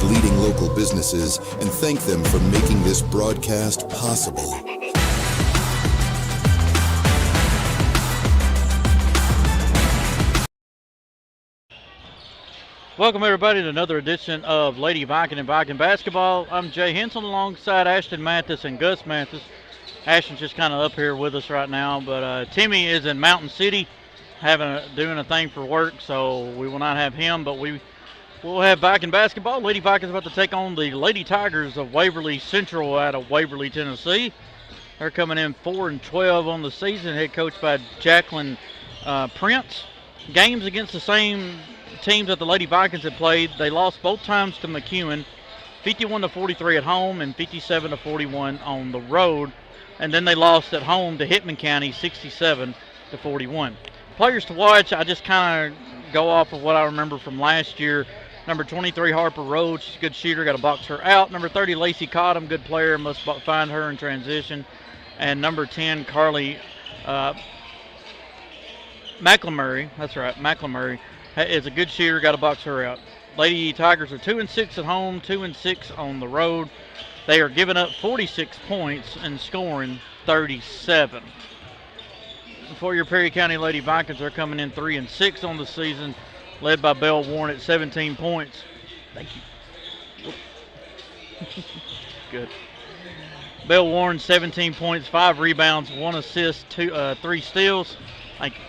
Waverly's leading local businesses and thank them for making this broadcast possible. Welcome everybody to another edition of Lady Viking and Viking Basketball. I'm Jay Henson alongside Ashton Mathis and Gus Mathis. Ashton's just kind of up here with us right now, but Timmy is in Mountain City doing a thing for work, so we will not have him, but we will have Viking basketball. Lady Vikings about to take on the Lady Tigers of Waverly Central out of Waverly, Tennessee. They're coming in 4-12 on the season, head coached by Jacqueline Prince. Games against the same teams that the Lady Vikings had played. They lost both times to McEwen, 51-43 at home and 57-41 on the road. And then they lost at home to Hitman County, 67-41. Players to watch, I just kind of go off of what I remember from last year. Number 23, Harper Rhodes, she's a good shooter, got to box her out. Number 30, Lacey Cottom, good player, must find her in transition. And number 10, Carly McLemurray, that's right, McLemurray, is a good shooter, got to box her out. Lady Tigers are 2-6 at home, 2-6 on the road. They are giving up 46 points and scoring 37. For your Perry County Lady Vikings, are coming in 3-6 on the season, led by Belle Warren at 17 points. Thank you. Good. Belle Warren, 17 points, 5 rebounds, 1 assist, 3 steals. Thank you.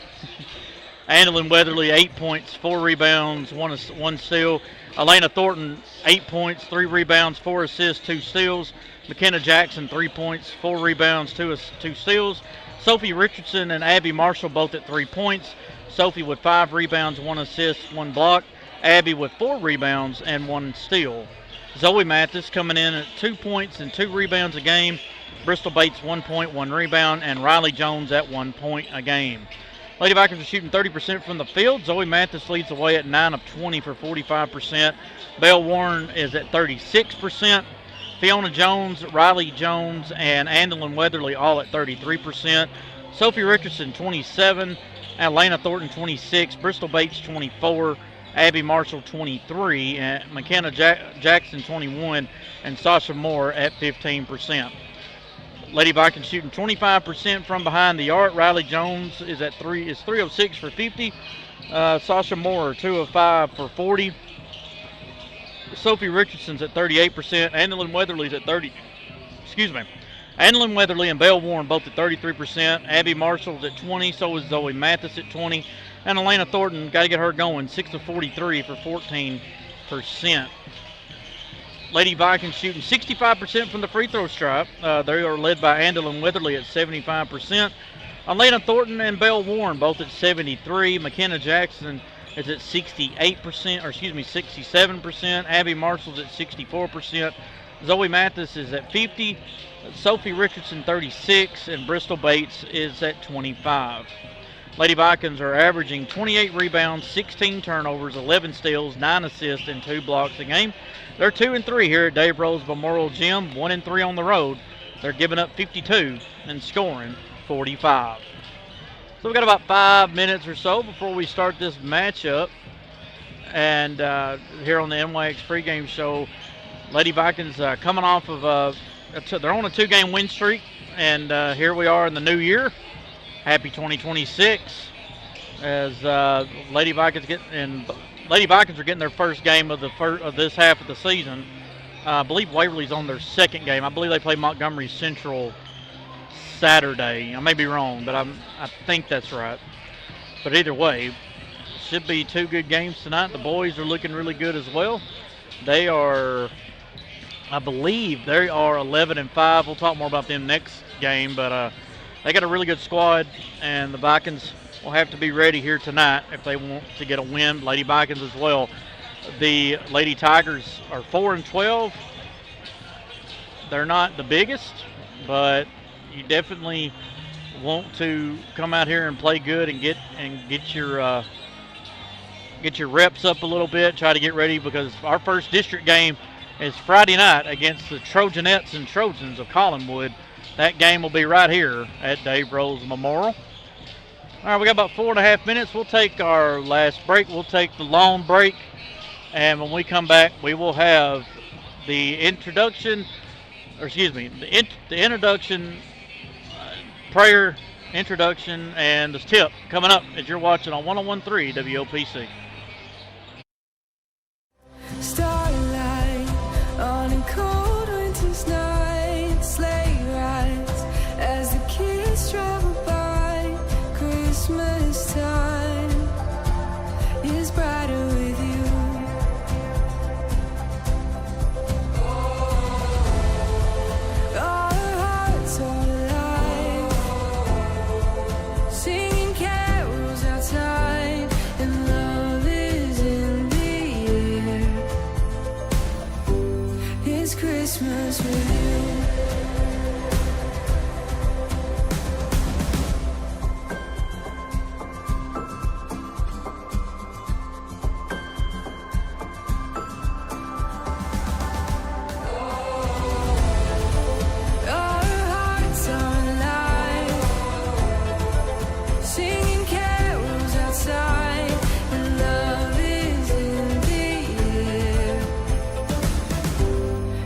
Andalyn Weatherly, 8 points, 4 rebounds, 1 steal. Elena Thornton, 8 points, 3 rebounds, 4 assists, 2 steals. McKenna Jackson, 3 points, 4 rebounds, 2 steals. Sophie Richardson and Abby Marshall both at 3 points. Sophie with 5 rebounds, 1 assist, 1 block. Abby with 4 rebounds and 1 steal. Zoe Mathis coming in at 2 points and 2 rebounds a game. Bristol Bates, 1 point, 1 rebound. And Riley Jones at 1 point a game. Lady Vikings are shooting 30% from the field. Zoe Mathis leads the way at 9 of 20 for 45%. Belle Warren is at 36%. Fiona Jones, Riley Jones, and Andalyn Weatherly all at 33%. Sophie Richardson, 27. Atlanta Thornton, 26. Bristol Bates, 24. Abby Marshall, 23. And McKenna Jackson, 21. And Sasha Moore at 15%. Lady Vikings shooting 25% from behind the arc. Riley Jones is at 3 of 6 for 50. Sasha Moore 2 of 5 for 40. Sophie Richardson's at 38%. Andalyn Weatherly's at 30. Andalyn Weatherly and Belle Warren both at 33%. Abby Marshall's at 20. So is Zoe Mathis at 20. And Elena Thornton, got to get her going, 6 of 43 for 14%. Lady Vikings shooting 65% from the free throw stripe. They are led by Andalyn Weatherly at 75%. Elena Thornton and Belle Warren both at 73%. McKenna Jackson is at 67%. Abby Marshall's at 64%. Zoe Mathis is at 50%. Sophie Richardson 36%. And Bristol Bates is at 25%. Lady Vikings are averaging 28 rebounds, 16 turnovers, 11 steals, 9 assists, and 2 blocks a game. They're 2-3 here at Dave Rose Memorial Gym, 1-3 on the road. They're giving up 52 and scoring 45. So we've got about 5 minutes or so before we start this matchup. And here on the NYX pregame show, Lady Vikings coming off of they're on a 2-game win streak, and here we are in the new year. Happy 2026 as Lady Vikings are getting their first game of this half of the season. I believe Waverly's on their second game. I believe they play Montgomery Central Saturday. I may be wrong, but I think that's right. But either way, should be 2 good games tonight. The boys are looking really good as well. They are, I believe, they are 11-5. We'll talk more about them next game, but they got a really good squad, and the Vikings will have to be ready here tonight if they want to get a win. Lady Vikings as well. The Lady Tigers are 4-12. They're not the biggest, but you definitely want to come out here and play good and get your reps up a little bit. Try to get ready because our first district game is Friday night against the Trojanettes and Trojans of Collinwood. That game will be right here at Dave Rose Memorial. All right, we got about 4.5 minutes. We'll take our last break. We'll take the long break And when we come back, we will have the introduction, or excuse me, the introduction, prayer, introduction, and the tip coming up as you're watching on 101.3 WOPC. Starlight on a cold winter's night, sleigh rides as the kids travel by. Christmas time is brighter with you. Our hearts are alive, singing carols outside, and love is in the air. It's Christmas with you. Our hearts are alive, singing carols outside, and love is in the air.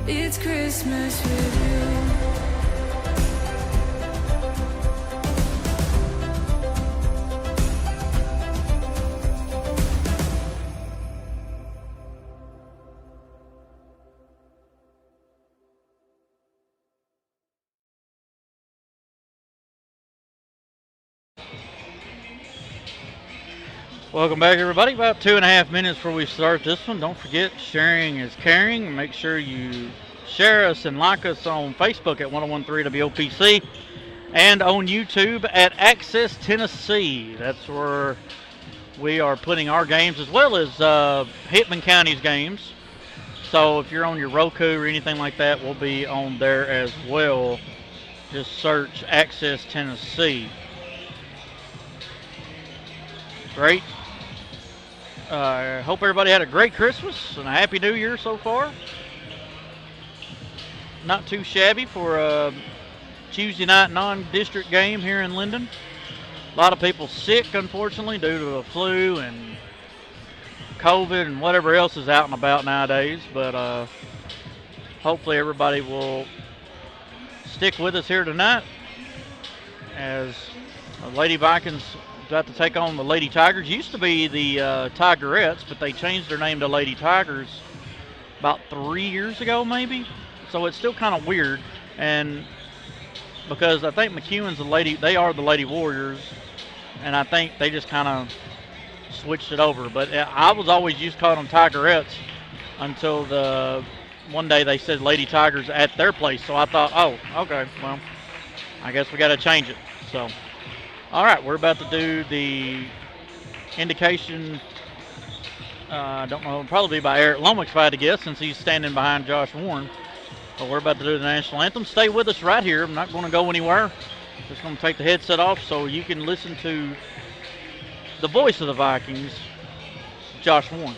It's Christmas with you. Welcome back, everybody. About 2.5 minutes before we start this one. Don't forget, sharing is caring. Make sure you share us and like us on Facebook at 101.3 WOPC and on YouTube at Access Tennessee. That's where we are putting our games as well as Hitman County's games. So if you're on your Roku or anything like that, we'll be on there as well. Just search Access Tennessee. Great. Hope everybody had a great Christmas and a Happy New Year so far. Not too shabby for a Tuesday night non-district game here in Linden. A lot of people sick, unfortunately, due to the flu and COVID and whatever else is out and about nowadays. But hopefully everybody will stick with us here tonight as Lady Vikings about to take on the Lady Tigers. Used to be the Tigerettes, but they changed their name to Lady Tigers about 3 years ago, maybe. So it's still kind of weird, and because I think McEwen's they are the Lady Warriors, and I think they just kind of switched it over. But I was always used to call them Tigerettes until one day they said Lady Tigers at their place. So I thought, oh, okay, well, I guess we got to change it. So. All right, we're about to do the indication. I don't know, it'll probably be by Eric Lomax if I had to guess, since he's standing behind Josh Warren. But we're about to do the national anthem. Stay with us right here. I'm not going to go anywhere. Just going to take the headset off so you can listen to the voice of the Vikings, Josh Warren.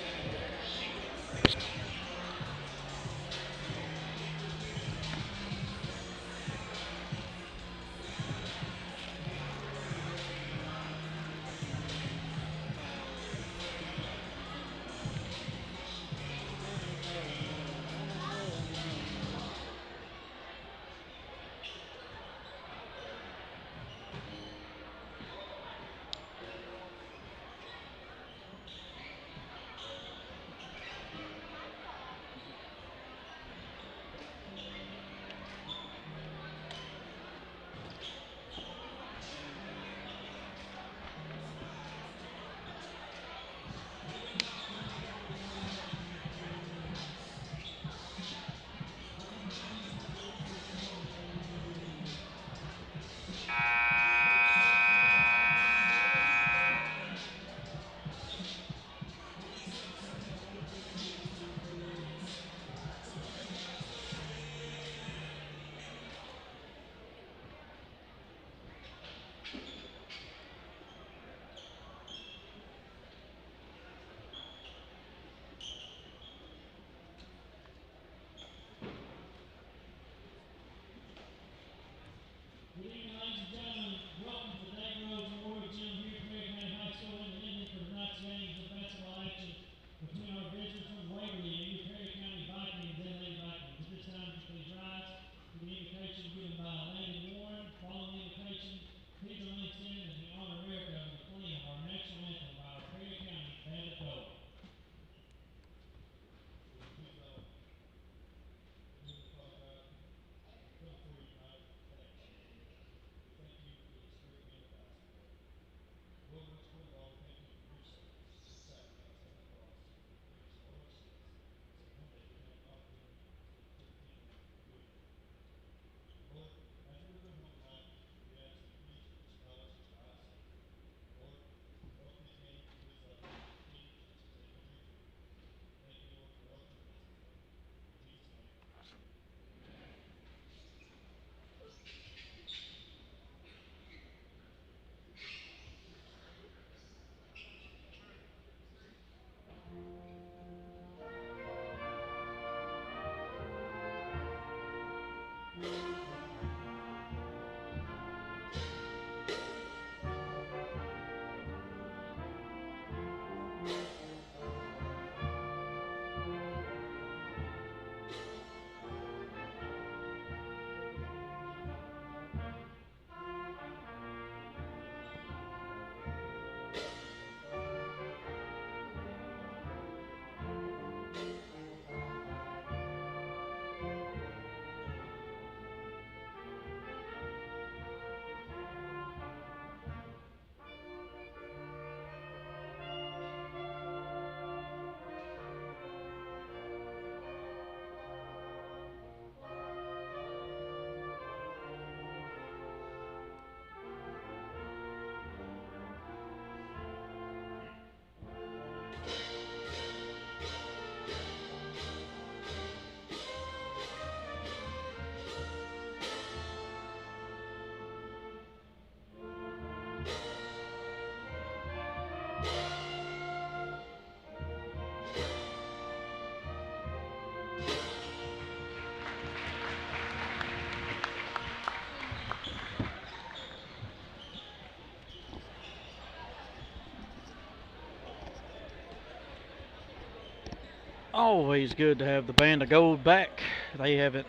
Always good to have the band of gold back. They haven't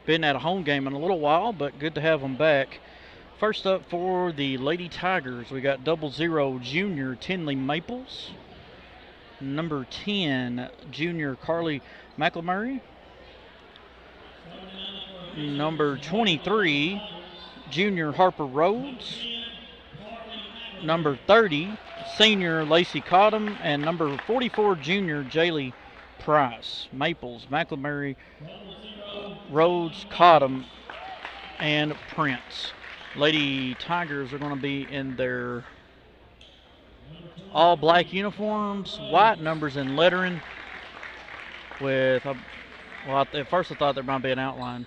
been at a home game in a little while, but good to have them back. First up for the Lady Tigers, we got 00 Junior Tinley Maples. Number 10, Junior Carly McElmurray. Number 23, Junior Harper Rhodes. Number 30, Senior Lacey Cottom. And number 44, Junior Jaylee Price. Maples, McElmurray, Rhodes, Cottom, and Prince. Lady Tigers are going to be in their all black uniforms, white numbers and lettering with, well, at first I thought there might be an outline.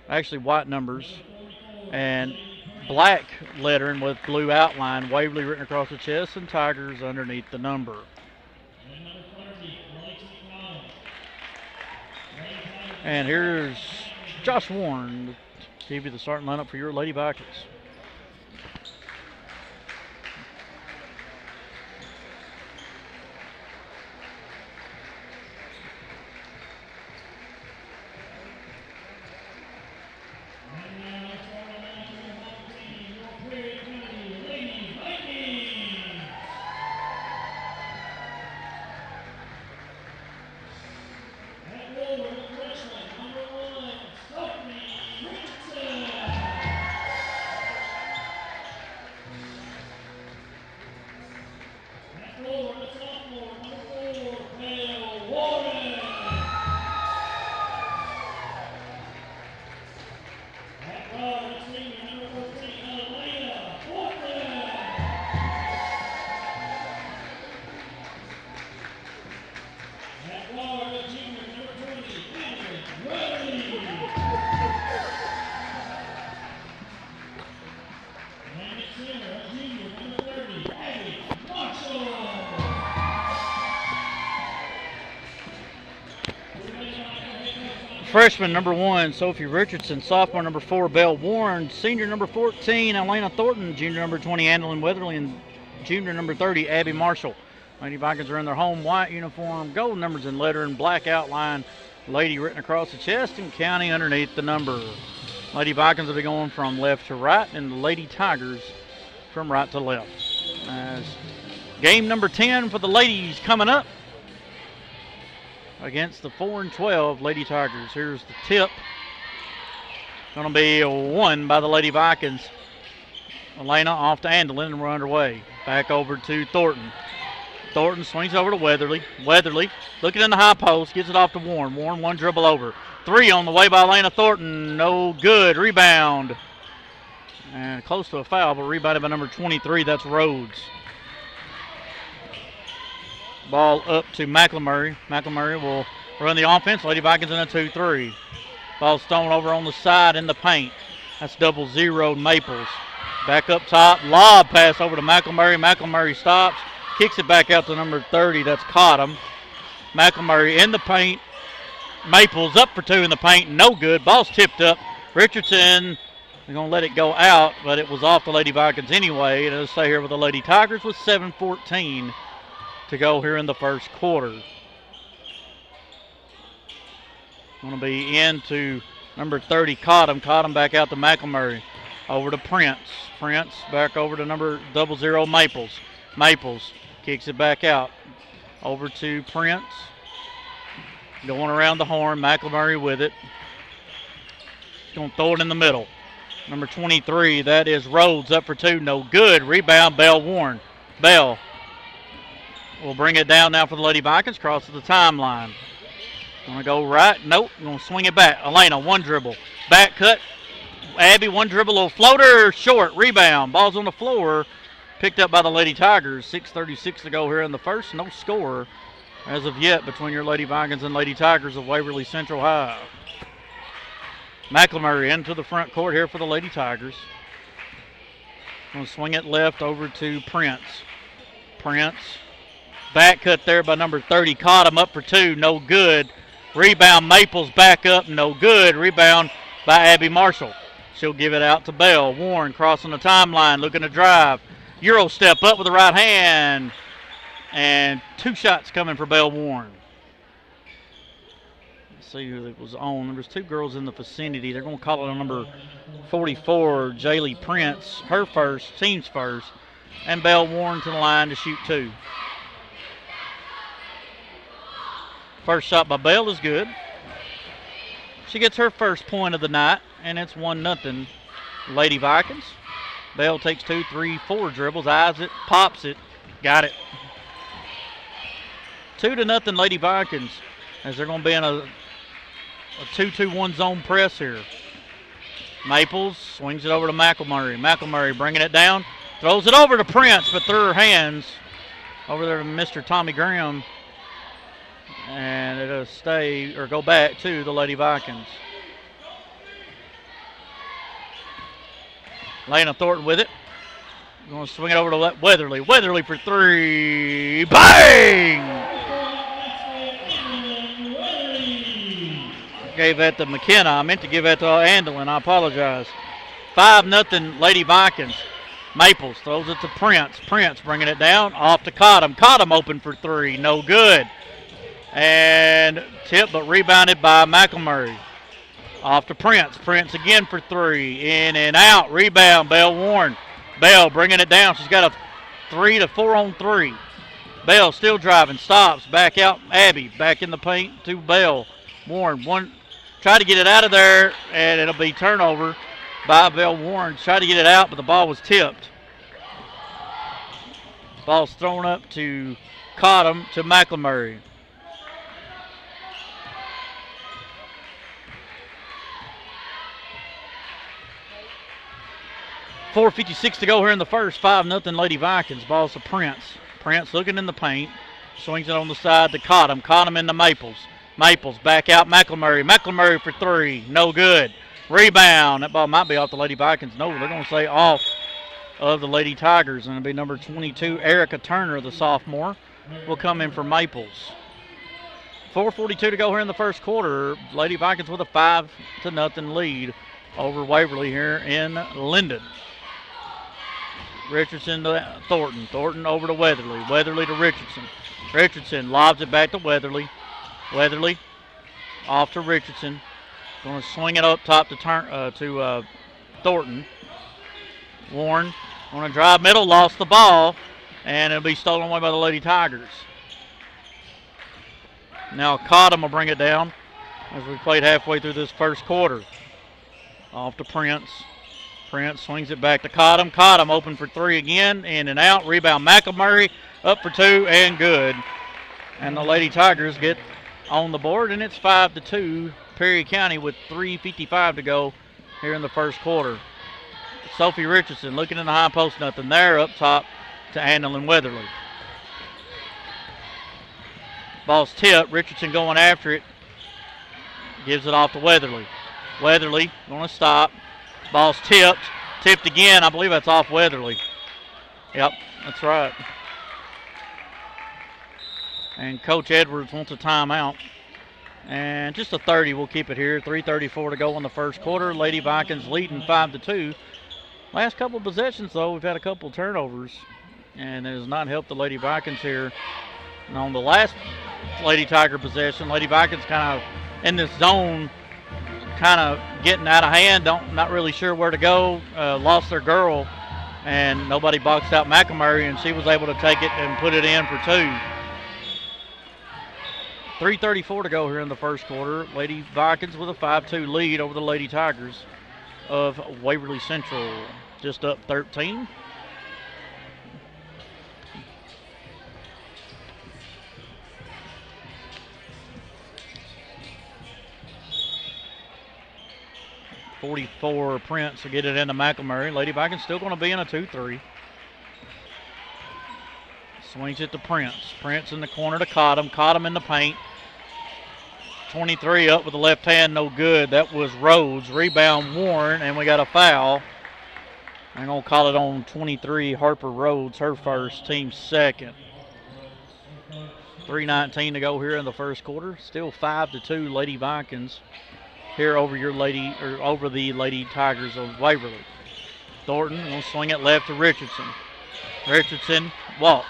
Actually, white numbers and black lettering with blue outline, Waverly written across the chest, and Tigers underneath the number. And here's Josh Warren to give you the starting lineup for your Lady Vikings. Freshman number 1, Sophie Richardson. Sophomore number 4, Belle Warren. Senior number 14, Elena Thornton. Junior number 20, Annalyn Weatherly. And junior number 30, Abby Marshall. Lady Vikings are in their home white uniform, gold numbers and lettering, black outline, Lady written across the chest, and County underneath the number. Lady Vikings will be going from left to right, and the Lady Tigers from right to left. As game number 10 for the ladies coming up against the 4-12 Lady Tigers. Here's the tip. Going to be won by the Lady Vikings. Elena off to Andolin, and we're underway. Back over to Thornton. Thornton swings over to Weatherly. Weatherly looking in the high post, gets it off to Warren. Warren one dribble over. 3 on the way by Elena Thornton. No good. Rebound. And close to a foul, but rebounded by number 23. That's Rhodes. Ball up to McElmurray. McElmurray will run the offense. Lady Vikings in a 2-3. Ball thrown over on the side in the paint. That's 00 Maples. Back up top. Lob pass over to McElmurray. McElmurray stops. Kicks it back out to number 30. That's Cottom. McElmurray in the paint. Maples up for 2 in the paint. No good. Ball's tipped up. Richardson, they're going to let it go out, but it was off the Lady Vikings anyway. And it'll stay here with the Lady Tigers with 7:14 to go here in the first quarter. Going to be into number 30, Cottom. Cottom back out to McElmurray. Over to Prince. Prince back over to number 00 Maples. Maples kicks it back out. Over to Prince. Going around the horn. McElmurray with it. Going to throw it in the middle. Number 23, that is Rhodes, up for 2. No good. Rebound, Belle Warren. Belle will bring it down now for the Lady Vikings. Crosses the timeline. Going to go right. Nope. Going to swing it back. Elena, one dribble. Back cut. Abby, one dribble. Little floater. Short. Rebound. Ball's on the floor. Picked up by the Lady Tigers. 6:36 to go here in the first. No score as of yet between your Lady Vikings and Lady Tigers of Waverly Central High. McElmurray into the front court here for the Lady Tigers. Gonna swing it left over to Prince. Prince. Back cut there by number 30. Caught him up for 2. No good. Rebound. Maples back up. No good. Rebound by Abby Marshall. She'll give it out to Bell. Warren crossing the timeline. Looking to drive. Euro step up with the right hand. And 2 shots coming for Bell Warren. Let's see who it was on. There was 2 girls in the vicinity. They're going to call it on number 44, Jaylee Prince. Her first. Team's first. And Bell Warren to the line to shoot 2. First shot by Bell is good. She gets her first point of the night, and it's 1-0 Lady Vikings. Bell takes 2, 3, 4 dribbles, eyes it, pops it, got it. 2-0 Lady Vikings, as they're going to be in a 2-2-1 zone press here. Maples swings it over to McElmurray. McElmurray bringing it down, throws it over to Prince, but through her hands over there to Mr. Tommy Graham. And it'll stay or go back to the Lady Vikings. Lena Thornton with it. Going to swing it over to Weatherly. Weatherly for 3. Bang! Gave that to McKenna. I meant to give that to Andelin. I apologize. 5-0 Lady Vikings. Maples throws it to Prince. Prince bringing it down. Off to Cottom. Cottom open for 3. No good. And tip, but rebounded by McElmurray. Off to Prince. Prince again for 3. In and out. Rebound, Bell Warren. Bell bringing it down. She's got a 3 to 4 on 3. Bell still driving. Stops. Back out. Abby back in the paint to Bell. Warren tried to get it out of there, and it'll be turnover by Bell Warren. Tried to get it out, but the ball was tipped. Ball's thrown up to Cottom to McElmurray. 4:56 to go here in the first. 5-0 Lady Vikings. Ball's to Prince. Prince looking in the paint. Swings it on the side to Cottom. Cottom into Maples. Maples back out McElmurray. McElmurray for 3. No good. Rebound. That ball might be off the Lady Vikings. No, they're going to say off of the Lady Tigers. And it'll be number 22, Erica Turner, the sophomore, will come in for Maples. 4:42 to go here in the first quarter. Lady Vikings with a 5-0 lead over Waverly here in Linden. Richardson to Thornton. Thornton over to Weatherly. Weatherly to Richardson. Richardson lobs it back to Weatherly. Weatherly off to Richardson. Going to swing it up top to Thornton. Warren on a drive middle, lost the ball, and it'll be stolen away by the Lady Tigers. Now Cottom will bring it down as we played halfway through this first quarter. Off to Prince. Prince swings it back to Cottom. Cottom open for 3 again, in and out. Rebound McElmurray, up for 2 and good. And the Lady Tigers get on the board, and it's 5-2 Perry County with 3:55 to go here in the first quarter. Sophie Richardson looking in the high post, nothing there. Up top to Annalyn Weatherly. Ball's tipped. Richardson going after it. Gives it off to Weatherly. Weatherly going to stop. Ball's tipped. Tipped again. I believe that's off Weatherly. Yep, that's right. And Coach Edwards wants a timeout. And just a 30, we'll keep it here. 3:34 to go in the first quarter. Lady Vikings leading 5-2. Last couple of possessions, though, we've had a couple of turnovers. And it has not helped the Lady Vikings here. And on the last Lady Tiger possession, Lady Vikings kind of in this zone, kind of getting out of hand, not really sure where to go, lost their girl, and nobody boxed out McElmurray, and she was able to take it and put it in for 2. 3:34 to go here in the first quarter. Lady Vikings with a 5-2 lead over the Lady Tigers of Waverly Central. Just up 13. .44 Prince to get it into McElmurray. Lady Vikings still going to be in a 2-3. Swings it to Prince. Prince in the corner to Cottom. Cottom in the paint. 23 up with the left hand, no good. That was Rhodes. Rebound Warren, and we got a foul. I'm going to call it on 23, Harper Rhodes, her first, team second. 3:19 to go here in the first quarter. Still 5-2 Lady Vikings here over the Lady Tigers of Waverly. Thornton will swing it left to Richardson. Richardson walk.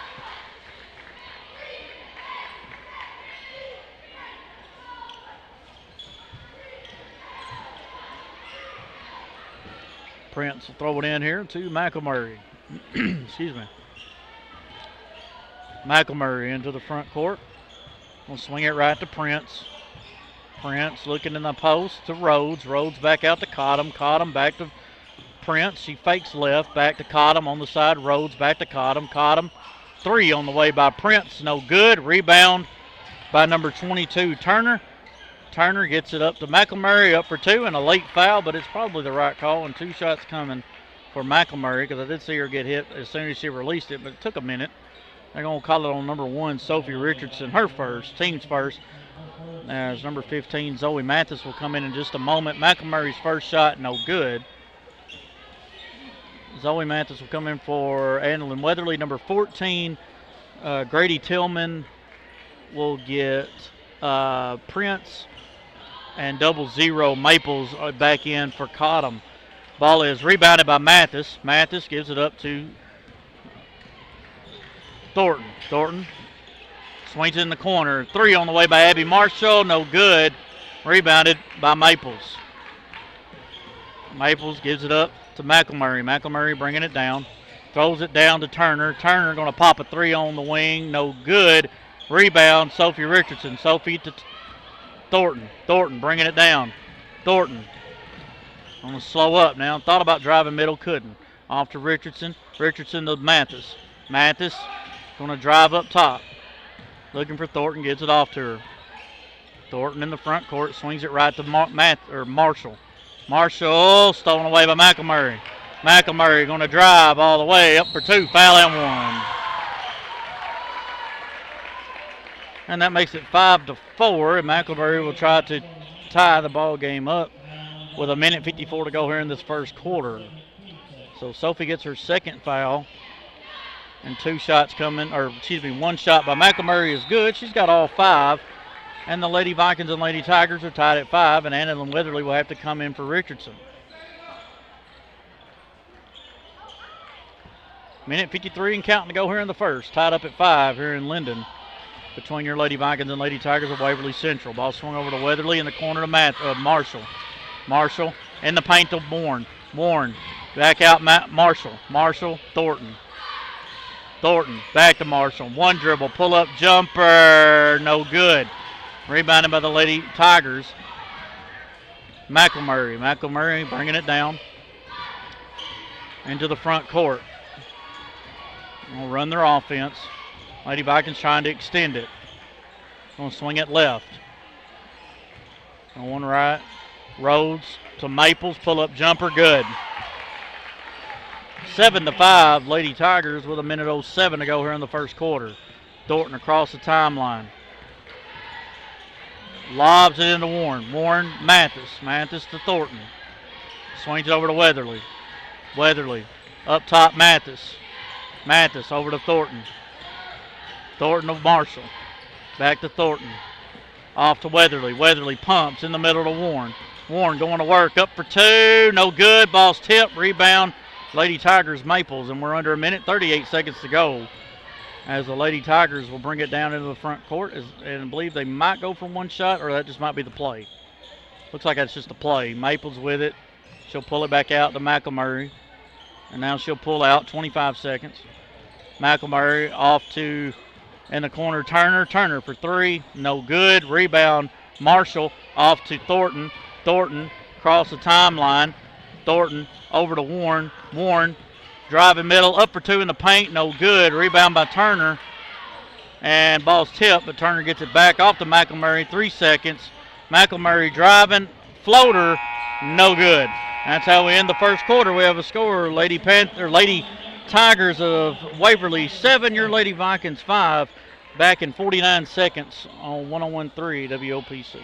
Prince will throw it in here to McElmurray. Excuse me. McElmurray into the front court. We'll swing it right to Prince. Prince looking in the post to Rhodes. Rhodes back out to Cottom. Cottom back to Prince. She fakes left. Back to Cottom on the side. Rhodes back to Cottom. Cottom. 3 on the way by Prince. No good. Rebound by number 22, Turner. Turner gets it up to McElmurray, up for 2, and a late foul, but it's probably the right call, and 2 shots coming for McElmurray because I did see her get hit as soon as she released it, but it took a minute. They're going to call it on number 1, Sophie Richardson, her first, team's first. As number 15, Zoe Mathis will come in just a moment. McElmurray's first shot, no good. Zoe Mathis will come in for Annalyn Weatherly. Number 14, Grady Tillman will get Prince. And 0 Maples back in for Cottom. Ball is rebounded by Mathis. Mathis gives it up to Thornton. Thornton swings it in the corner. 3 on the way by Abby Marshall. No good. Rebounded by Maples. Maples gives it up to McElmurray. McElmurray bringing it down. Throws it down to Turner. Turner going to pop a 3 on the wing. No good. Rebound, Sophie Richardson. Sophie to Thornton. Thornton bringing it down. Thornton on the slow up now. Thought about driving middle, couldn't. Off to Richardson. Richardson to Mathis. Mathis going to drive up top. Looking for Thornton. Gets it off to her. Thornton in the front court. Swings it right to Marshall. Marshall stolen away by McElmurray. McElmurray going to drive all the way up for 2. Foul and 1. And that makes it 5-4, and McElmurray will try to tie the ball game up with 1:54 to go here in this first quarter. So Sophie gets her second foul, and 2 shots coming, or excuse me, 1 shot by McElmurray is good. She's got all 5, and the Lady Vikings and Lady Tigers are tied at 5, and Annalyn Weatherly will have to come in for Richardson. 1:53 and counting to go here in the first. Tied up at 5 here in Linden between your Lady Vikings and Lady Tigers of Waverly Central. Ball swung over to Weatherly in the corner to Marshall. Marshall in the paint to Bourne. Bourne back out Marshall. Marshall, Thornton. Thornton back to Marshall. 1 dribble, pull-up jumper, no good. Rebounded by the Lady Tigers. McElmurray. McElmurray bringing it down into the front court. We'll run their offense. Lady Vikings trying to extend it. Going to swing it left. On 1 right. Rhodes to Maples. Pull-up jumper. Good. 7-5. Lady Tigers with 1:07 to go here in the first quarter. Thornton across the timeline. Lobs it into Warren. Warren, Mathis. Mathis to Thornton. Swings it over to Weatherly. Weatherly. Up top, Mathis. Mathis over to Thornton. Thornton of Marshall. Back to Thornton. Off to Weatherly. Weatherly pumps in the middle to Warren. Warren going to work. Up for 2. No good. Ball's tipped. Rebound. Lady Tigers Maples. And we're under 1:38 seconds to go. As the Lady Tigers will bring it down into the front court. And I believe they might go for 1 shot, or that just might be the play. Looks like that's just a play. Maples with it. She'll pull it back out to McElmurray. And now she'll pull out. 25 seconds. McElmurray off to, in the corner, Turner. Turner for 3. No good. Rebound. Marshall off to Thornton. Thornton across the timeline. Thornton over to Warren. Warren driving middle. Up for 2 in the paint. No good. Rebound by Turner. And ball's tipped, but Turner gets it back off to McElmurray. 3 seconds. McElmurray driving. Floater. No good. That's how we end the first quarter. We have a score. Lady Tigers of Waverly 7, your Lady Vikings 5. Back in 49 seconds on 101.3 WOPC.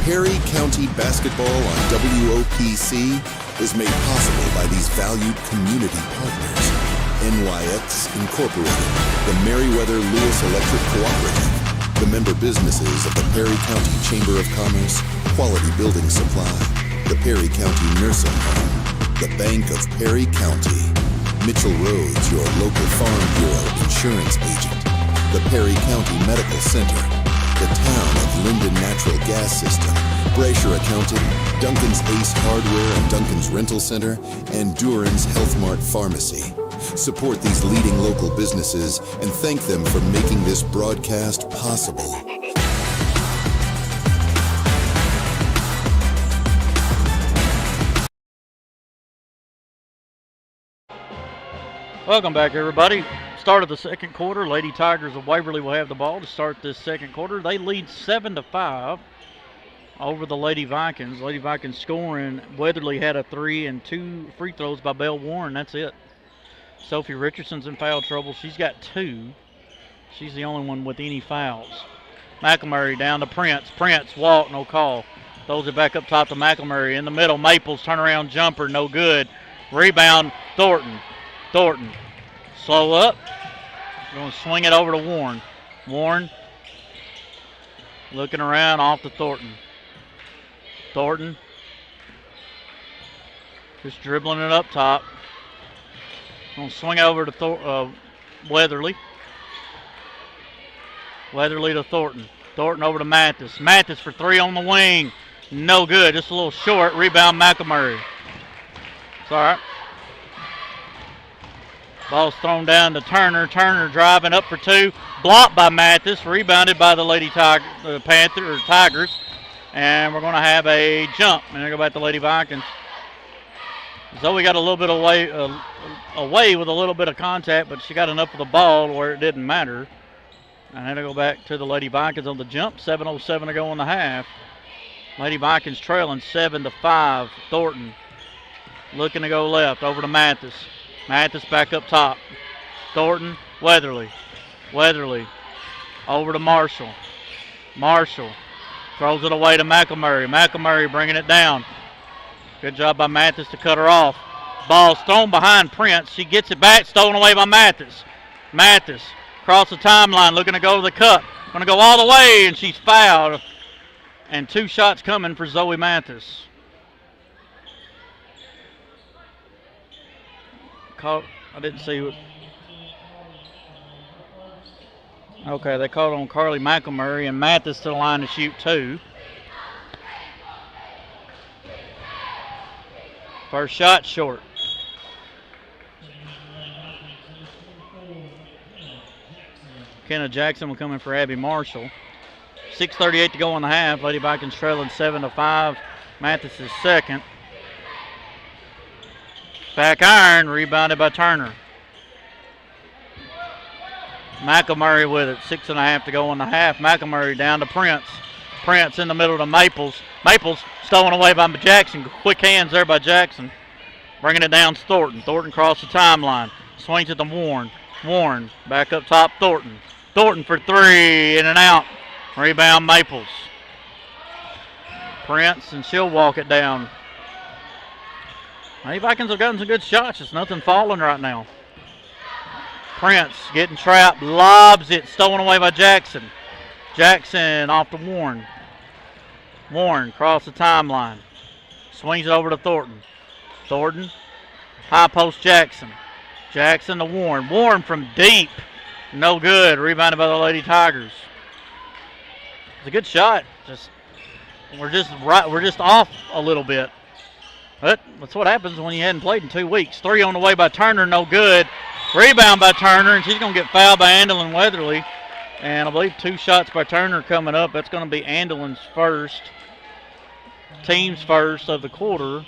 Perry County Basketball on WOPC is made possible by these valued community partners. NYX Incorporated, the Meriwether Lewis Electric Cooperative, the member businesses of the Perry County Chamber of Commerce, Quality Building Supply, the Perry County Nursing Home, the Bank of Perry County, Mitchell Rhodes, your local Farm Bureau insurance agent, the Perry County Medical Center, the Town of Linden Natural Gas System, Brasher Accounting, Duncan's Ace Hardware and Duncan's Rental Center, and Duran's Health Mart Pharmacy. Support these leading local businesses and thank them for making this broadcast possible. Welcome back, everybody. Start of the second quarter. Lady Tigers of Waverly will have the ball to start this second quarter. They lead 7-5 over the Lady Vikings. Lady Vikings scoring. Weatherly had a 3 and 2 free throws by Belle Warren. That's it. Sophie Richardson's in foul trouble. She's got 2. She's the only one with any fouls. McElmurray down to Prince. Prince, walk, no call. Throws it back up top to McElmurray. In the middle, Maples, turnaround jumper, no good. Rebound, Thornton. Thornton, slow up. Going to swing it over to Warren. Warren looking around off to Thornton. Thornton just dribbling it up top. Going to swing it over to Weatherly. Weatherly to Thornton. Thornton over to Mathis. Mathis for 3 on the wing. No good. Just a little short. Rebound McElmurray. It's all right. Ball's thrown down to Turner. Turner driving up for 2. Blocked by Mathis. Rebounded by the Lady Tigers. And we're going to have a jump. And they go back to Lady Vikings. Zoe got a little bit away with a little bit of contact, but she got enough of the ball where it didn't matter. And then they go back to the Lady Vikings on the jump. 7:07 to go in the half. Lady Vikings trailing 7-5. Thornton looking to go left. Over to Mathis. Mathis back up top. Thornton, Weatherly. Weatherly over to Marshall. Marshall throws it away to McElmurray. McElmurray bringing it down. Good job by Mathis to cut her off. Ball's thrown behind Prince. She gets it back, stolen away by Mathis. Mathis across the timeline looking to go to the cup. Going to go all the way, and she's fouled. And 2 shots coming for Zoe Mathis. I didn't see what. Okay, they called on Carly McElmurray and Mathis to the line to shoot 2. First shot short. Kenna Jackson will come in for Abby Marshall. 6:38 to go in the half. Lady Vikings trailing 7-5. Mathis is second. Back iron, rebounded by Turner. McElmurray with it. 6.5 to go in the half. McElmurray down to Prince. Prince in the middle to Maples. Maples stolen away by Jackson. Quick hands there by Jackson. Bringing it down to Thornton. Thornton across the timeline. Swings it to Warren. Warren back up top. Thornton. Thornton for 3. In and out. Rebound Maples. Prince, and she'll walk it down. The Vikings have gotten some good shots. Just nothing falling right now. Prince getting trapped. Lobs it. Stolen away by Jackson. Jackson off to Warren. Warren across the timeline. Swings it over to Thornton. Thornton. High post Jackson. Jackson to Warren. Warren from deep. No good. Rebounded by the Lady Tigers. It's a good shot. We're just off a little bit. But that's what happens when you hadn't played in 2 weeks. 3 on the way by Turner, no good. Rebound by Turner, and she's going to get fouled by Andelin Weatherly. And I believe 2 shots by Turner coming up. That's going to be Andelin's first, team's first of the quarter.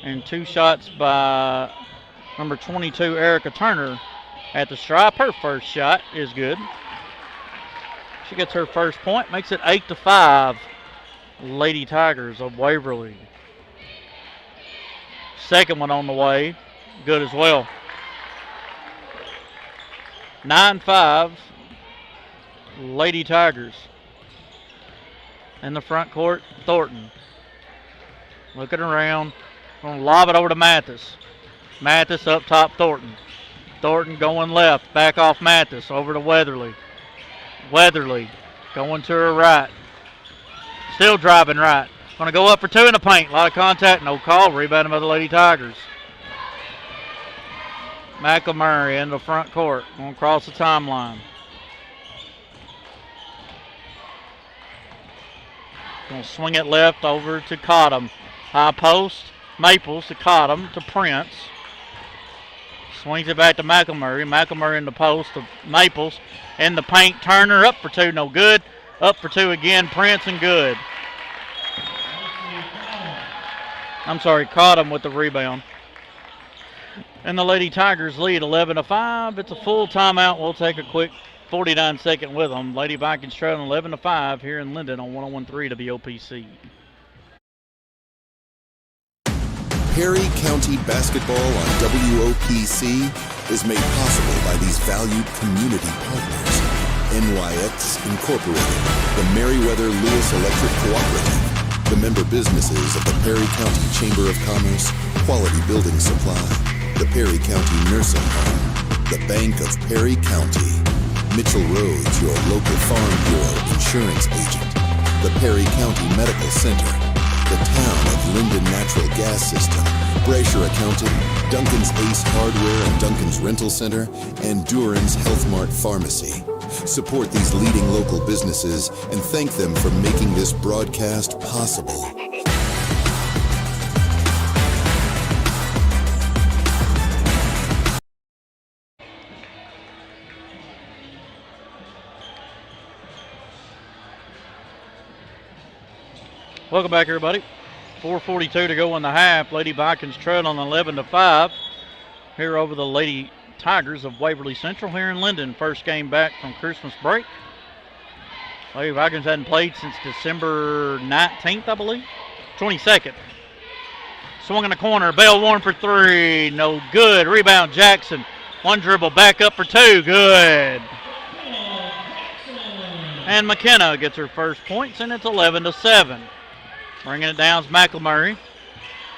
And 2 shots by number 22, Erica Turner, at the stripe. Her first shot is good. She gets her first point, makes it 8-5. Lady Tigers of Waverly. Second one on the way, good as well. 9-5, Lady Tigers. In the front court, Thornton. Looking around. Gonna lob it over to Mathis. Mathis up top, Thornton. Thornton going left. Back off Mathis. Over to Weatherly. Weatherly going to her right. Still driving right. Gonna go up for two in the paint. A lot of contact. No call. Rebounded by the Lady Tigers. McElmurray in the front court. Going to cross the timeline. Going to swing it left over to Cottom. High post. Maples to Cottom to Prince. Swings it back to McElmurray. McElmurray in the post to Maples. In the paint. Turner up for two. No good. Up for two again. Prince and good. I'm sorry. Cottom with the rebound. And the Lady Tigers lead 11-5. It's a full timeout. We'll take a quick 49-second with them. Lady Vikings trailing 11-5 here in Linden on 101.3 WOPC. Perry County basketball on WOPC is made possible by these valued community partners. NYX Incorporated, the Meriwether Lewis Electric Cooperative, the member businesses of the Perry County Chamber of Commerce, Quality Building Supply, the Perry County Nursing Home, the Bank of Perry County, Mitchell Rhodes, your local Farm Bureau insurance agent, the Perry County Medical Center, the Town of Linden Natural Gas System, Brasher Accounting, Duncan's Ace Hardware and Duncan's Rental Center, and Duran's Health Mart Pharmacy. Support these leading local businesses and thank them for making this broadcast possible. Welcome back, everybody. 4:42 to go in the half. Lady Vikings trailing 11-5 here over the Lady Tigers of Waverly Central here in Linden. First game back from Christmas break. Lady Vikings hadn't played since December 19th, I believe. 22nd. Swung in the corner. Bell Warren for three. No good. Rebound Jackson. One dribble back up for two. Good. And McKenna gets her first points, and it's 11-7. Bringing it down is McElmurray.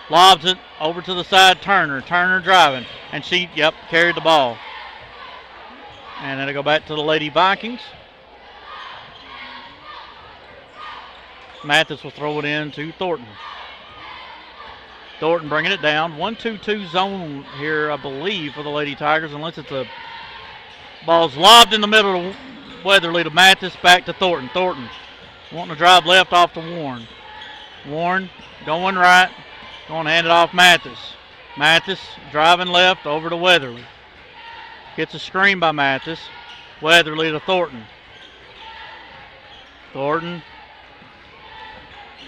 Lobs it over to the side, Turner. Turner driving. And she, carried the ball. And then it'll go back to the Lady Vikings. Mathis will throw it in to Thornton. Thornton bringing it down. 1-2-2 zone here, I believe, for the Lady Tigers, unless it's a ball's lobbed in the middle of Weatherly to Mathis, back to Thornton. Thornton wanting to drive left off to Warren. Warren going right, going to hand it off Mathis. Mathis driving left over to Weatherly. Gets a screen by Mathis. Weatherly to Thornton. Thornton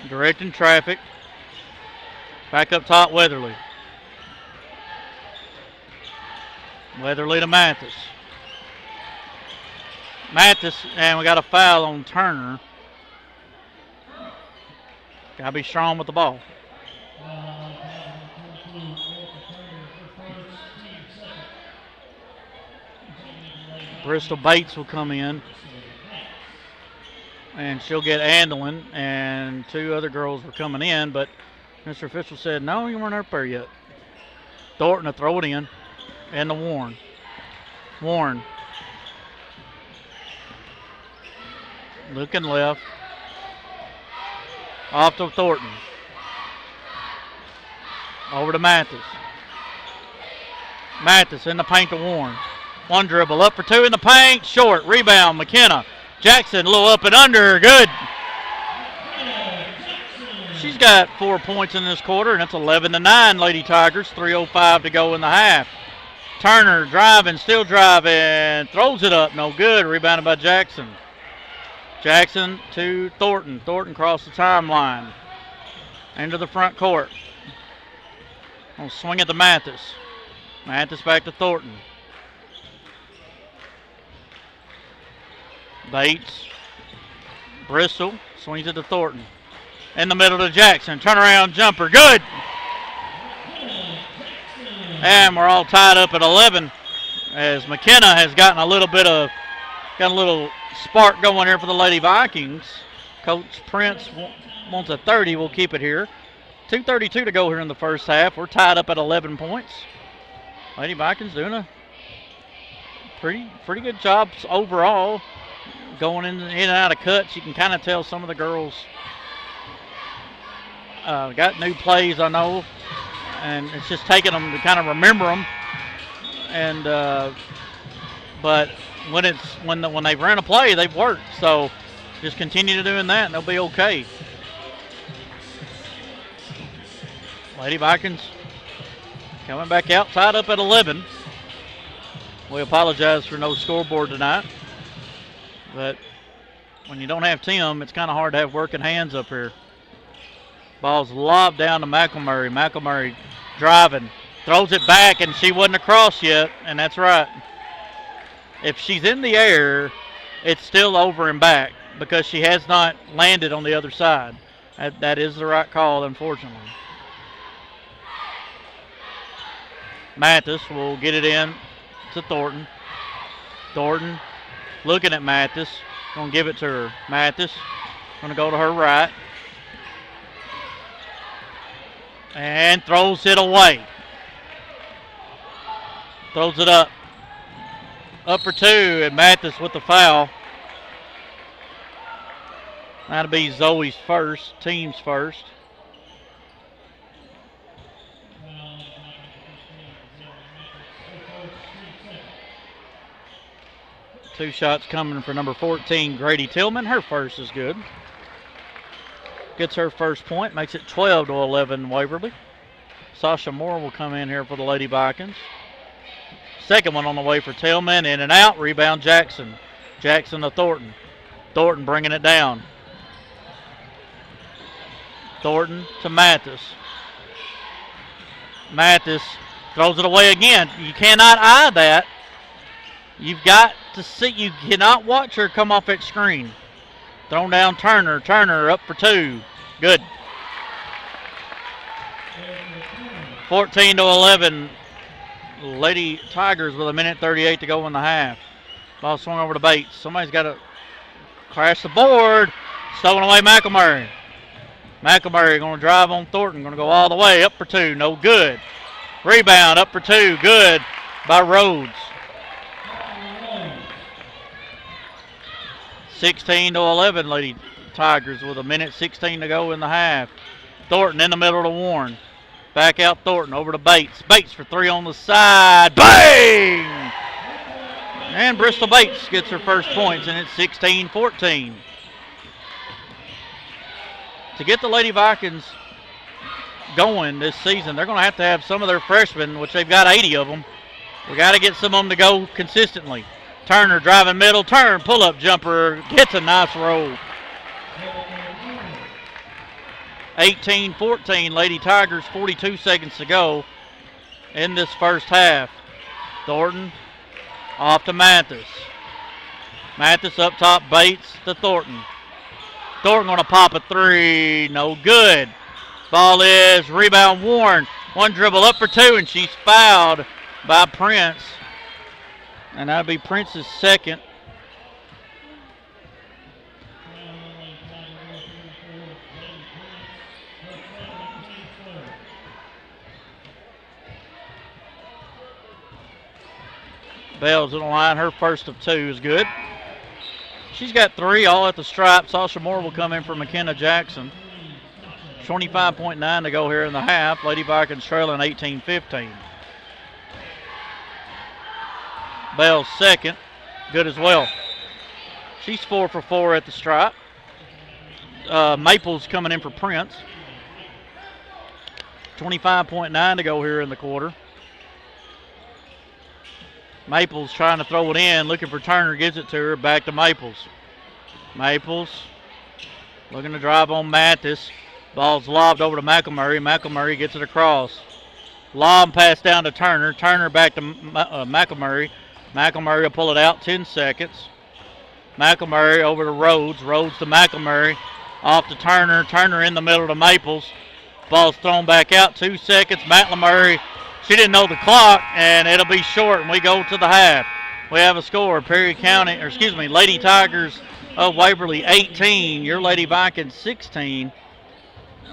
directing traffic. Back up top, Weatherly. Weatherly to Mathis. Mathis, and we got a foul on Turner. Got to be strong with the ball. Bristol Bates will come in. And she'll get Andelin. And two other girls were coming in, but Mr. Official said, no, you weren't up there yet. Thornton to throw it in. And to Warren. Warren. Looking left. Off to Thornton. Over to Mathis. Mathis in the paint to Warren. One dribble up for two in the paint. Short. Rebound. McKenna. Jackson a little up and under. Good. She's got 4 points in this quarter, and it's 11-9, Lady Tigers. 3:05 to go in the half. Turner driving, still driving. Throws it up. No good. Rebounded by Jackson. Jackson to Thornton. Thornton crossed the timeline. Into the front court. Gonna swing it to Mathis. Mathis back to Thornton. Bates. Bristol swings it to Thornton. In the middle to Jackson. Turnaround jumper. Good. And we're all tied up at 11 as McKenna has gotten a little spark going here for the Lady Vikings. Coach Prince wants a 30. We'll keep it here. 2:32 to go here in the first half. We're tied up at 11 points. Lady Vikings doing a pretty good job overall. Going in and out of cuts. You can kind of tell some of the girls got new plays, I know. And it's just taking them to kind of remember them. And but when they've run a play, they've worked. So just continue doing that, and they'll be okay. Lady Vikings coming back out, tied up at 11. We apologize for no scoreboard tonight, but when you don't have Tim, it's kind of hard to have working hands up here. Ball's lobbed down to McElmurray. McElmurray driving, throws it back, and she wasn't across yet, and that's right. If she's in the air, it's still over and back because she has not landed on the other side. That is the right call, unfortunately. Mathis will get it in to Thornton. Thornton looking at Mathis. Going to give it to her. Mathis going to go to her right. And throws it away. Throws it up. Up for two, and Mathis with the foul. That'll be Zoe's first, team's first. Two shots coming for number 14, Grady Tillman. Her first is good. Gets her first point, makes it 12-11 Waverly. Sasha Moore will come in here for the Lady Vikings. Second one on the way for Tillman. In and out. Rebound Jackson. Jackson to Thornton. Thornton bringing it down. Thornton to Mathis. Mathis throws it away again. You cannot eye that. You've got to see. You cannot watch her come off that screen. Thrown down Turner. Turner up for two. Good. 14-11. Lady Tigers with 1:38 to go in the half. Ball swung over to Bates. Somebody's got to crash the board. Stolen away McElmurray. McElmurray going to drive on Thornton. Going to go all the way. Up for two. No good. Rebound. Up for two. Good by Rhodes. 16-11. Lady Tigers with 1:16 to go in the half. Thornton in the middle to Warren. Back out Thornton over to Bates. Bates for three on the side. Bang! And Bristol Bates gets her first points, and it's 16-14. To get the Lady Vikings going this season, they're going to have some of their freshmen, which they've got 80 of them. We got to get some of them to go consistently. Turner driving middle, turn, pull-up jumper, gets a nice roll. 18-14, Lady Tigers, 42 seconds to go in this first half. Thornton off to Mathis. Mathis up top, Bates to Thornton. Thornton going to pop a three, no good. Ball is rebound Warren. One dribble up for two, and she's fouled by Prince. And that'll be Prince's second. Bell's in the line. Her first of two is good. She's got three, all at the stripe. Sasha Moore will come in for McKenna Jackson. 25.9 to go here in the half. Lady Vikings trailing 18-15. Bell's second. Good as well. She's 4 for 4 at the stripe. Maples coming in for Prince. 25.9 to go here in the quarter. Maples trying to throw it in, looking for Turner, gives it to her, back to Maples. Maples looking to drive on Mathis. Ball's lobbed over to McElmurray. McElmurray gets it across. Lob pass down to Turner. Turner back to McElmurray. McElmurray will pull it out, 10 seconds. McElmurray over to Rhodes. Rhodes to McElmurray. Off to Turner. Turner in the middle to Maples. Ball's thrown back out, 2 seconds. McElmurray. She didn't know the clock, and it'll be short, and we go to the half. We have a score. Lady Tigers Waverly 18, your Lady Vikings 16.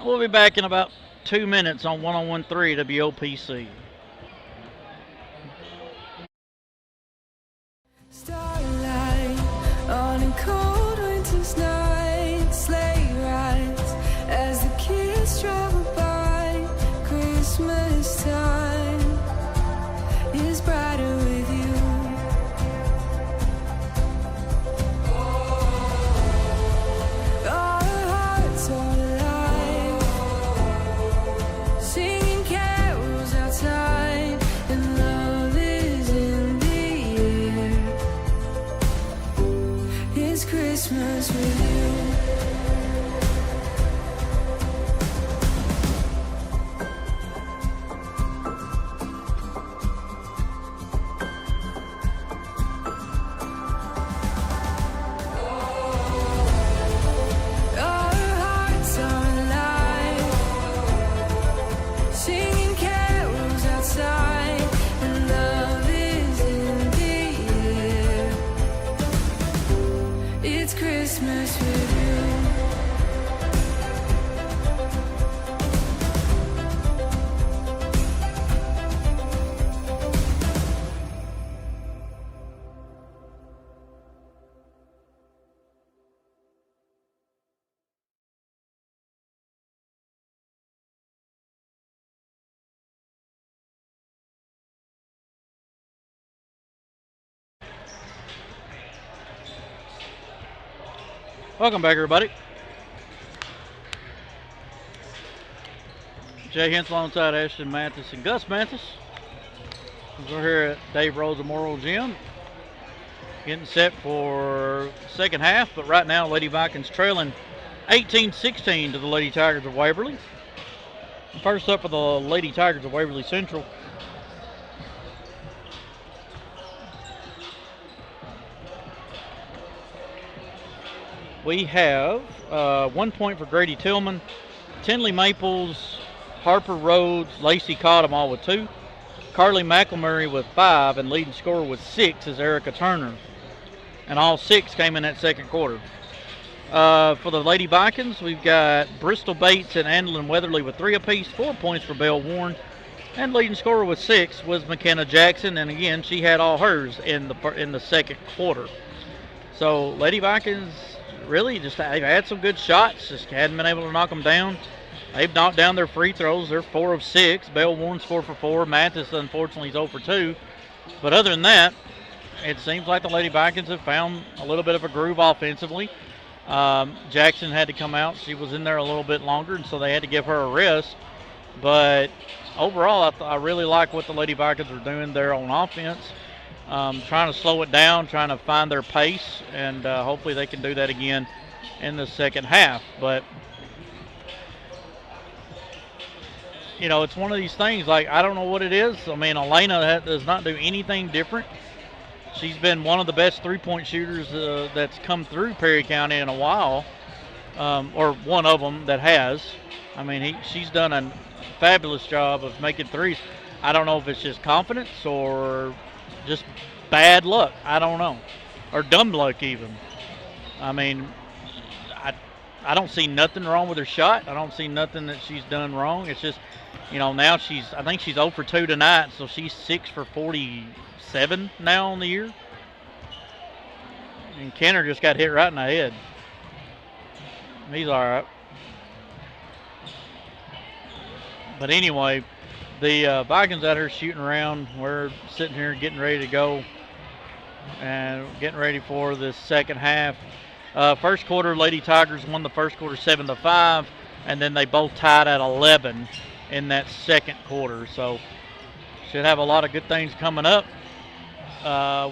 We'll be back in about 2 minutes on 101.3 WOPC. Starlight on a cold winter's night, sleigh rides as the kids travel by. Christmas time is brighter with you. Our hearts are alive, singing carols outside, and love is in the air. It's Christmas with you. Our hearts are alive, singing carols outside, and love is in the air. It's Christmas with you. Welcome back, everybody. Jay Hensel alongside Ashton Mathis and Gus Mathis. We're here at Dave Rose Memorial Gym, getting set for second half, but right now Lady Vikings trailing 18-16 to the Lady Tigers of Waverly. First up for the Lady Tigers of Waverly Central. We have 1 point for Grady Tillman, Tinley Maples, Harper Rhodes, Lacey Cottom all with 2, Carly McElmurray with 5, and leading scorer with 6 is Erica Turner. And all 6 came in that second quarter. For the Lady Vikings, we've got Bristol Bates and Andlin Weatherly with 3 apiece, 4 points for Belle Warren, and leading scorer with 6 was McKenna Jackson, and again, she had all hers in the second quarter. So Lady Vikings really just they've had some good shots, just hadn't been able to knock them down. They've knocked down their free throws. They're 4 of 6. Belle Warren's 4 for 4. Mathis, unfortunately, is 0 for 2. But other than that, it seems like the Lady Vikings have found a little bit of a groove offensively. Jackson had to come out. She was in there a little bit longer, and so they had to give her a rest. But overall, I really like what the Lady Vikings are doing there on offense. Trying to slow it down, trying to find their pace, and hopefully they can do that again in the second half. But, you know, it's one of these things, like, I don't know what it is. I mean, Elena does not do anything different. She's been one of the best three-point shooters that's come through Perry County in a while, or one of them that has. I mean, she's done a fabulous job of making threes. I don't know if it's just confidence or just bad luck. I don't know. Or dumb luck even. I mean, I don't see nothing wrong with her shot. I don't see nothing that she's done wrong. It's just, you know, now I think she's 0 for 2 tonight, so she's 6 for 47 now on the year. And Kenner just got hit right in the head. He's all right. But anyway, the Vikings out here shooting around. We're sitting here getting ready to go and getting ready for the second half. First quarter, Lady Tigers won the first quarter 7-5, and then they both tied at 11 in that second quarter. So should have a lot of good things coming up.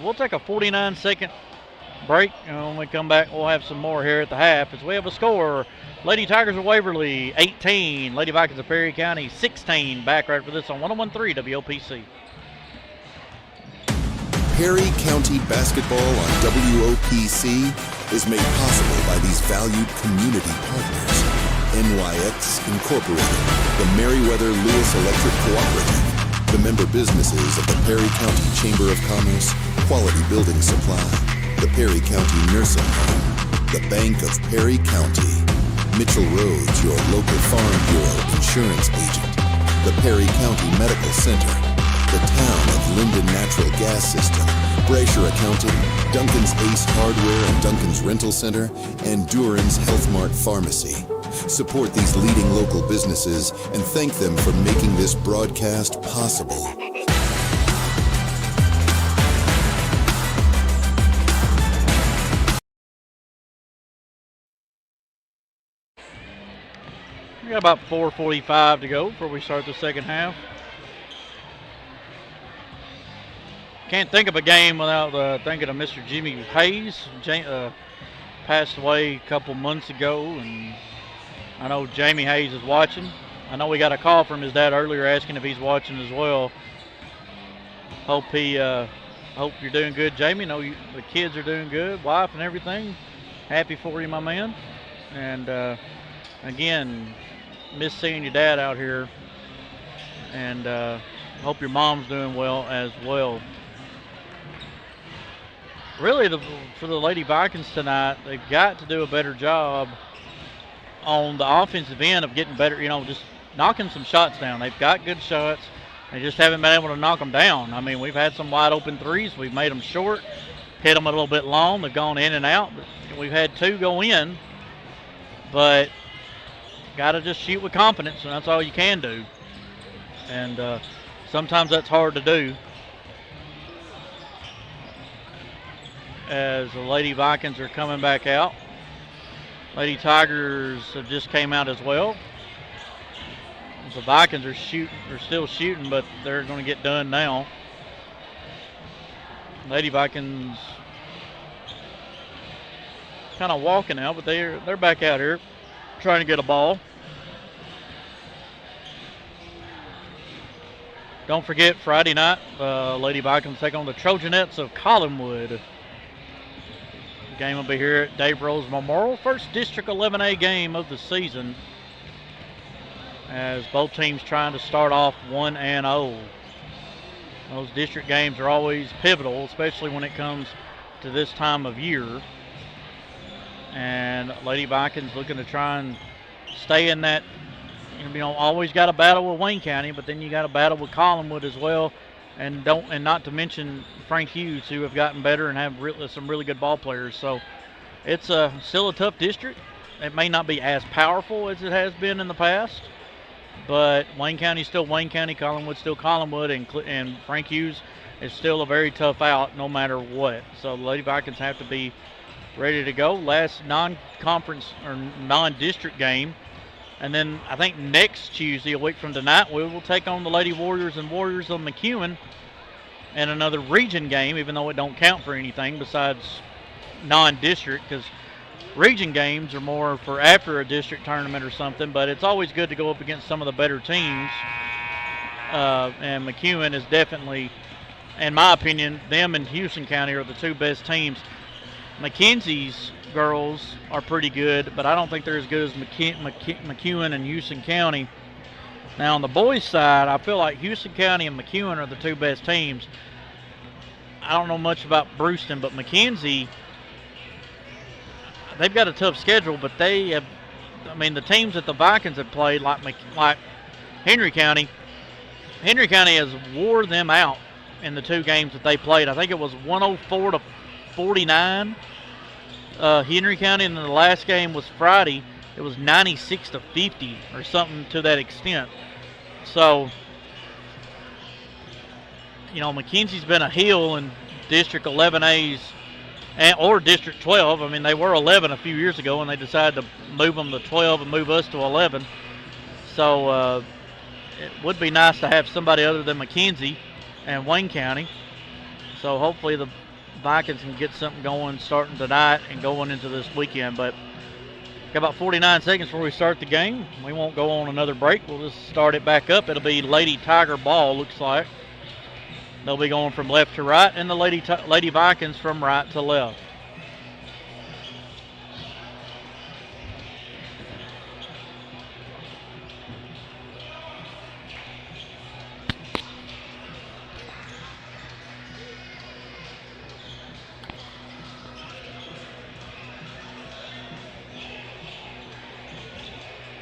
We'll take a 49-second break, and when we come back, we'll have some more here at the half as we have a score. Lady Tigers of Waverly 18, Lady Vikings of Perry County 16. Back right for this on 101.3 WOPC. Perry County basketball on WOPC is made possible by these valued community partners. NYX Incorporated, the Meriwether Lewis Electric Cooperative, the member businesses of the Perry County Chamber of Commerce, Quality Building Supply, the Perry County Nursing Home, the Bank of Perry County. Mitchell Rhodes, your local Farm Bureau insurance agent. The Perry County Medical Center. The Town of Linden Natural Gas System. Brasher Accounting. Duncan's Ace Hardware and Duncan's Rental Center. And Duran's Health Mart Pharmacy. Support these leading local businesses and thank them for making this broadcast possible. We got about 4:45 to go before we start the second half. Can't think of a game without thinking of Mr. Jimmy Hayes. Passed away a couple months ago, and I know Jamie Hayes is watching. I know we got a call from his dad earlier asking if he's watching as well. Hope you're doing good, Jamie. Know the kids are doing good, wife and everything. Happy for you, my man. And again, miss seeing your dad out here, and hope your mom's doing well as well. Really, for the Lady Vikings tonight, they've got to do a better job on the offensive end of getting better, just knocking some shots down. They've got good shots. They just haven't been able to knock them down. I mean, we've had some wide open threes. We've made them short, hit them a little bit long. They've gone in and out. But we've had two go in, but got to just shoot with confidence, and that's all you can do. And sometimes that's hard to do. As the Lady Vikings are coming back out. Lady Tigers have just came out as well. The Vikings are still shooting, but they're going to get done now. Lady Vikings kind of walking out, but they're back out here trying to get a ball. Don't forget, Friday night, Lady Vikings take on the Trojanettes of Collinwood. The game will be here at Dave Rose Memorial. First District 11A game of the season, as both teams trying to start off 1-0. Those district games are always pivotal, especially when it comes to this time of year. And Lady Vikings looking to try and stay in that. Always got a battle with Wayne County, but then you got a battle with Collinwood as well, and not to mention Frank Hughes, who have gotten better and have some really good ball players. So it's still a tough district. It may not be as powerful as it has been in the past, but Wayne County is still Wayne County, Collinwood still Collinwood, and Frank Hughes is still a very tough out no matter what. So the Lady Vikings have to be ready to go. Last non-conference or non-district game. And then I think next Tuesday, a week from tonight, we will take on the Lady Warriors and Warriors of McEwen in another region game, even though it don't count for anything besides non-district, because region games are more for after a district tournament or something. But it's always good to go up against some of the better teams. And McEwen is definitely, in my opinion, them and Houston County are the two best teams. McKenzie's girls are pretty good, but I don't think they're as good as McEwen and Houston County. Now on the boys' side, I feel like Houston County and McEwen are the two best teams. I don't know much about Brewston, but McKenzie, they've got a tough schedule, but they have, the teams that the Vikings have played, like Henry County has wore them out in the two games that they played. I think it was 104-49. Henry County, and the last game was Friday. It was 96-50 or something to that extent. So, McKenzie's been a heel in District 11A's or District 12. They were 11 a few years ago, and they decided to move them to 12 and move us to 11. So it would be nice to have somebody other than McKenzie and Wayne County. So hopefully the Vikings can get something going starting tonight and going into this weekend. But got about 49 seconds before we start the game. We won't go on another break. We'll just start it back up. It'll be Lady Tiger ball, looks like. They'll be going from left to right, and the Lady Vikings from right to left.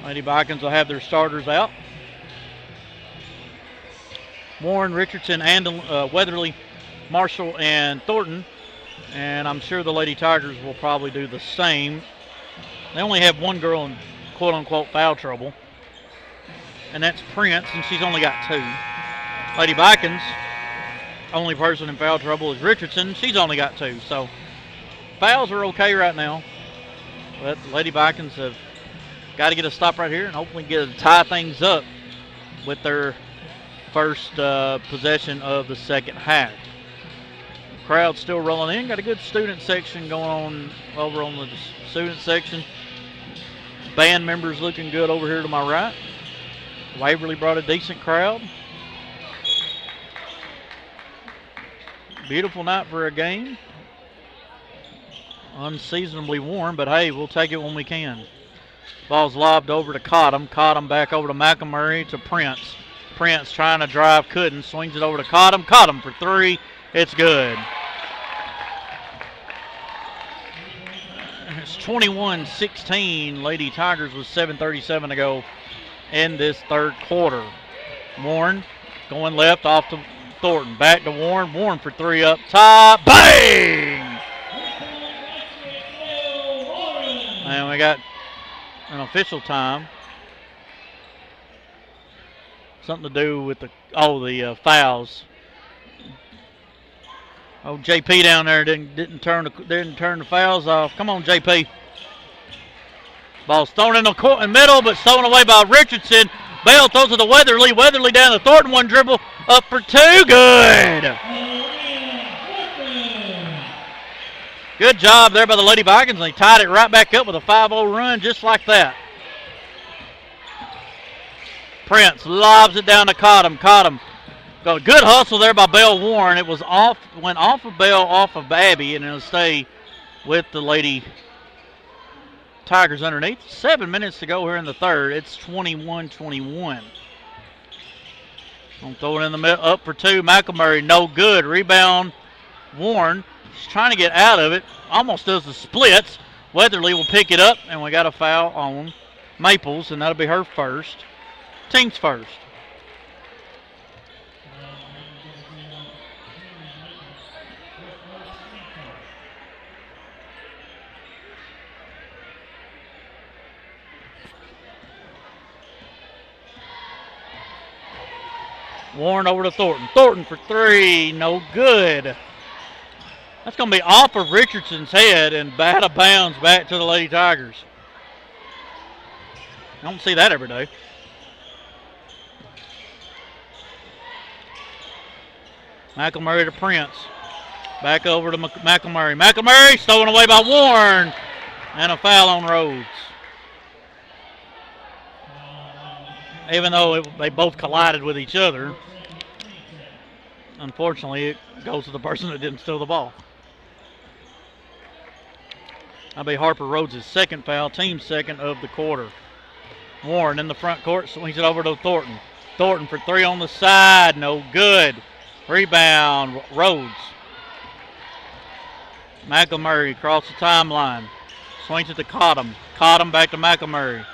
Lady Vikings will have their starters out. Warren, Richardson, and Weatherly, Marshall, and Thornton. And I'm sure the Lady Tigers will probably do the same. They only have one girl in quote-unquote foul trouble, and that's Prince, and she's only got 2. Lady Vikings, only person in foul trouble is Richardson. She's only got 2. So fouls are okay right now. But the Lady Vikings have got to get a stop right here and hopefully get to tie things up with their first possession of the second half. Crowd still rolling in. Got a good student section going on over on the student section. Band members looking good over here to my right. Waverly brought a decent crowd. Beautiful night for a game. Unseasonably warm, but hey, we'll take it when we can. Ball's lobbed over to Cottom. Cottom back over to McElmurray to Prince. Prince trying to drive, couldn't. Swings it over to Cottom. Cottom for 3. It's good. It's 21-16. Lady Tigers with 7:37 to go in this third quarter. Warren going left off to Thornton. Back to Warren. Warren for 3 up top. Bang! And we got an official time. Something to do with the fouls. Oh, JP down there didn't turn the fouls off. Come on, JP. Ball's thrown in the middle, but stolen away by Richardson. Bell throws it to Weatherly. Weatherly down to Thornton. One dribble up for 2. Good. Good job there by the Lady Vikings. They tied it right back up with a 5-0 run just like that. Prince lobs it down to Cottom. Cottom. Got a good hustle there by Bell Warren. It was went off of Bell, off of Abby, and it'll stay with the Lady Tigers underneath. 7 minutes to go here in the third. It's 21-21. Gonna throw it in the middle, up for 2. McElmurray, no good. Rebound, Warren. She's trying to get out of it. Almost does the splits. Weatherly will pick it up, and we got a foul on Maples, and that'll be her first. Team's first. Warren over to Thornton. Thornton for 3. No good. That's going to be off of Richardson's head and out of bounds back to the Lady Tigers. I don't see that every day. McElmurray to Prince. Back over to McElmurray. McElmurray stolen away by Warren. And a foul on Rhodes. Even though they both collided with each other, unfortunately, it goes to the person that didn't steal the ball. That'll be Harper Rhodes' second foul, team's second of the quarter. Warren in the front court, swings it over to Thornton. Thornton for 3 on the side, no good. Rebound, Rhodes. McElmurray across the timeline. Swings it to Cottom. Cottom back to McElmurray.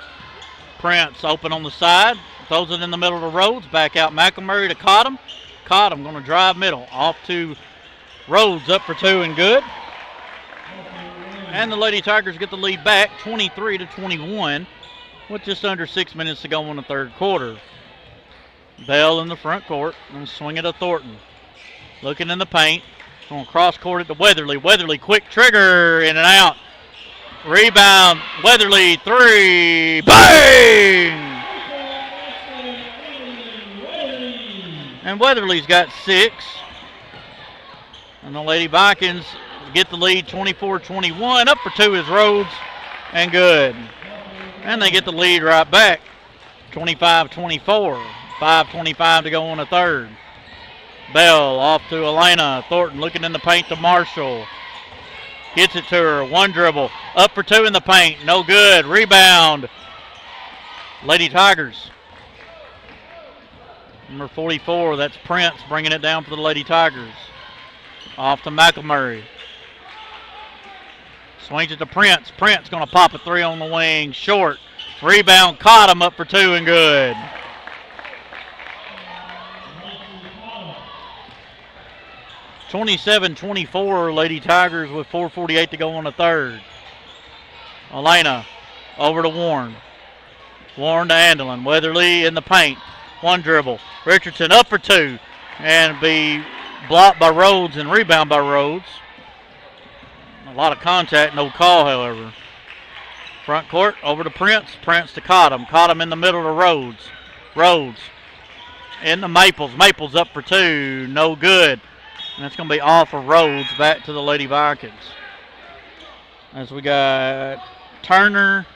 Prince open on the side. Throws it in the middle to Rhodes. Back out McElmurray to Cottom. Cottom going to drive middle. Off to Rhodes, up for 2 and good. And the Lady Tigers get the lead back, 23-21, with just under 6 minutes to go in the third quarter. Bell in the front court. Going to swing it to Thornton. Looking in the paint. Going to cross court it to Weatherly. Weatherly, quick trigger, in and out. Rebound, Weatherly, 3, bang! And Weatherly's got 6. And the Lady Vikings get the lead 24-21. Up for 2 is Rhodes, and good. And they get the lead right back, 25-24. 5:25 to go in the third. Bell off to Elena. Thornton looking in the paint to Marshall. Gets it to her. One dribble. Up for 2 in the paint. No good. Rebound. Lady Tigers. Number 44. That's Prince bringing it down for the Lady Tigers. Off to McElmurray. Swings it to Prince. Prince going to pop a 3 on the wing. Short. Rebound, caught him, up for two and good. (27-24) Lady Tigers with 4:48 to go on the third. Elena over to Warren. Warren to Andelin. Weatherly in the paint. One dribble. Richardson up for two and be blocked by Rhodes and rebound by Rhodes. A lot of contact, no call, however. Front court over to Prince. Prince to Cottom. Cottom in the middle to Rhodes. Rhodes in the Maples. Maples up for two. No good. And that's going to be off of Rhodes, back to the Lady Vikings. As we got Turner,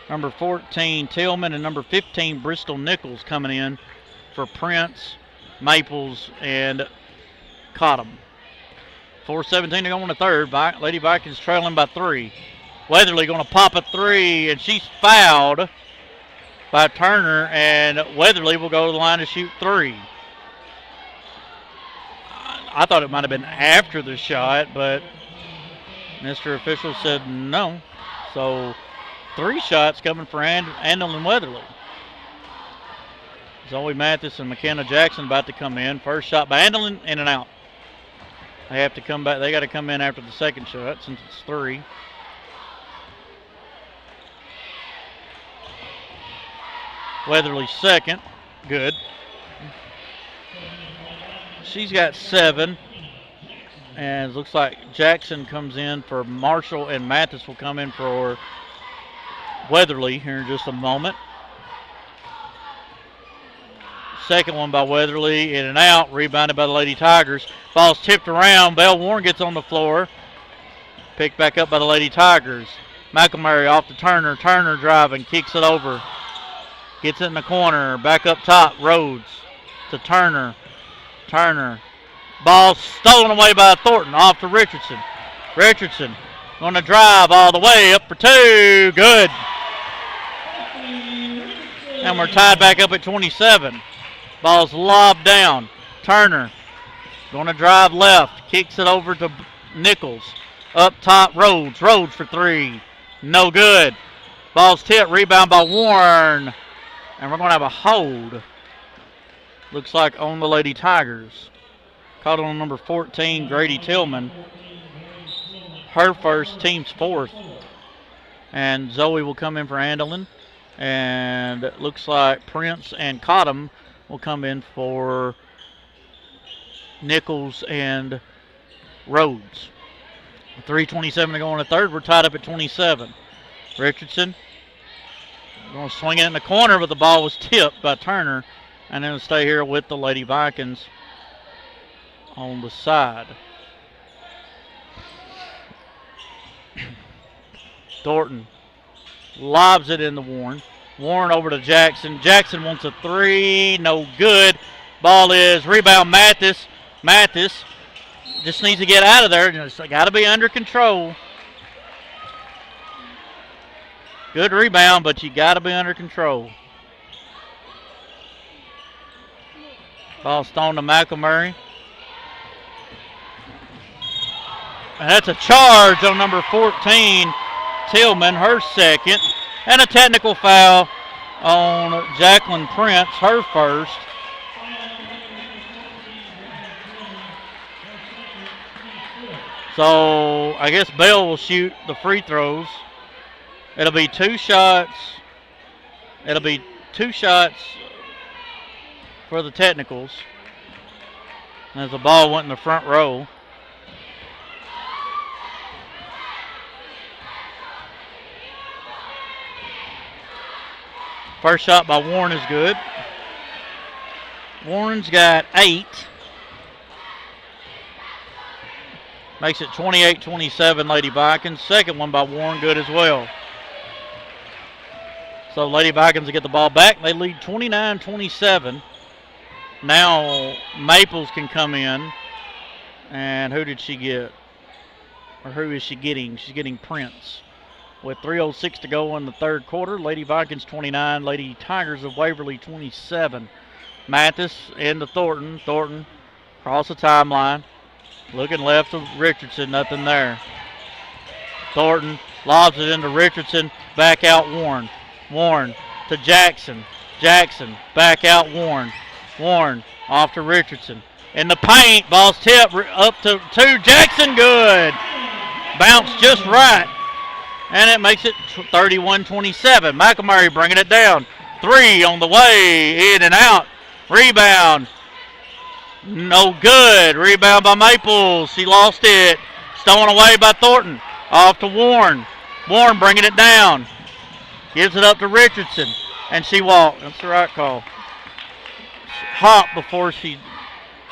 number 14 Tillman, and number 15 Bristol Nichols coming in for Prince, Maples, and Cottom. 4:17 to go on the third. Lady Vikings trailing by 3. Weatherly going to pop a 3, and she's fouled by Turner, and Weatherly will go to the line to shoot 3. I thought it might have been after the shot, but Mr. Official said no. So 3 shots coming for Andelin Weatherly. Zoe Mathis and McKenna Jackson about to come in. First shot by Andelin, in and out. They have to come back. They got to come in after the second shot since it's 3. Weatherly second. Good. She's got 7. And it looks like Jackson comes in for Marshall, and Mathis will come in for Weatherly here in just a moment. Second one by Weatherly, in and out, rebounded by the Lady Tigers. Ball's tipped around. Belle Warren gets on the floor. Picked back up by the Lady Tigers. McElmurray off to Turner. Turner driving, kicks it over. Gets it in the corner. Back up top, Rhodes to Turner. Turner. Ball stolen away by Thornton. Off to Richardson. Richardson going to drive all the way up for 2. Good. And we're tied back up at 27. Ball's lobbed down. Turner going to drive left. Kicks it over to Nichols. Up top, Rhodes. Rhodes for 3. No good. Ball's tipped. Rebound by Warren. And we're going to have a hold. Looks like on the Lady Tigers. Caught on number 14, Grady Tillman. Her first, team's 4th. And Zoe will come in for Andelin. And it looks like Prince and Cottom will come in for Nichols and Rhodes. 3:27 to go on the third. We're tied up at 27. Richardson going to swing it in the corner, but the ball was tipped by Turner. And then it'll stay here with the Lady Vikings on the side. Thornton lobs it into Warren. Warren over to Jackson. Jackson wants a 3. No good. Ball is rebound Mathis. Mathis just needs to get out of there. It's got to be under control. Good rebound, but you got to be under control. Ball thrown to McElmurray. And that's a charge on number 14, Tillman, her second. And a technical foul on Jacqueline Prince, her first. So I guess Bell will shoot the free throws. It'll be 2 shots. It'll be 2 shots for the technicals. As the ball went in the front row. First shot by Warren is good. Warren's got 8. Makes it 28-27 Lady Vikings. Second one by Warren, good as well. So Lady Vikings will get the ball back. They lead 29-27. Now Maples can come in. And who did she get? Or who is she getting? She's getting Prince. With 3:06 to go in the third quarter. Lady Vikings 29. Lady Tigers of Waverly 27. Mathis into Thornton. Thornton across the timeline. Looking left to Richardson. Nothing there. Thornton lobs it into Richardson. Back out Warren. Warren to Jackson. Jackson back out Warren. Warren off to Richardson. In the paint, ball's tipped up to Jackson. Good. Bounce just right. And it makes it 31-27. McElmurray bringing it down. 3 on the way. In and out. Rebound. No good. Rebound by Maples. He lost it. Stolen away by Thornton. Off to Warren. Warren bringing it down. Gives it up to Richardson. And she walked. That's the right call. Hop before she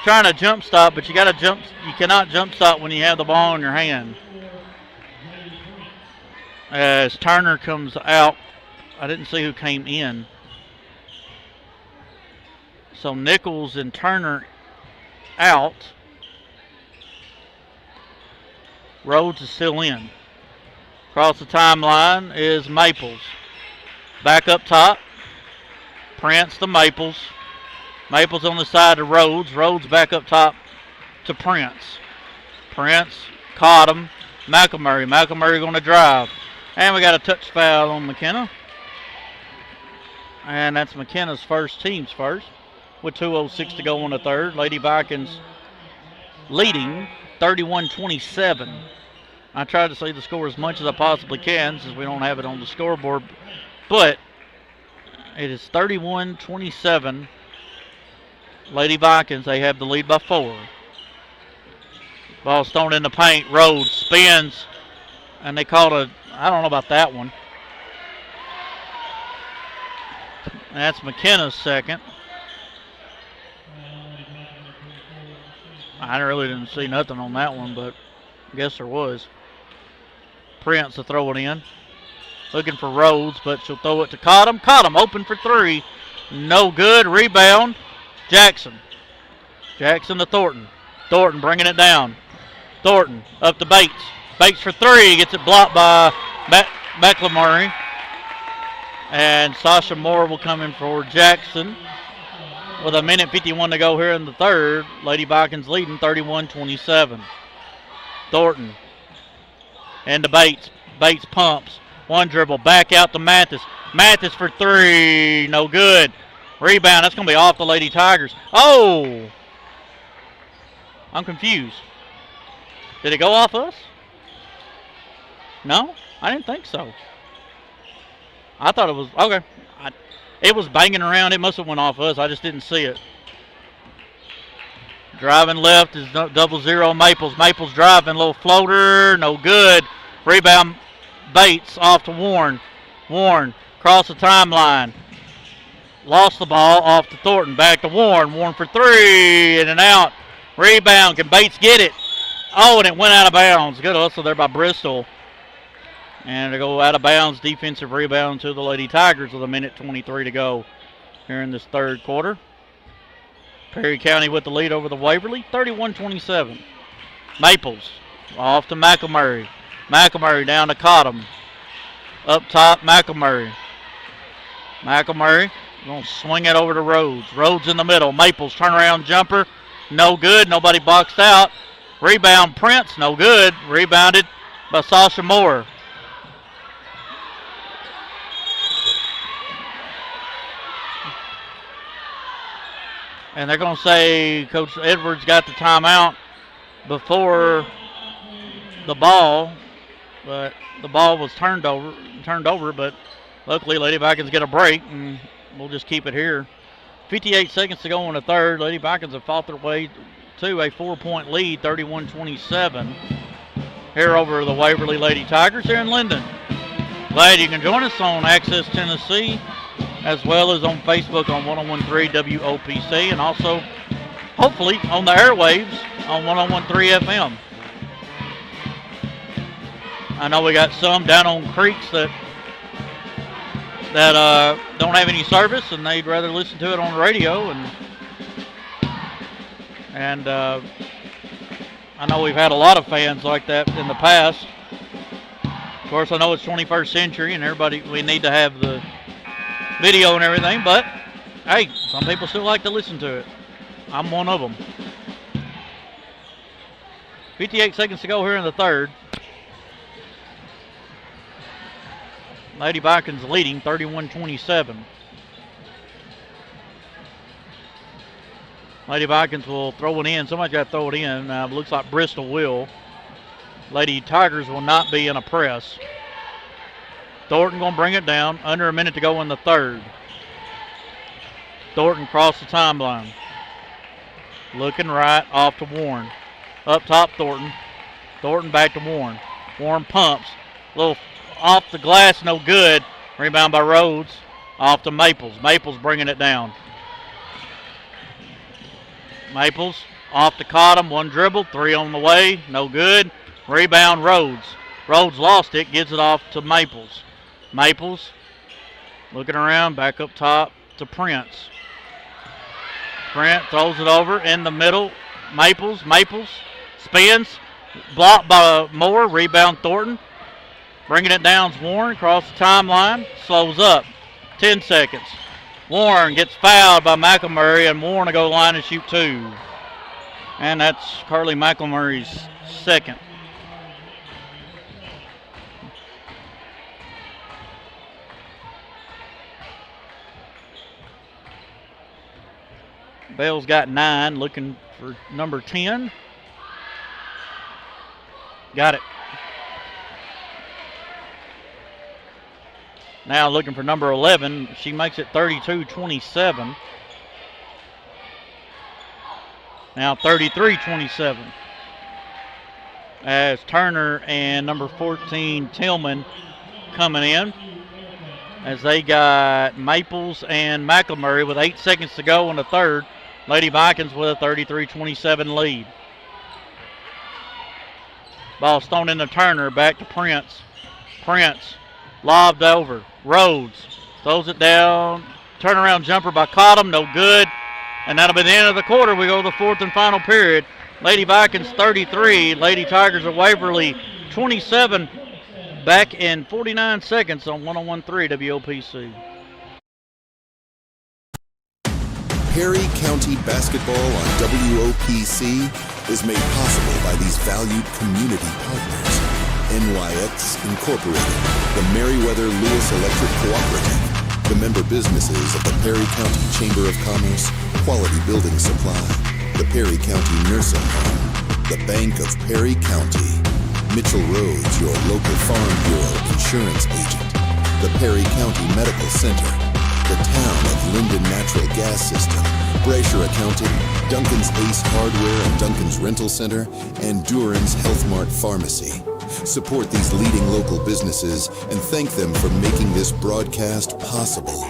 trying to jump stop, but you got to jump. You cannot jump stop when you have the ball in your hand. As Turner comes out, I didn't see who came in. So Nichols and Turner out. Rhodes is still in. Across the timeline is Maples. Back up top. Prince to Maples. Maples on the side to Rhodes. Rhodes back up top to Prince. Prince caught him. McElmurray. McElmurray going to drive. And we got a touch foul on McKenna. And that's McKenna's first, team's first, with 2:06 to go on the third. Lady Vikings leading 31-27. I tried to say the score as much as I possibly can since we don't have it on the scoreboard. But it is 31-27. Lady Vikings, they have the lead by 4. Ball's thrown in the paint. Rhodes spins. And they called a, I don't know about that one. That's McKenna's second. I really didn't see nothing on that one, but I guess there was. Prince to throw it in. Looking for Rhodes, but she'll throw it to Cottom. Cottom open for 3. No good. Rebound. Jackson. Jackson to Thornton. Thornton bringing it down. Thornton up to Bates. Bates for 3. Gets it blocked by McElmurray. And Sasha Moore will come in for Jackson. With 1:51 to go here in the third. Lady Vikings leading 31-27. Thornton. And to Bates. Bates pumps. One dribble. Back out to Mathis. Mathis for 3. No good. Rebound. That's going to be off the Lady Tigers. Oh! I'm confused. Did it go off us? No? I didn't think so. I thought it was, okay. It was banging around. It must have went off us. I just didn't see it. Driving left is 0-0 Maples. Maples driving, little floater, no good. Rebound Bates off to Warren. Warren across the timeline. Lost the ball off to Thornton. Back to Warren. Warren for 3. In and out. Rebound. Can Bates get it? Oh, and it went out of bounds. Good hustle there by Bristol. And to go out of bounds, defensive rebound to the Lady Tigers with 1:23 to go here in this third quarter. Perry County with the lead over the Waverly, 31-27. Maples off to McElmurray. McElmurray down to Cottom. Up top, McElmurray. McElmurray going to swing it over to Rhodes. Rhodes in the middle. Maples turnaround jumper. No good. Nobody boxed out. Rebound Prince. No good. Rebounded by Sasha Moore. And they're going to say Coach Edwards got the timeout before the ball, but the ball was turned over, but luckily Lady Vikings get a break, and we'll just keep it here. 58 seconds to go in the third. Lady Vikings have fought their way to a 4-point lead, 31-27, here over the Waverly Lady Tigers here in Linden. Glad you can join us on Access Tennessee, as well as on Facebook on 101.3 WOPC, and also hopefully on the airwaves on 101.3 FM. I know we got some down on creeks that don't have any service, and they'd rather listen to it on the radio. And I know we've had a lot of fans like that in the past. Of course, I know it's 21st century, and everybody, we need to have the video and everything, but hey, some people still like to listen to it. I'm one of them. 58 seconds to go here in the third. Lady Vikings leading 31-27. Lady Vikings will throw it in. Somebody's got to throw it in. Looks like Bristol will. Lady Tigers will not be in a press. Thornton going to bring it down. Under a minute to go in the third. Thornton crossed the timeline. Looking right, off to Warren. Up top, Thornton. Thornton back to Warren. Warren pumps. Little off the glass, no good. Rebound by Rhodes. Off to Maples. Maples bringing it down. Maples off to Cottom. One dribble. Three on the way. No good. Rebound, Rhodes. Rhodes lost it. Gives it off to Maples. Maples looking around. Back up top to Prince. Prince throws it over in the middle. Maples spins. Blocked by Moore. Rebound, Thornton. Bringing it down's Warren. Across the timeline. Slows up. 10 seconds. Warren gets fouled by McElmurray, and Warren will go line and shoot two. And that's Carly McElmurray's second. Bell's got 9, looking for number 10. Got it. Now looking for number 11. She makes it 32-27. Now 33-27. As Turner and number 14, Tillman, coming in. As they got Maples and McElmurray with 8 seconds to go in the third. Lady Vikings with a 33-27 lead. Ball's thrown into Turner, back to Prince. Prince lobbed over. Rhodes throws it down. Turnaround jumper by Cottom, no good. And that'll be the end of the quarter. We go to the fourth and final period. Lady Vikings 33, Lady Tigers of Waverly 27. Back in 49 seconds on 101.3 WOPC. Perry County basketball on WOPC is made possible by these valued community partners. NYX Incorporated, the Meriwether Lewis Electric Cooperative, the member businesses of the Perry County Chamber of Commerce, Quality Building Supply, the Perry County Nursing Home, the Bank of Perry County, Mitchell Rhodes, your local Farm Bureau insurance agent, the Perry County Medical Center, the town of Linden Natural Gas System, Brasher Accounting, Duncan's Ace Hardware and Duncan's Rental Center, and Duran's Health Mart Pharmacy. Support these leading local businesses and thank them for making this broadcast possible.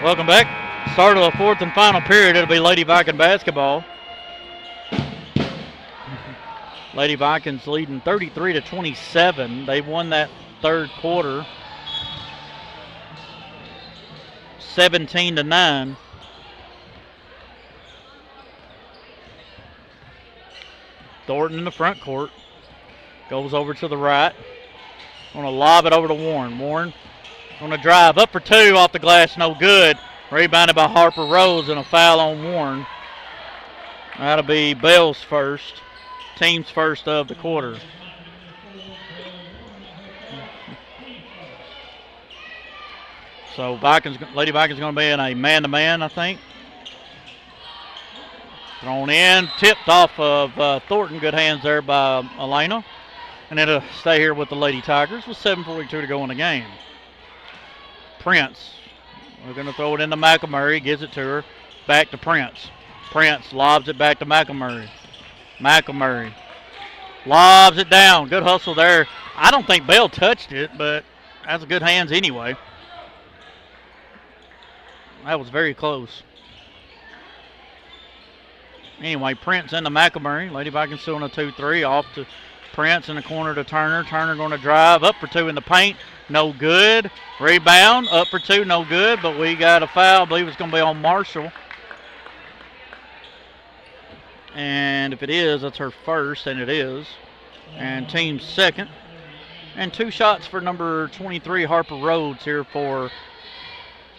Welcome back. Start of the fourth and final period. It'll be Lady Viking basketball. Lady Vikings leading 33-27. They won that third quarter 17-9. Thornton in the front court. Goes over to the right. Going to lob it over to Warren. Warren going to drive up for two off the glass. No good. Rebounded by Harper Rose and a foul on Warren. That'll be Bell's first. Team's first of the quarter. So Lady Vikings going to be in a man-to-man, I think. Thrown in, tipped off of Thornton. Good hands there by Elena. And it'll stay here with the Lady Tigers with 7:42 to go in the game. Prince. We're going to throw it into McElmurray. Gives it to her. Back to Prince. Prince lobs it back to McElmurray. McElmurray lobs it down. Good hustle there. I don't think Bell touched it, but that's good hands anyway. That was very close. Anyway, Prince into McElmurray. Lady Vikings still on a 2-3. Off to Prince in the corner to Turner. Turner going to drive up for two in the paint. No good. Rebound. Up for two. No good. But we got a foul. I believe it's going to be on Marshall. And if it is, that's her first, and it is. And team's second. And two shots for number 23, Harper Rhodes, here for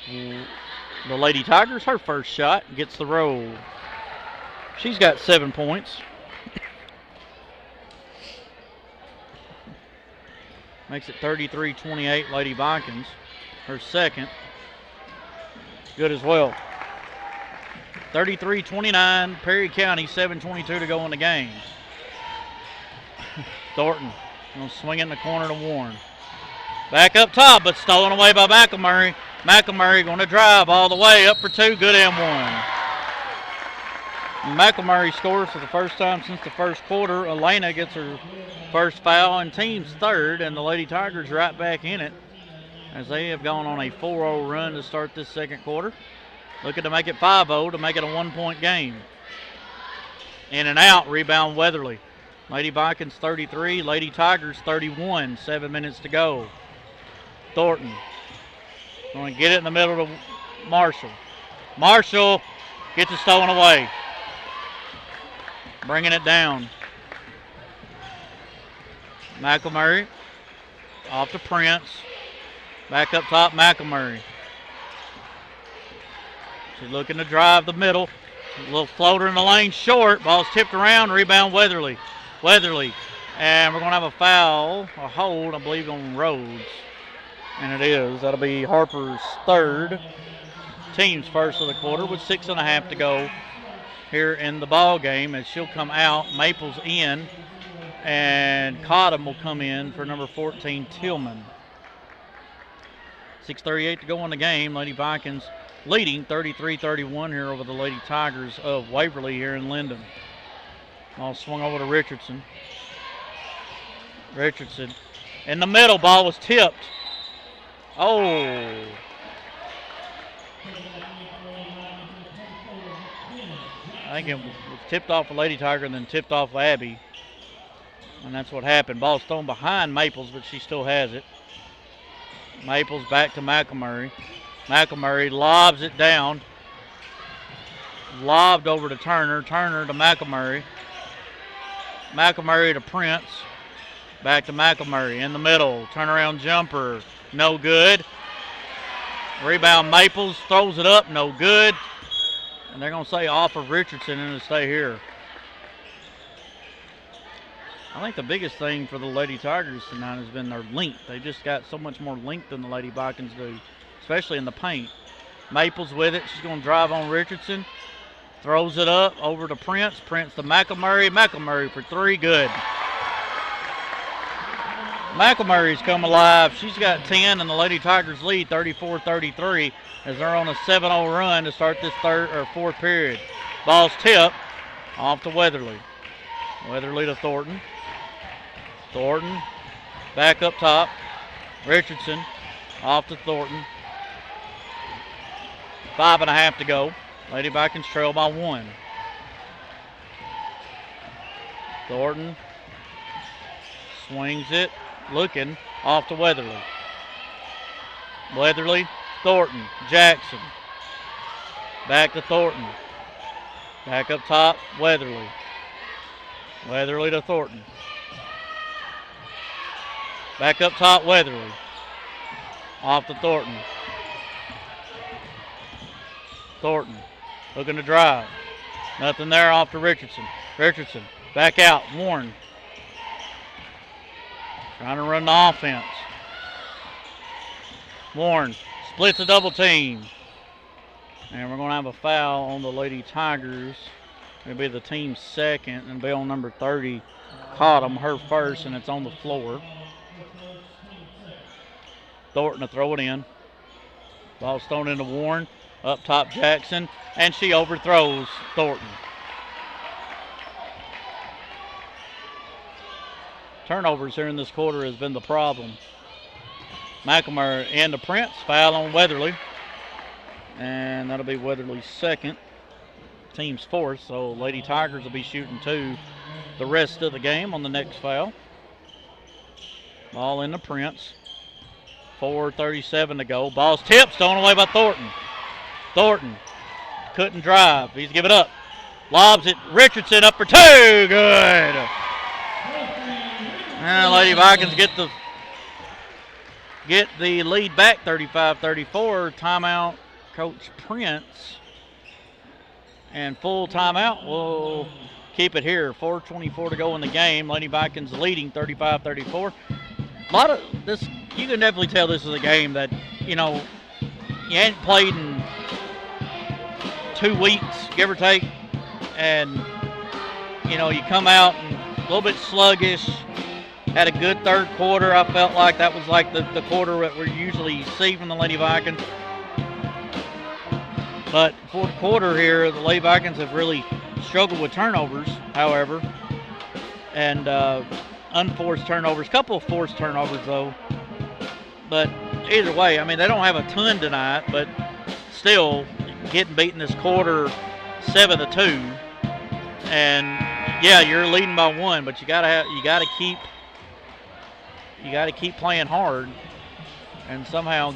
the Lady Tigers. Her first shot gets the roll. She's got 7 points. Makes it 33-28 Lady Vikings. Her second. Good as well. 33-29 Perry County, 7:22 to go in the game. Thornton going to swing it in the corner to Warren. Back up top, but stolen away by McElmurray. McElmurray going to drive all the way up for 2. Good and 1. McElmurray scores for the first time since the first quarter. Elena gets her first foul and team's third, and the Lady Tigers right back in it as they have gone on a 4-0 run to start this second quarter. Looking to make it 5-0 to make it a 1-point game. In and out, rebound Weatherly. Lady Vikings 33, Lady Tigers 31, 7 minutes to go. Thornton going to get it in the middle to Marshall. Marshall gets it stolen away. Bringing it down. McElmurray off to Prince. Back up top, McElmurray. She's looking to drive the middle. A little floater in the lane short. Ball's tipped around. Rebound Weatherly. Weatherly. And we're going to have a foul, a hold, I believe, on Rhodes. And it is. That'll be Harper's third. Team's first of the quarter with 6.5 to go here in the ball game as she'll come out. Maples in. And Cottom will come in for number 14, Tillman. 6:38 to go in the game. Lady Vikings leading 33-31 here over the Lady Tigers of Waverly here in Linden. Ball swung over to Richardson. Richardson in the middle. Ball was tipped. Oh. I think it was tipped off of Lady Tiger and then tipped off of Abby. And that's what happened. Ball's thrown behind Maples, but she still has it. Maples back to McElmurray. McElmurray lobs it down. Lobbed over to Turner. Turner to McElmurray. McElmurray to Prince. Back to McElmurray in the middle. Turnaround jumper. No good. Rebound Maples. Throws it up. No good. And they're going to say off of Richardson and it'll stay here. I think the biggest thing for the Lady Tigers tonight has been their length. They just got so much more length than the Lady Vikings do, especially in the paint. Maples with it. She's going to drive on Richardson. Throws it up over to Prince. Prince to McElmurray. McElmurray for 3. Good. McElmurray's come alive. She's got 10, and the Lady Tigers lead 34-33 as they're on a 7-0 run to start this fourth period. Ball's tipped off to Weatherly. Weatherly to Thornton. Thornton back up top. Richardson off to Thornton. 5.5 to go. Lady Vikings trail by 1. Thornton swings it, looking off to Weatherly. Weatherly, Thornton, Jackson. Back to Thornton. Back up top, Weatherly. Weatherly to Thornton. Back up top, Weatherly. Off to Thornton. Thornton looking to drive. Nothing there, off to Richardson. Richardson back out. Warren trying to run the offense. Warren splits a double team. And we're going to have a foul on the Lady Tigers. It'll be the team's second, and be on number 30. Cottom, her first, and it's on the floor. Thornton to throw it in. Ball's thrown into Warren. Up top, Jackson, and she overthrows Thornton. Turnovers here in this quarter has been the problem. McElmurray and the Prince, foul on Weatherly. And that'll be Weatherly's second. Team's fourth, so Lady Tigers will be shooting 2 the rest of the game on the next foul. Ball in the Prince. 4:37 to go. Ball's tipped, stolen away by Thornton. Thornton couldn't drive. He's given up. Lobs it. Richardson up for 2. Good. And Lady Vikings get the lead back 35-34. Timeout, Coach Prince. And full timeout. We'll keep it here. 4:24 to go in the game. Lady Vikings leading 35-34. A lot of this, you can definitely tell this is a game that, you know, you hadn't played in 2 weeks, give or take. And, you know, you come out and a little bit sluggish. Had a good third quarter. I felt like that was like the quarter that we usually see from the Lady Vikings. But fourth quarter here, the Lady Vikings have really struggled with turnovers, however. And unforced turnovers. Couple of forced turnovers, though. But either way, I mean, they don't have a ton tonight, but still getting beaten this quarter 7-2. And yeah, you're leading by 1, but you gotta keep playing hard and somehow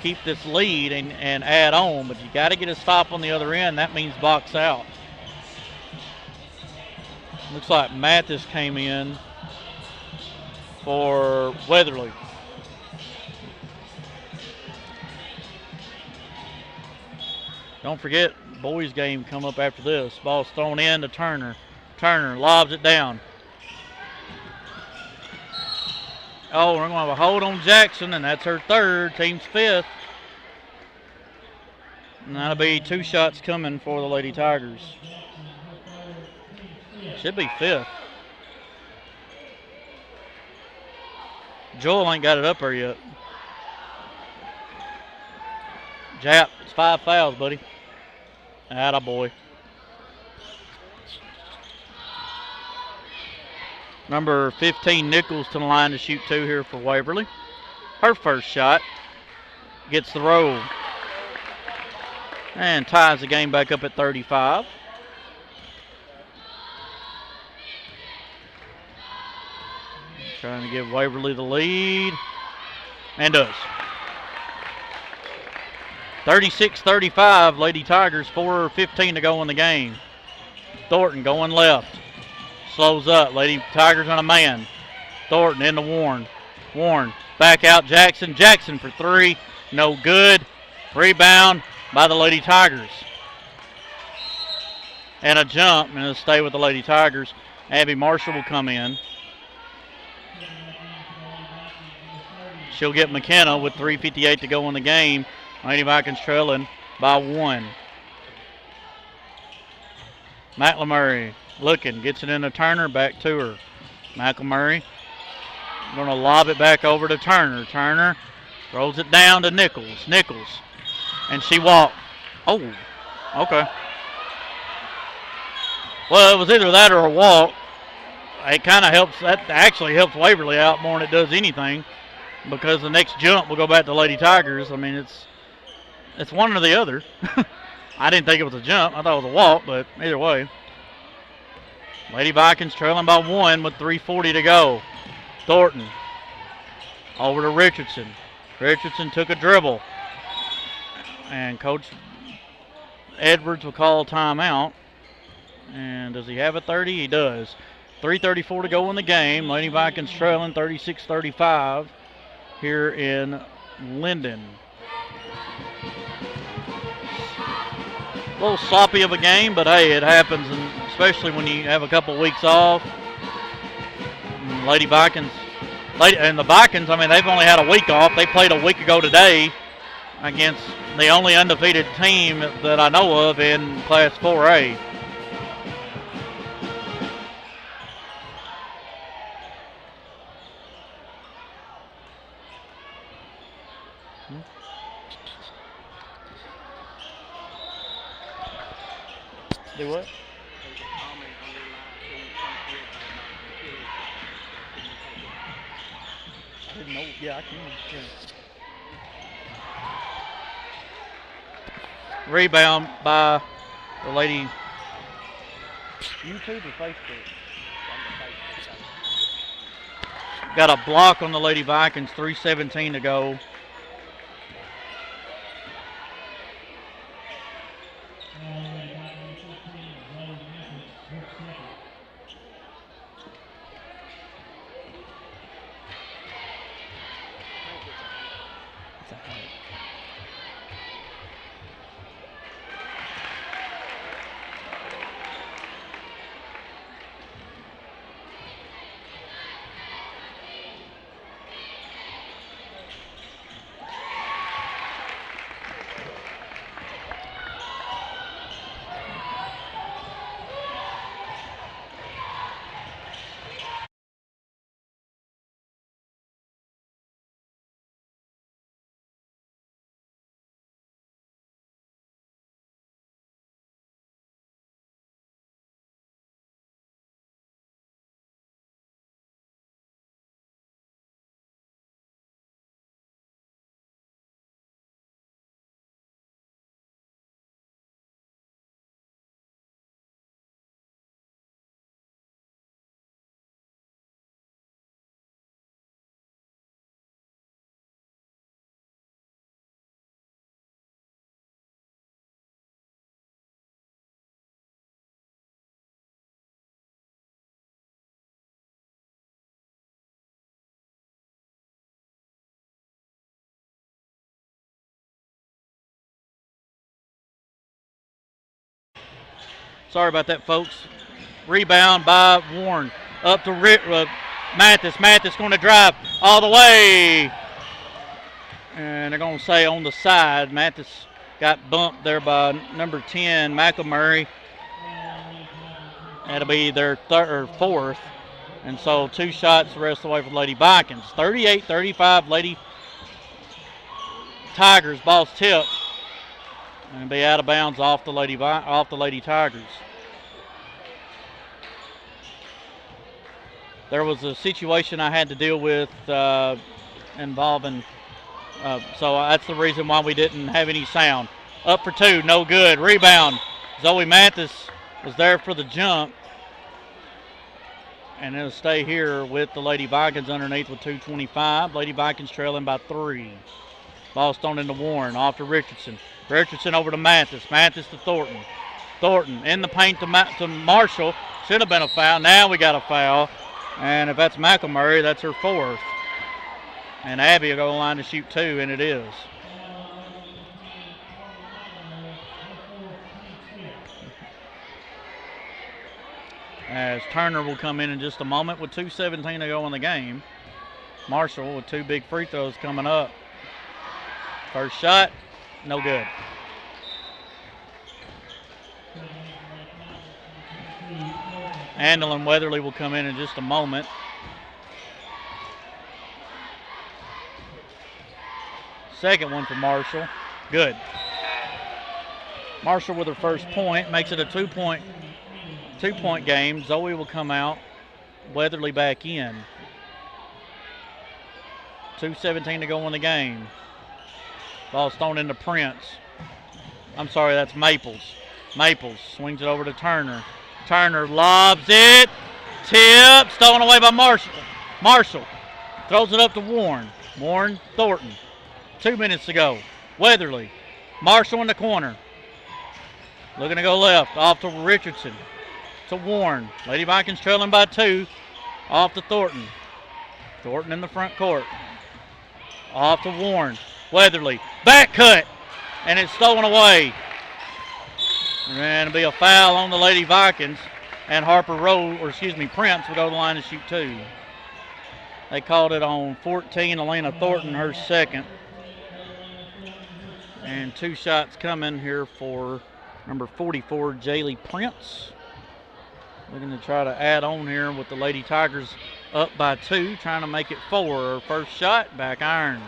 keep this lead and add on, but you got to get a stop on the other end. That means box out. Looks like Mathis came in for Weatherly. Don't forget, boys game come up after this. Ball's thrown in to Turner. Turner lobs it down. Oh, we're going to have a hold on Jackson, and that's her third, team's 5th. And that'll be 2 shots coming for the Lady Tigers. Should be 5th. Joel ain't got it up there yet. Jap, it's 5 fouls, buddy. Attaboy. Number 15, Nichols, to the line to shoot 2 here for Waverly. Her first shot gets the roll and ties the game back up at 35. Trying to give Waverly the lead, and does. 36-35, Lady Tigers, 4:15 to go in the game. Thornton going left. Slows up. Lady Tigers on a man. Thornton into Warren. Warren back out. Jackson. Jackson for 3. No good. Rebound by the Lady Tigers. And a jump. And it'll stay with the Lady Tigers. Abby Marshall will come in. She'll get McKenna with 3:58 to go in the game. Lady Vikings trailing by 1. McLemurray looking, gets it into Turner, back to her. McLemurray going to lob it back over to Turner. Turner throws it down to Nichols. Nichols. And she walked. Oh, okay. Well, it was either that or a walk. It kind of helps. That actually helps Waverly out more than it does anything, because the next jump will go back to Lady Tigers. I mean, it's one or the other. I didn't think it was a jump. I thought it was a walk, but either way. Lady Vikings trailing by 1 with 3:40 to go. Thornton over to Richardson. Richardson took a dribble. And Coach Edwards will call timeout. And does he have a 30? He does. 3:34 to go in the game. Lady Vikings trailing 36-35 here in Linden. A little sloppy of a game, but hey, it happens, and especially when you have a couple weeks off. Lady Vikings, and the Vikings, I mean, they've only had a week off. They played a week ago today against the only undefeated team that I know of in Class 4A. Do what? I didn't know. Yeah, I can. Yeah. Rebound by the Lady. YouTube or Facebook? Got a block on the Lady Vikings. 3:17 to go. Sorry about that, folks. Rebound by Warren. Up to Mathis. Mathis going to drive all the way. And they're going to say on the side. Mathis got bumped there by number 10, McElmurray. That'll be their fourth. And so 2 shots the rest of the way for the Lady Vikings. 38-35, Lady Tigers. Ball's tipped. And be out of bounds off the Lady Tigers. There was a situation I had to deal with involving, so that's the reason why we didn't have any sound. Up for 2, no good. Rebound. Zoe Mathis was there for the jump. And it'll stay here with the Lady Vikings underneath with 2:25. Lady Vikings trailing by 3. Ball thrown into Warren, off to Richardson. Richardson over to Mathis. Mathis to Thornton. Thornton in the paint to Marshall. Should have been a foul. Now we got a foul. And if that's McElmurray, that's her 4th. And Abby will go to the line to shoot 2, and it is. As Turner will come in just a moment with 2:17 to go in the game. Marshall with 2 big free throws coming up. First shot, no good. Andel and Weatherly will come in just a moment. Second one for Marshall. Good. Marshall with her first point makes it a two-point game. Zoe will come out. Weatherly back in. 2:17 to go in the game. Ball's thrown into Prince. I'm sorry, that's Maples. Maples swings it over to Turner. Turner lobs it. Tip. Stolen away by Marshall. Marshall throws it up to Warren. Warren, Thornton. 2 minutes to go. Weatherly. Marshall in the corner. Looking to go left. Off to Richardson. To Warren. Lady Vikings trailing by 2. Off to Thornton. Thornton in the front court. Off to Warren. Weatherly. Back cut. And it's stolen away. And it'll be a foul on the Lady Vikings. And Prince will go to the line to shoot 2. They called it on 14, Elena Thornton, her second. And 2 shots coming here for number 44, Jaylee Prince. Looking to try to add on here with the Lady Tigers up by 2, trying to make it 4. Her first shot, back iron.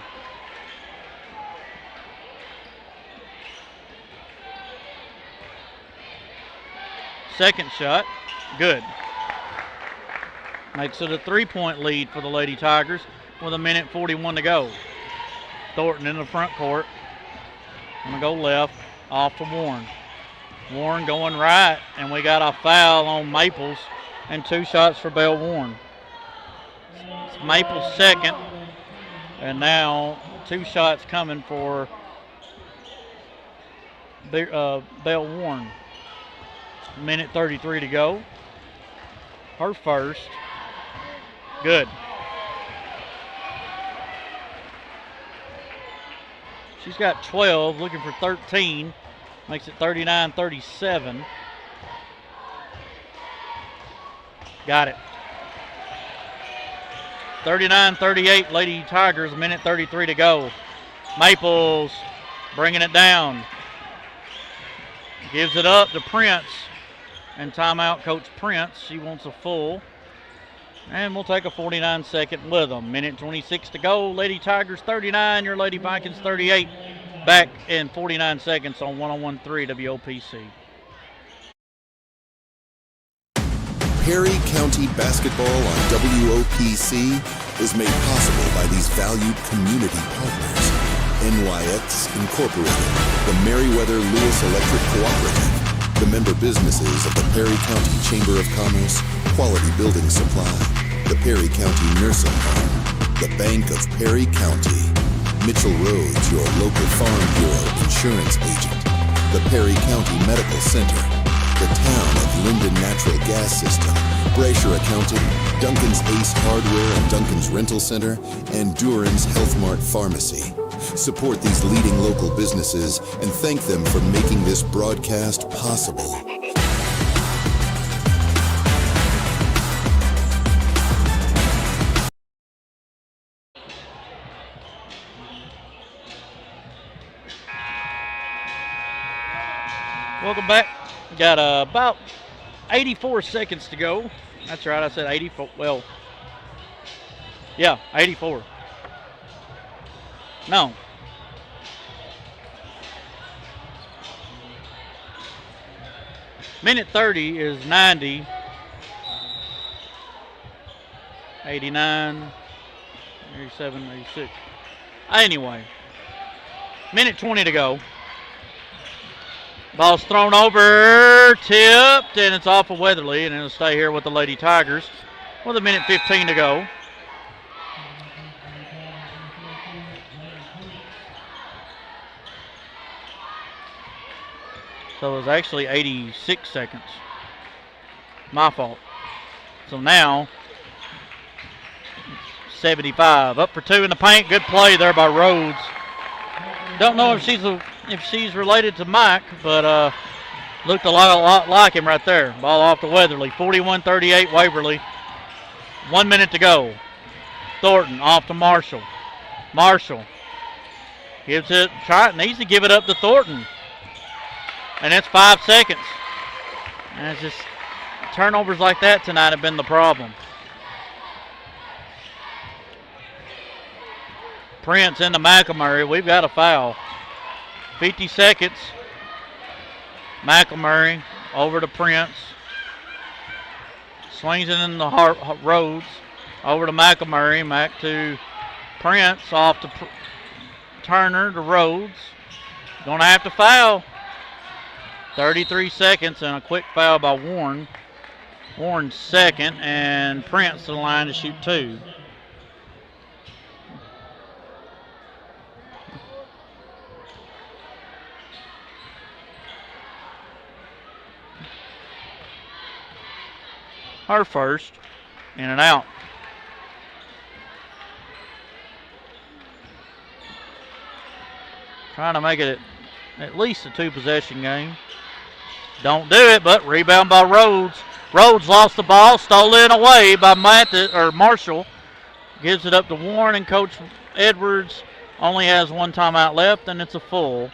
Second shot, good. Makes it a 3-point lead for the Lady Tigers with 1:41 to go. Thornton in the front court. Gonna go left, off to Warren. Warren going right, and we got a foul on Maples and 2 shots for Belle Warren. It's Maples' second, and now 2 shots coming for Belle Warren. 1:33 to go. Her first. Good. She's got 12, looking for 13. Makes it 39-37. Got it. 39-38, Lady Tigers, 1:33 to go. Maples bringing it down. Gives it up to Prince. And timeout, Coach Prince. She wants a full. And we'll take a 49-second with them. 1:26 to go. Lady Tigers 39, your Lady Vikings 38. Back in 49 seconds on 101.3 WOPC. Perry County basketball on WOPC is made possible by these valued community partners. NYX Incorporated, the Meriwether Lewis Electric Cooperative, the member businesses of the Perry County Chamber of Commerce, Quality Building Supply, the Perry County Nursing Home, the Bank of Perry County, Mitchell Rhodes, your local Farm Bureau insurance agent, the Perry County Medical Center, the Town of Linden Natural Gas System, Brasher Accounting, Duncan's Ace Hardware and Duncan's Rental Center, and Duran's Health Mart Pharmacy. Support these leading local businesses and thank them for making this broadcast possible. Welcome back. Got about 84 seconds to go. That's right, I said 84. Well, yeah, 84. No. Minute 30 is 90. 89. 87, 86. Anyway, minute 20 to go. Ball's thrown over, tipped, and it's off of Weatherly, and it'll stay here with the Lady Tigers with a minute 15 to go. So it was actually 86 seconds. My fault. So now, 75. Up for two in the paint. Good play there by Rhodes. Don't know if she's related to Mike, but looked a lot like him right there. Ball off to Weatherly. 41-38 Waverly. 1 minute to go. Thornton off to Marshall. Marshall gives it. Needs to give it up to Thornton. And it's 5 seconds. And it's just turnovers like that tonight have been the problem. Prince into McElmurray. We've got a foul. 50 seconds. McElmurray over to Prince. Swings it in the Rhodes. Over to McElmurray. Back to Prince. Off to Turner to Rhodes. Gonna have to foul. 33 seconds and a quick foul by Warren. Warren's second, and Prince to the line to shoot two. Her first, in and out. Trying to make it at least a two-possession game. Don't do it, but rebound by Rhodes. Rhodes lost the ball, stolen away by Marshall. Gives it up to Warren, and Coach Edwards only has one timeout left, and it's a full.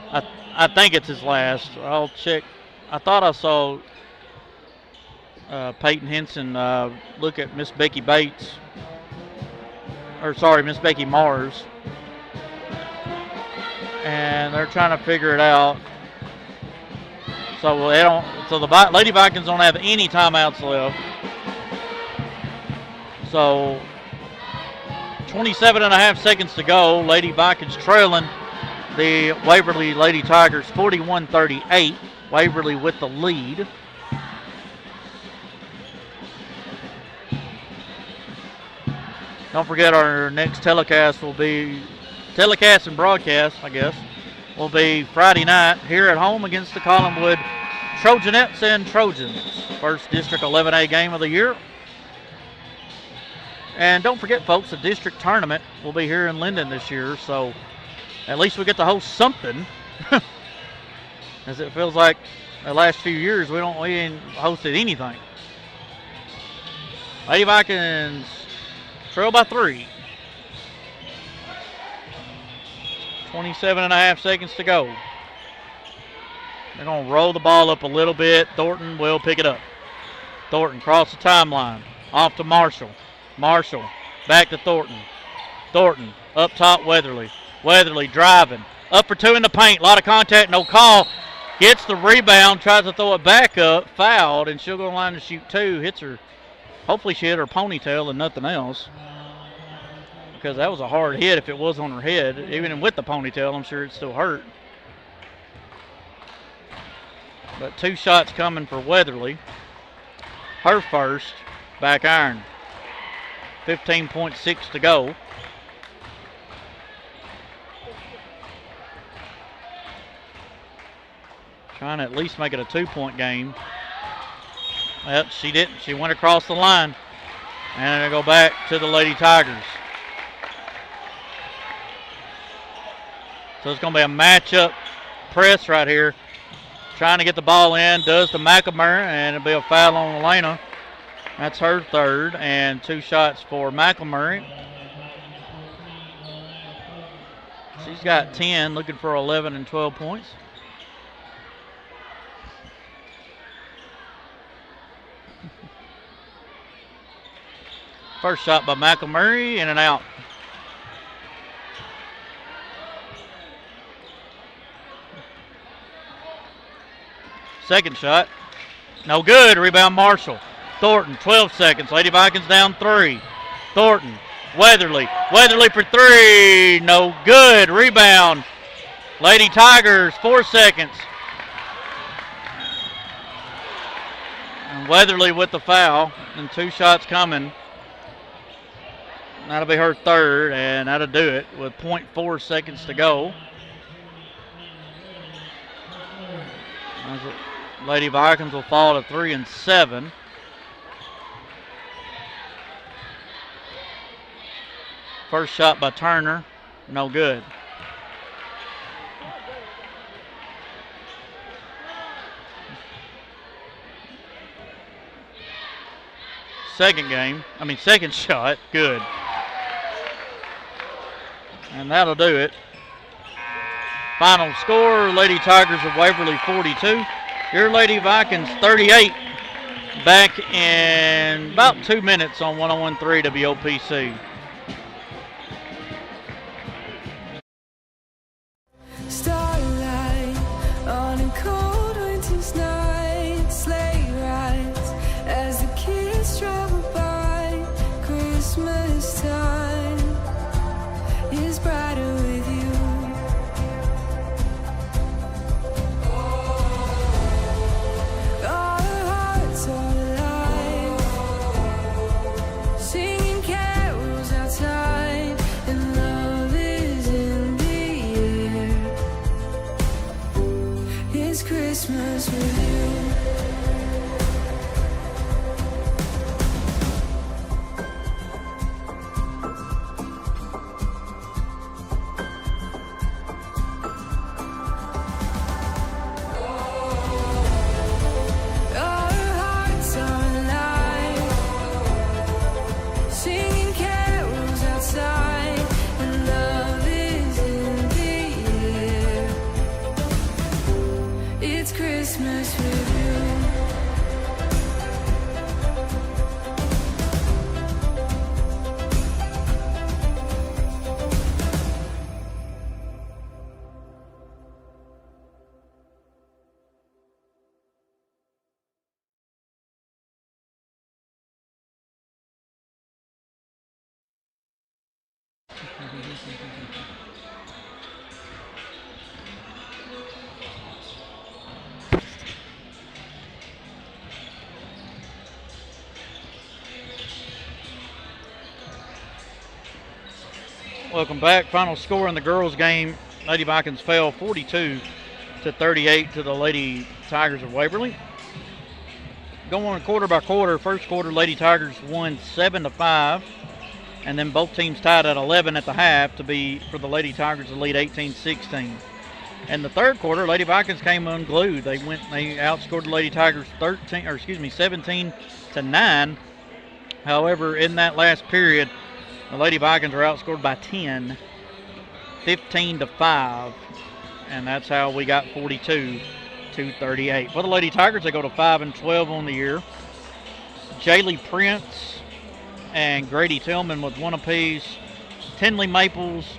I think it's his last. I'll check. I thought I saw Peyton Henson look at Miss Becky Bates. Miss Becky Mars. And they're trying to figure it out. So the Lady Vikings don't have any timeouts left. So 27 and a half seconds to go. Lady Vikings trailing the Waverly Lady Tigers 41-38. Waverly with the lead. Don't forget our next telecast and broadcast, I guess, will be Friday night here at home against the Collinwood Trojanettes and Trojans. First District 11A game of the year. And don't forget, folks, the district tournament will be here in Linden this year, so at least we get to host something. As it feels like the last few years we ain't hosted anything. Lady Vikings trail by 3. 27 and a half seconds to go. They're going to roll the ball up a little bit. Thornton will pick it up. Thornton cross the timeline. Off to Marshall. Marshall back to Thornton. Thornton up top Weatherly. Weatherly driving. Up for two in the paint. A lot of contact, no call. Gets the rebound, tries to throw it back up. Fouled, and she'll go to line to shoot two. Hits her. Hopefully she hit her ponytail and nothing else. Because that was a hard hit if it was on her head. Even with the ponytail, I'm sure it still hurt. But two shots coming for Weatherly. Her first, back iron. 15.6 to go. Trying to at least make it a 2-point game. Well, she didn't. She went across the line. And it'll go back to the Lady Tigers. So it's going to be a matchup press right here. Trying to get the ball in. Does to McElmurray. And it'll be a foul on Elena. That's her third. And two shots for McElmurray. She's got 10. Looking for 11 and 12 points. First shot by McElmurray, in and out. Second shot, no good. Rebound Marshall. Thornton, 12 seconds. Lady Vikings down 3. Thornton, Weatherly. Weatherly for 3, no good. Rebound Lady Tigers, 4 seconds. And Weatherly with the foul, and 2 shots coming. That'll be her third, and that'll do it with 0.4 seconds to go. Lady Vikings will fall to 3 and 7. First shot by Turner, no good. Second shot, good. And that'll do it. Final score, Lady Tigers of Waverly 42. Your Lady Vikings 38. Back in about 2 minutes on 101.3 WOPC. Starlight on a cold winter's night, sleigh rides as the kids travel by. Christmas time is brighter with you. Our hearts are alive, singing carols outside, and love is in the air. It's Christmas with you. Our hearts are alive, singing carols outside, and love is in the air. It's Christmas with you. Welcome back. Final score in the girls' game. Lady Vikings fell 42-38 to the Lady Tigers of Waverly. Going quarter by quarter. First quarter, Lady Tigers won 7-5, and then both teams tied at 11 at the half for the Lady Tigers to lead 18-16. In the third quarter, Lady Vikings came unglued. They outscored the Lady Tigers 17-9. However, in that last period, the Lady Vikings were outscored by 10, 15-5, and that's how we got 42-38. For the Lady Tigers, they go to 5-12 on the year. Jaylee Prince and Grady Tillman with 1 apiece. Tinley Maples,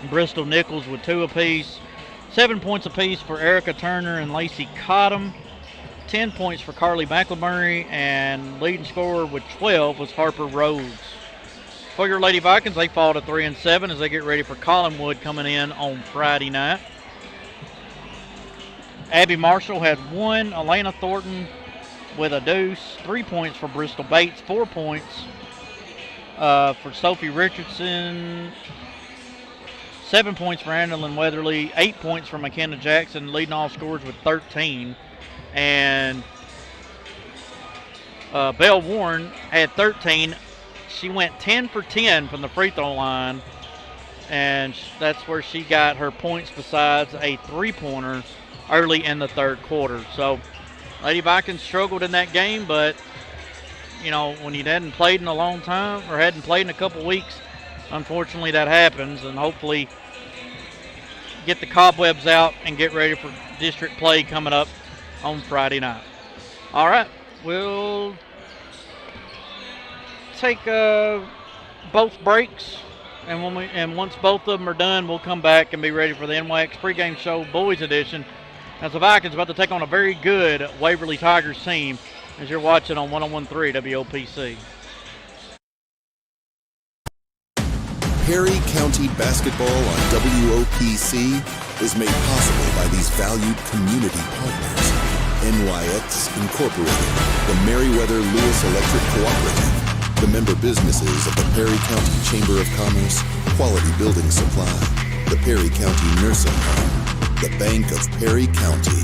Bristol Nichols with 2 apiece. 7 points apiece for Erica Turner and Lacey Cottom. 10 points for Carly McElmurray, and leading scorer with 12 was Harper Rhodes. For your Lady Vikings, they fall to 3 and 7 as they get ready for Collinwood coming in on Friday night. Abby Marshall had 1. Elena Thornton with a deuce. 3 points for Bristol Bates. 4 points for Sophie Richardson. 7 points for Annalyn Weatherly. 8 points for McKenna Jackson, leading all scorers with 13. And Belle Warren had 13. She went 10 for 10 from the free throw line, and that's where she got her points besides a three-pointer early in the third quarter. So Lady Vikings struggled in that game, but, you know, when you hadn't played in a long time or hadn't played in a couple weeks, unfortunately that happens, and hopefully get the cobwebs out and get ready for district play coming up on Friday night. All right, we'll take both breaks, and once both of them are done, we'll come back and be ready for the NYX pregame show, boys edition. As the Vikings about to take on a very good Waverly Tigers team, as you're watching on 101.3 WOPC. Perry County basketball on WOPC is made possible by these valued community partners. NYX Incorporated, the Meriwether Lewis Electric Cooperative, the member businesses of the Perry County Chamber of Commerce, Quality Building Supply, the Perry County Nursing Home, the Bank of Perry County,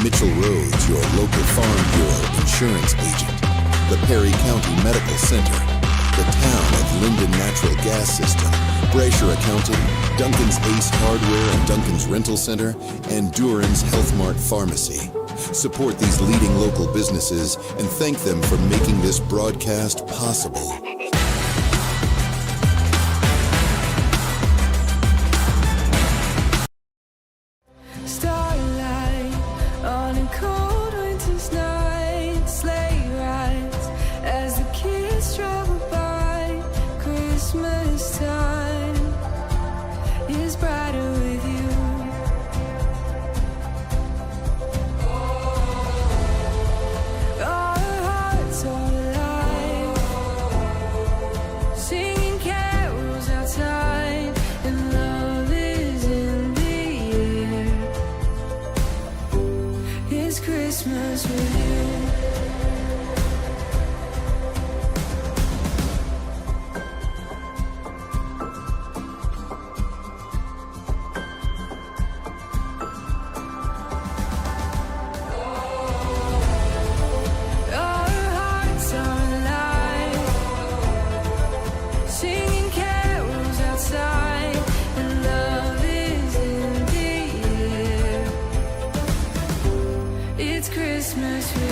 Mitchell Rhodes, your local Farm Bureau insurance agent, the Perry County Medical Center, the town of Linden Natural Gas System, Brasher Accounting, Duncan's Ace Hardware and Duncan's Rental Center, and Duran's Health Mart Pharmacy. Support these leading local businesses and thank them for making this broadcast possible. Starlight on a cold winter's night, sleigh rides as the kids travel by. Christmas time is brighter with you. Our hearts are alive, singing carols outside, and love is in the air. It's Christmas with you. Our hearts are alive, singing carols outside, and love is in the air. It's Christmas with you.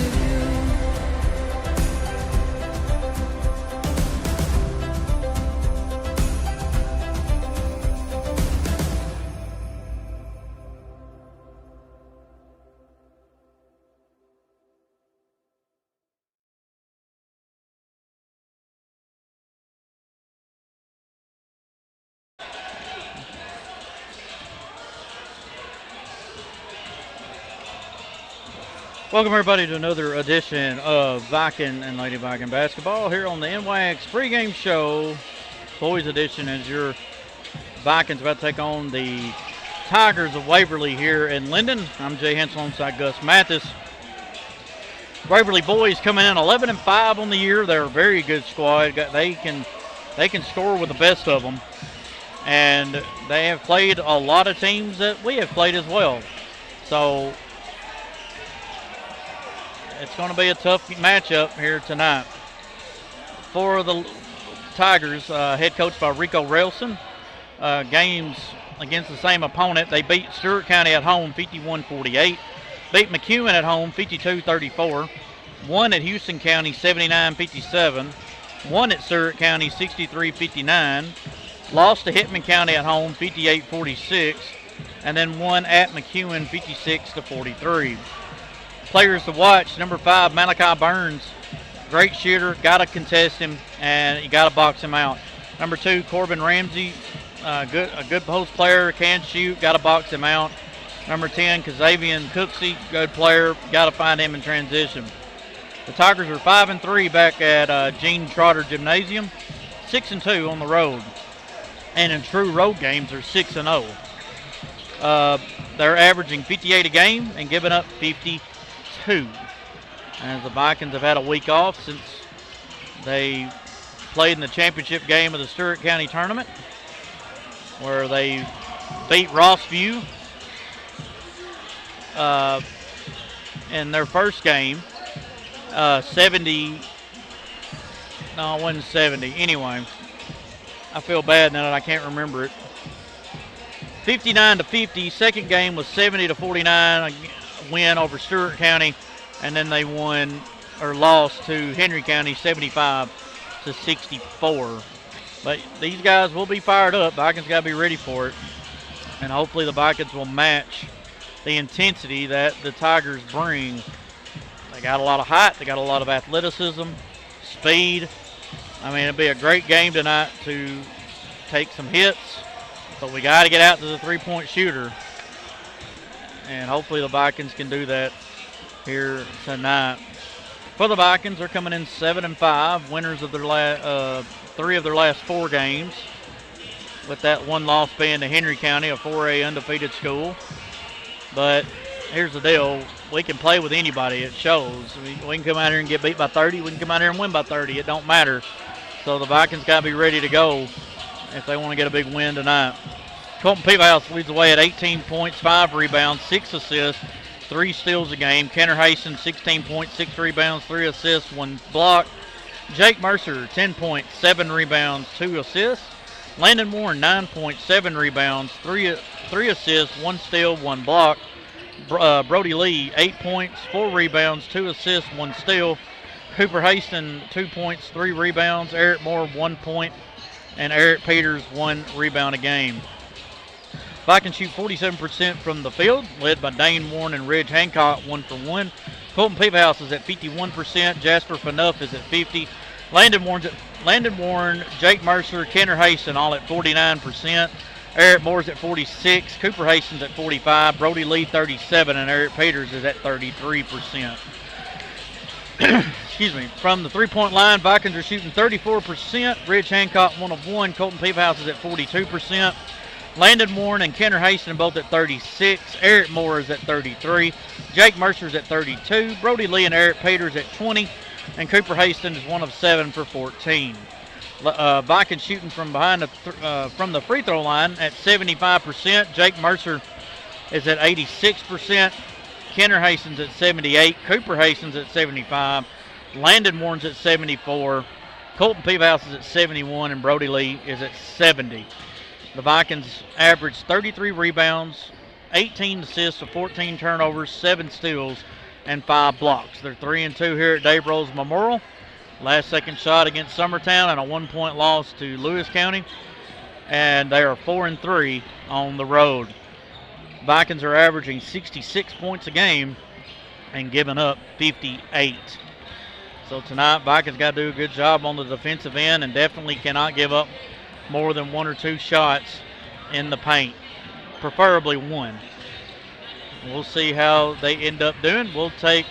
Welcome everybody to another edition of Viking and Lady Viking basketball here on the NYX pregame show, boys edition, as your Vikings about to take on the Tigers of Waverly here in Linden. I'm Jay Hensel alongside Gus Mathis. Waverly boys coming in 11-5 on the year. They're a very good squad. They can score with the best of them, and they have played a lot of teams that we have played as well. So it's going to be a tough matchup here tonight. For the Tigers, head coached by Rico Railson, games against the same opponent. They beat Stewart County at home 51-48, beat McEwen at home 52-34, won at Houston County 79-57, won at Stewart County 63-59, lost to Hickman County at home 58-46, and then won at McEwen 56-43. Players to watch: number 5, Malachi Burns, great shooter, got to contest him, and you got to box him out. Number 2, Corbin Ramsey, a good post player, can shoot, got to box him out. Number 10, Kazavian Cooksey, good player, got to find him in transition. The Tigers are 5-3 back at Gene Trotter Gymnasium, 6-2 on the road, and in true road games are 6-0. They're averaging 58 a game and giving up 52. As the Vikings have had a week off since they played in the championship game of the Stewart County tournament, where they beat Rossview in their first game, 70. No, it wasn't 70. Anyway, I feel bad now that I can't remember it. 59-50. Second game was 70-49, a win over Stewart County, and then they won or lost to Henry County 75-64. But these guys will be fired up. Vikings got to be ready for it, and hopefully the Vikings will match the intensity that the Tigers bring. They got a lot of height, they got a lot of athleticism, speed, I mean, it'll be a great game tonight to take some hits, but we got to get out to the three-point shooter, and hopefully the Vikings can do that here tonight. For the Vikings, they're coming in 7-5, winners of their 3 of their last 4 games, with that one loss being to Henry County, a 4A undefeated school. But here's the deal. We can play with anybody. It shows. We can come out here and get beat by 30. We can come out here and win by 30. It don't matter. So the Vikings got to be ready to go if they want to get a big win tonight. Colton Peephouse leads the way at 18 points, 5 rebounds, 6 assists, 3 steals a game. Kenner Hastings, 16 points, 6 rebounds, 3 assists, 1 block. Jake Mercer, 10 points, 7 rebounds, 2 assists. Landon Warren, 9 points, 7 rebounds, 3 assists, 1 steal, 1 block. Brody Lee, 8 points, 4 rebounds, 2 assists, 1 steal. Cooper Hastings, 2 points, 3 rebounds. Eric Moore, 1 point. And Eric Peters, 1 rebound a game. Vikings shoot 47% from the field, led by Dane Warren and Ridge Hancock, 1 for 1. Colton Peephouse is at 51%. Jasper Fanuff is at 50%. Landon Warren, Jake Mercer, Kenner Hastings all at 49%. Eric Moore's at 46%. Cooper Hastings at 45%. Brody Lee 37%. And Eric Peters is at 33%. Excuse me. From the three-point line, Vikings are shooting 34%. Ridge Hancock 1 of 1. Colton Peephouse is at 42%. Landon Warren and Kenner Hastings both at 36%. Eric Moore is at 33%. Jake Mercer's at 32%. Brody Lee and Eric Peters at 20%. And Cooper Hastings is 1 of 7 for 14. Vikings shooting from behind from the free throw line at 75%. Jake Mercer is at 86%. Kenner Hastings at 78%. Cooper Hastings at 75%. Landon Warren's at 74%. Colton Peephouse is at 71%. And Brody Lee is at 70%. The Vikings averaged 33 rebounds, 18 assists, 14 turnovers, 7 steals, and 5 blocks. They're 3-2 here at Dave Rose Memorial. Last second shot against Summertown and a 1-point loss to Lewis County. And they are 4-3 on the road. Vikings are averaging 66 points a game and giving up 58. So tonight, Vikings got to do a good job on the defensive end and definitely cannot give up more than 1 or 2 shots in the paint, preferably 1. We'll see how they end up doing. We'll take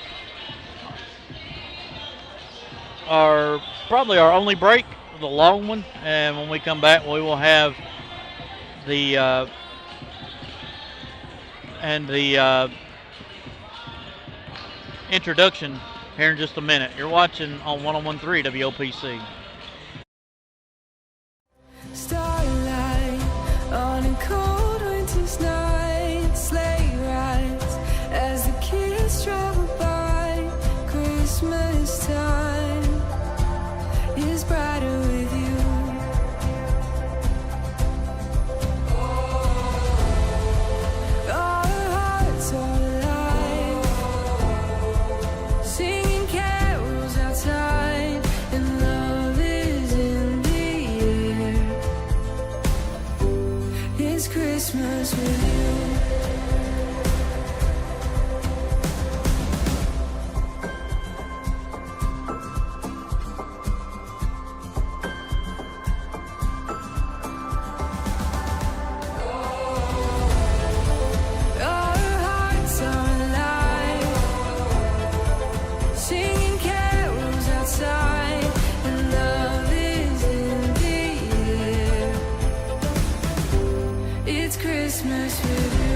probably our only break, the long one, and when we come back, we will have the introduction here in just a minute. You're watching on 101.3 WOPC. Starlight on a cold winter's night, sleigh rides as the kids travel by. Christmas time is brighter with you. Our hearts are alive, singing carols outside, and love is in the air. It's Christmas with you. Our hearts are alive, singing carols outside, and love is in the air. It's Christmas with you.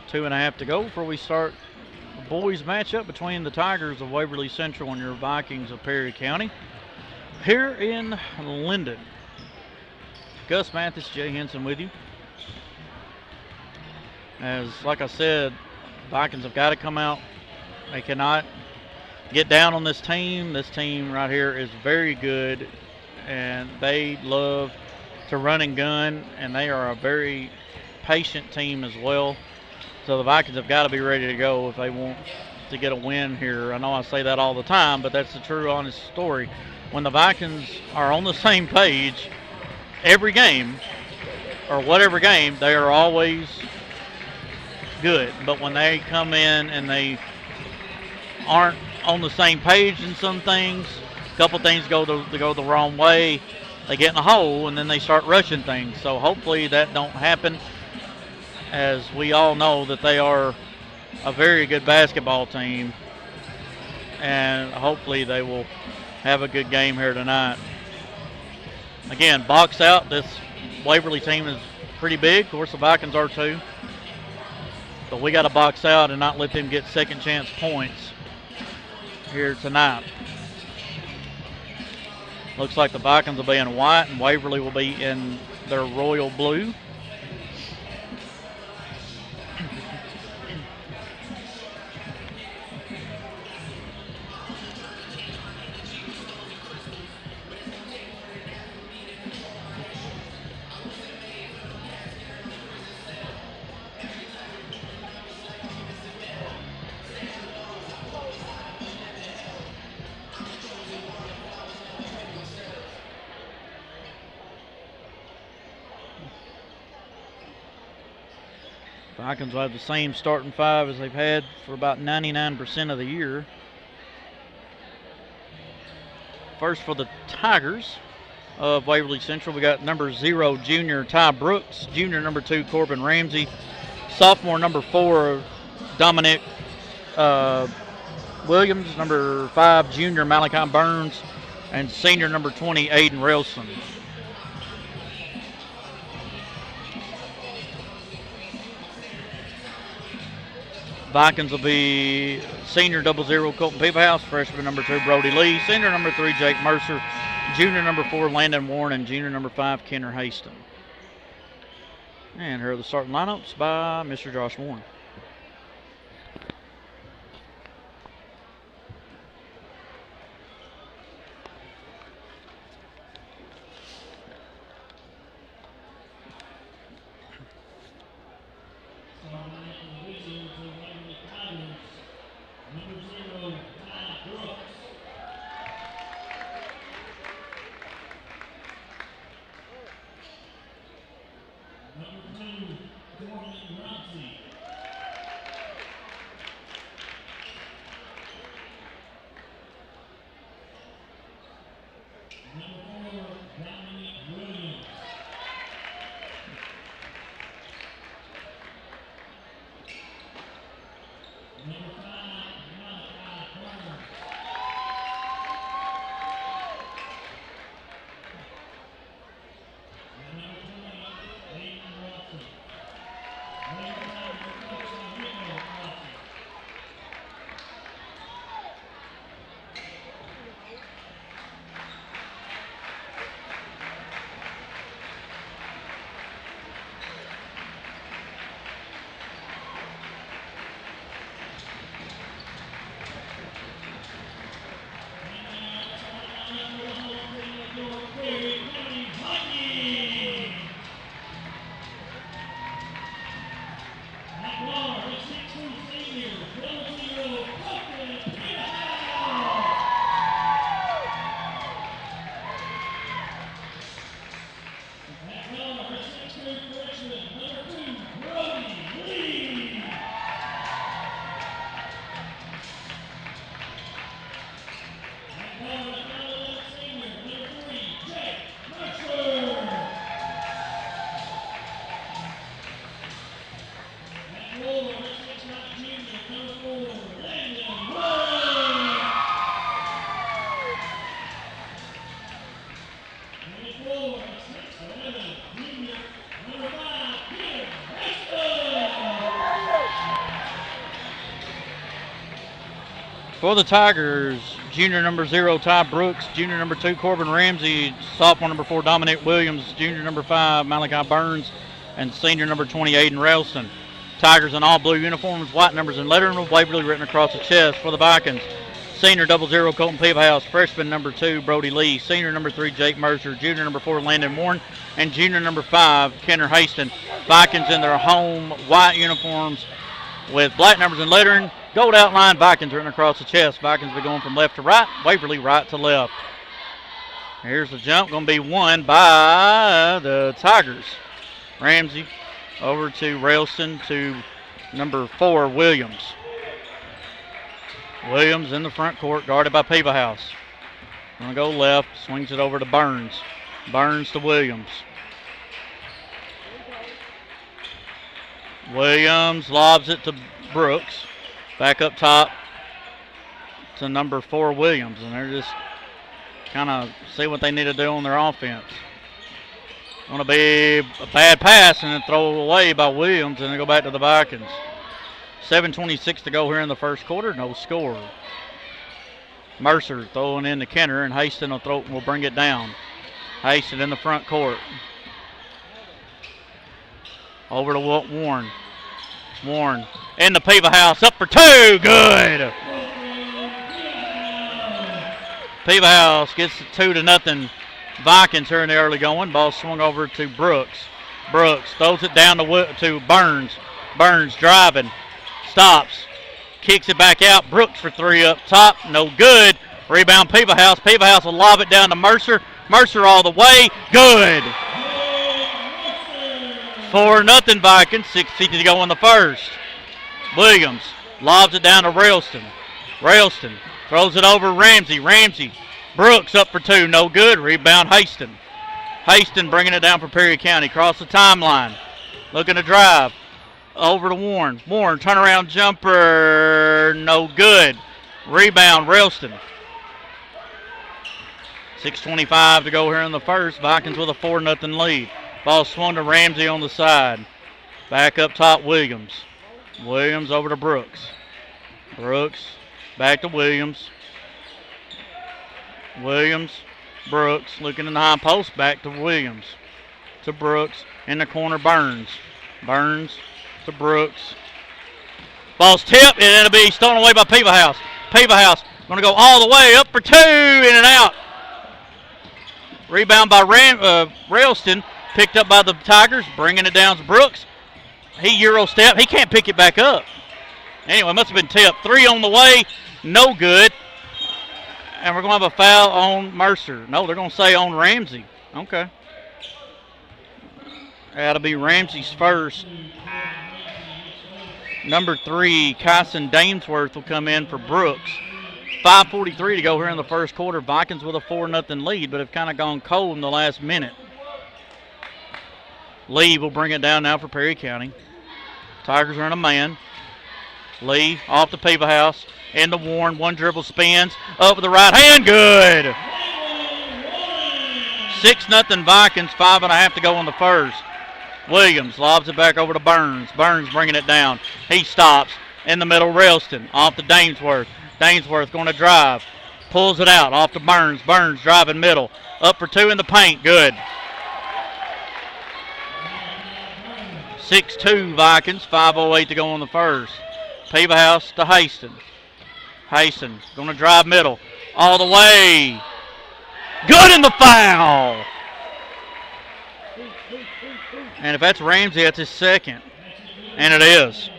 Two and a half to go before we start the boys matchup between the Tigers of Waverly Central and your Vikings of Perry County. Here in Linden, Gus Mathis, Jay Henson with you. As like I said, Vikings have got to come out. They cannot get down on this team. This team right here is very good, and they love to run and gun, and they are a very patient team as well. So the Vikings have got to be ready to go if they want to get a win here. I know I say that all the time, but that's the true, honest story. When the Vikings are on the same page, every game, or whatever game, they are always good. But when they come in and they aren't on the same page in some things, a couple things go the wrong way. They get in a hole and then they start rushing things. So hopefully that don't happen, as we all know that they are a very good basketball team, and hopefully they will have a good game here tonight. Again, box out. This Waverly team is pretty big. Of course, the Vikings are too. But we got to box out and not let them get second chance points here tonight. Looks like the Vikings will be in white and Waverly will be in their royal blue. Vikings will have the same starting five as they've had for about 99% of the year. First for the Tigers of Waverly Central, we got number 0, junior Ty Brooks, junior number 2, Corbin Ramsey, sophomore number 4, Dominic Williams, number 5, junior Malachi Burns, and senior number 20, Aiden Relson. Vikings will be senior 00, Colton Peephouse, freshman number 2, Brody Lee, senior number 3, Jake Mercer, junior number 4, Landon Warren, and junior number 5, Kenner Haston. And here are the starting lineups by Mr. Josh Warren. For the Tigers, junior number 0, Ty Brooks, junior number 2, Corbin Ramsey, sophomore number 4, Dominic Williams, junior number 5, Malachi Burns, and senior number 20, Aiden Ralston. Tigers in all blue uniforms, white numbers and lettering with Waverly written across the chest. For the Vikings, senior 00, Colton Peephouse, freshman number 2, Brody Lee, senior number 3, Jake Mercer, junior number 4, Landon Warren, and junior number 5, Kenner Haston. Vikings in their home white uniforms with black numbers and lettering. Gold outline, Vikings written across the chest. Vikings be going from left to right, Waverly right to left. Here's the jump, going to be won by the Tigers. Ramsey over to Railston to number 4, Williams. Williams in the front court, guarded by Peebahouse. Going to go left, swings it over to Burns. Burns to Williams. Williams lobs it to Brooks. Back up top to number 4, Williams. And they're just kind of see what they need to do on their offense. Going to be a bad pass and then throw it away by Williams, and they go back to the Vikings. 7:26 to go here in the first quarter. No score. Mercer throwing in to Kenner, and Haston will bring it down. Haston in the front court. Over to Warren. Warren in the Peebahouse, up for 2, good. Peebahouse gets the 2-0 Vikings here in the early going. Ball swung over to Brooks. Brooks throws it down to Burns. Burns driving, stops, kicks it back out. Brooks for 3 up top, no good. Rebound Peebahouse. Peebahouse will lob it down to Mercer. Mercer all the way, good. 4-0 Vikings, 6:50 to go in the first. Williams lobs it down to Railston. Railston throws it over Ramsey. Ramsey, Brooks up for 2, no good. Rebound Haston. Haston bringing it down for Perry County. Across the timeline, looking to drive. Over to Warren. Warren, turnaround jumper, no good. Rebound Railston. 6:25 to go here in the first. Vikings with a 4-0 lead. Ball swung to Ramsey on the side. Back up top, Williams. Williams over to Brooks. Brooks back to Williams. Williams, Brooks looking in the high post. Back to Williams. To Brooks. In the corner, Burns. Burns to Brooks. Ball's tipped, and it'll be stolen away by Peebahouse. Peebahouse going to go all the way up for 2, in and out. Rebound by Railston. Picked up by the Tigers, bringing it down to Brooks. He Euro step. He can't pick it back up. Anyway, must have been tipped. 3 on the way, no good. And we're going to have a foul on Mercer. No, they're going to say on Ramsey. Okay. That'll be Ramsey's first. Number 3, Kyson Dainsworth will come in for Brooks. 5:43 to go here in the first quarter. Vikings with a 4-0 lead, but have kind of gone cold in the last minute. Lee will bring it down now for Perry County. Tigers are in a man. Lee off the Peebahouse. Into Warren. 1 dribble spins. Up with the right hand. Good. 6-0 Vikings. 5.5 to go in the first. Williams lobs it back over to Burns. Burns bringing it down. He stops. In the middle, Railston. Off to Dainsworth. Dainsworth going to drive. Pulls it out. Off to Burns. Burns driving middle. Up for 2 in the paint. Good. 6-2 Vikings, 5:08 to go in the first. Peebahouse to Haston. Haston going to drive middle. All the way. Good in the foul. And if that's Ramsey, that's his second. And it is.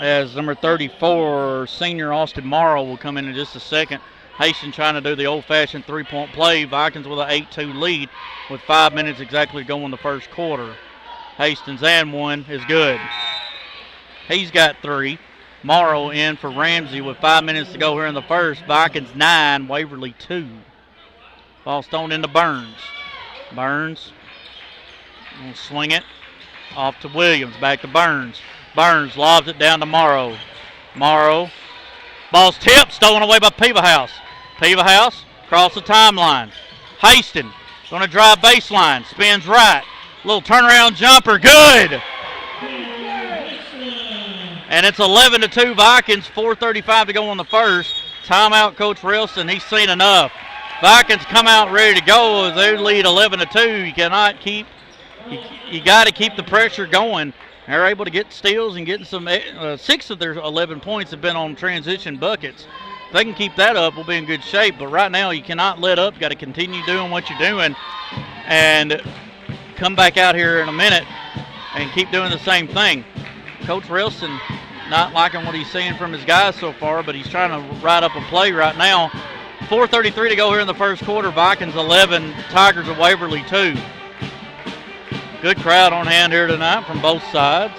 As number 34, senior Austin Morrow will come in just a second. Haston trying to do the old-fashioned 3-point play. Vikings with an 8-2 lead with 5 minutes exactly to go in the first quarter. Hastings and 1 is good. He's got 3. Morrow in for Ramsey with 5 minutes to go here in the first. Vikings 9, Waverly 2. Ball thrown into Burns. Burns will swing it off to Williams. Back to Burns. Burns lobs it down to Morrow. Morrow. Ball's tipped, stolen away by Peebahouse. Peebahouse across the timeline. Haston going to drive baseline. Spins right. Little turnaround jumper. Good. And it's 11-2 Vikings. 4:35 to go in the first. Timeout, Coach Railston. He's seen enough. Vikings come out ready to go as they lead 11-2. You cannot keep. You got to keep the pressure going. They're able to get steals and getting some. 6 of their 11 points have been on transition buckets. If they can keep that up, we'll be in good shape. But right now, you cannot let up. You got to continue doing what you're doing, and come back out here in a minute and keep doing the same thing. Coach Railston not liking what he's seeing from his guys so far, but he's trying to ride up a play right now. 4:33 to go here in the first quarter. Vikings 11, Tigers of Waverly 2. Good crowd on hand here tonight from both sides.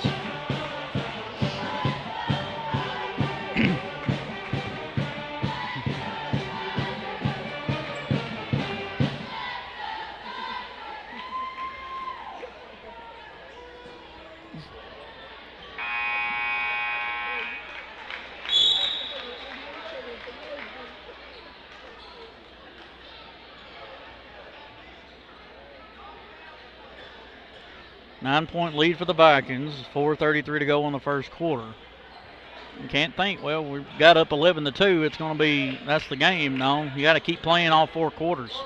Nine-point lead for the Vikings. 4:33 to go in the first quarter. You can't think, well, we got up 11-2. It's going to be, that's the game. No, you got to keep playing all 4 quarters.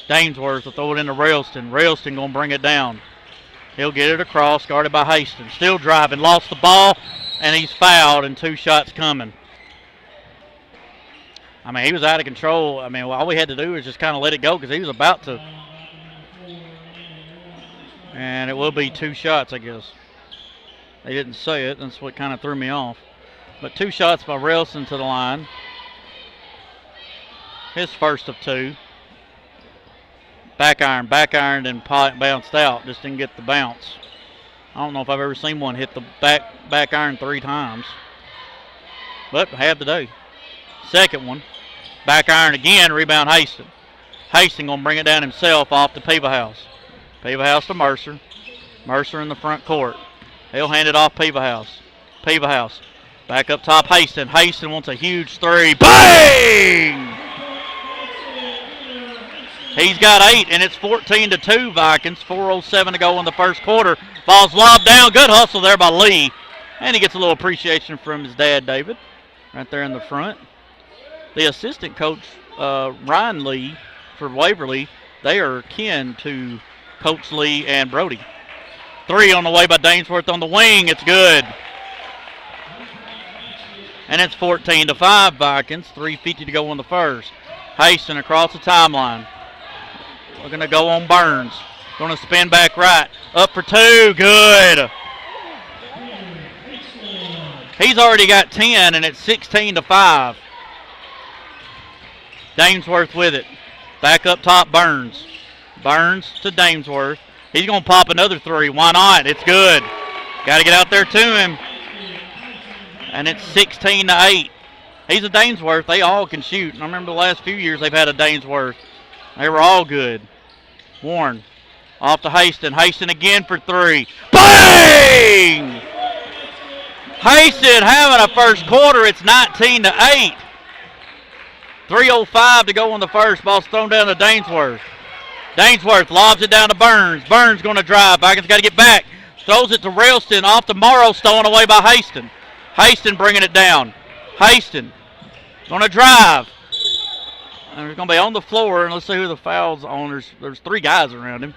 Dainsworth will throw it into Railston. Railston going to bring it down. He'll get it across, guarded by Hastings. Still driving, lost the ball, and he's fouled, and 2 shots coming. I mean, he was out of control. I mean, all we had to do was just kind of let it go because he was about to. And it will be 2 shots, I guess. They didn't say it. That's what kind of threw me off. But 2 shots by Railston to the line. His first of 2. Back iron, and bounced out. Just didn't get the bounce. I don't know if I've ever seen one hit the back iron 3 times. But had the day. Second one. Back iron again, rebound Hastings. Hastings going to bring it down himself off to Peebahouse. Peebahouse to Mercer. Mercer in the front court. He'll hand it off Peebahouse. Peebahouse. Back up top Hastings. Hastings wants a huge 3. Bang! He's got 8, and it's 14-2 Vikings. 4:07 to go in the first quarter. Ball's lobbed down. Good hustle there by Lee. And he gets a little appreciation from his dad, David, right there in the front. The assistant coach, Ryan Lee, for Waverly, they are kin to Coach Lee and Brody. 3 on the way by Dainsworth on the wing. It's good. And it's 14-5 Vikings. 3:50 to go in the first. Hastings across the timeline. We're going to go on Burns. Going to spin back right. Up for 2. Good. He's already got 10, and it's 16-5. Dainsworth with it. Back up top, Burns. Burns to Dainsworth. He's going to pop another 3. Why not? It's good. Got to get out there to him. And it's 16-8. He's a Dainsworth. They all can shoot. And I remember the last few years they've had a Dainsworth. They were all good. Warren off to Hastings. Hastings again for 3. Bang! Hastings having a first quarter. It's 19-8. 3:05 to go in the first. Ball's thrown down to Dainsworth. Dainsworth lobs it down to Burns. Burns going to drive. Vikings got to get back. Throws it to Railston. Off to Morrow. Stolen away by Hastings. Hastings bringing it down. Hastings going to drive. And he's going to be on the floor. And let's see who the foul's on. There's 3 guys around him.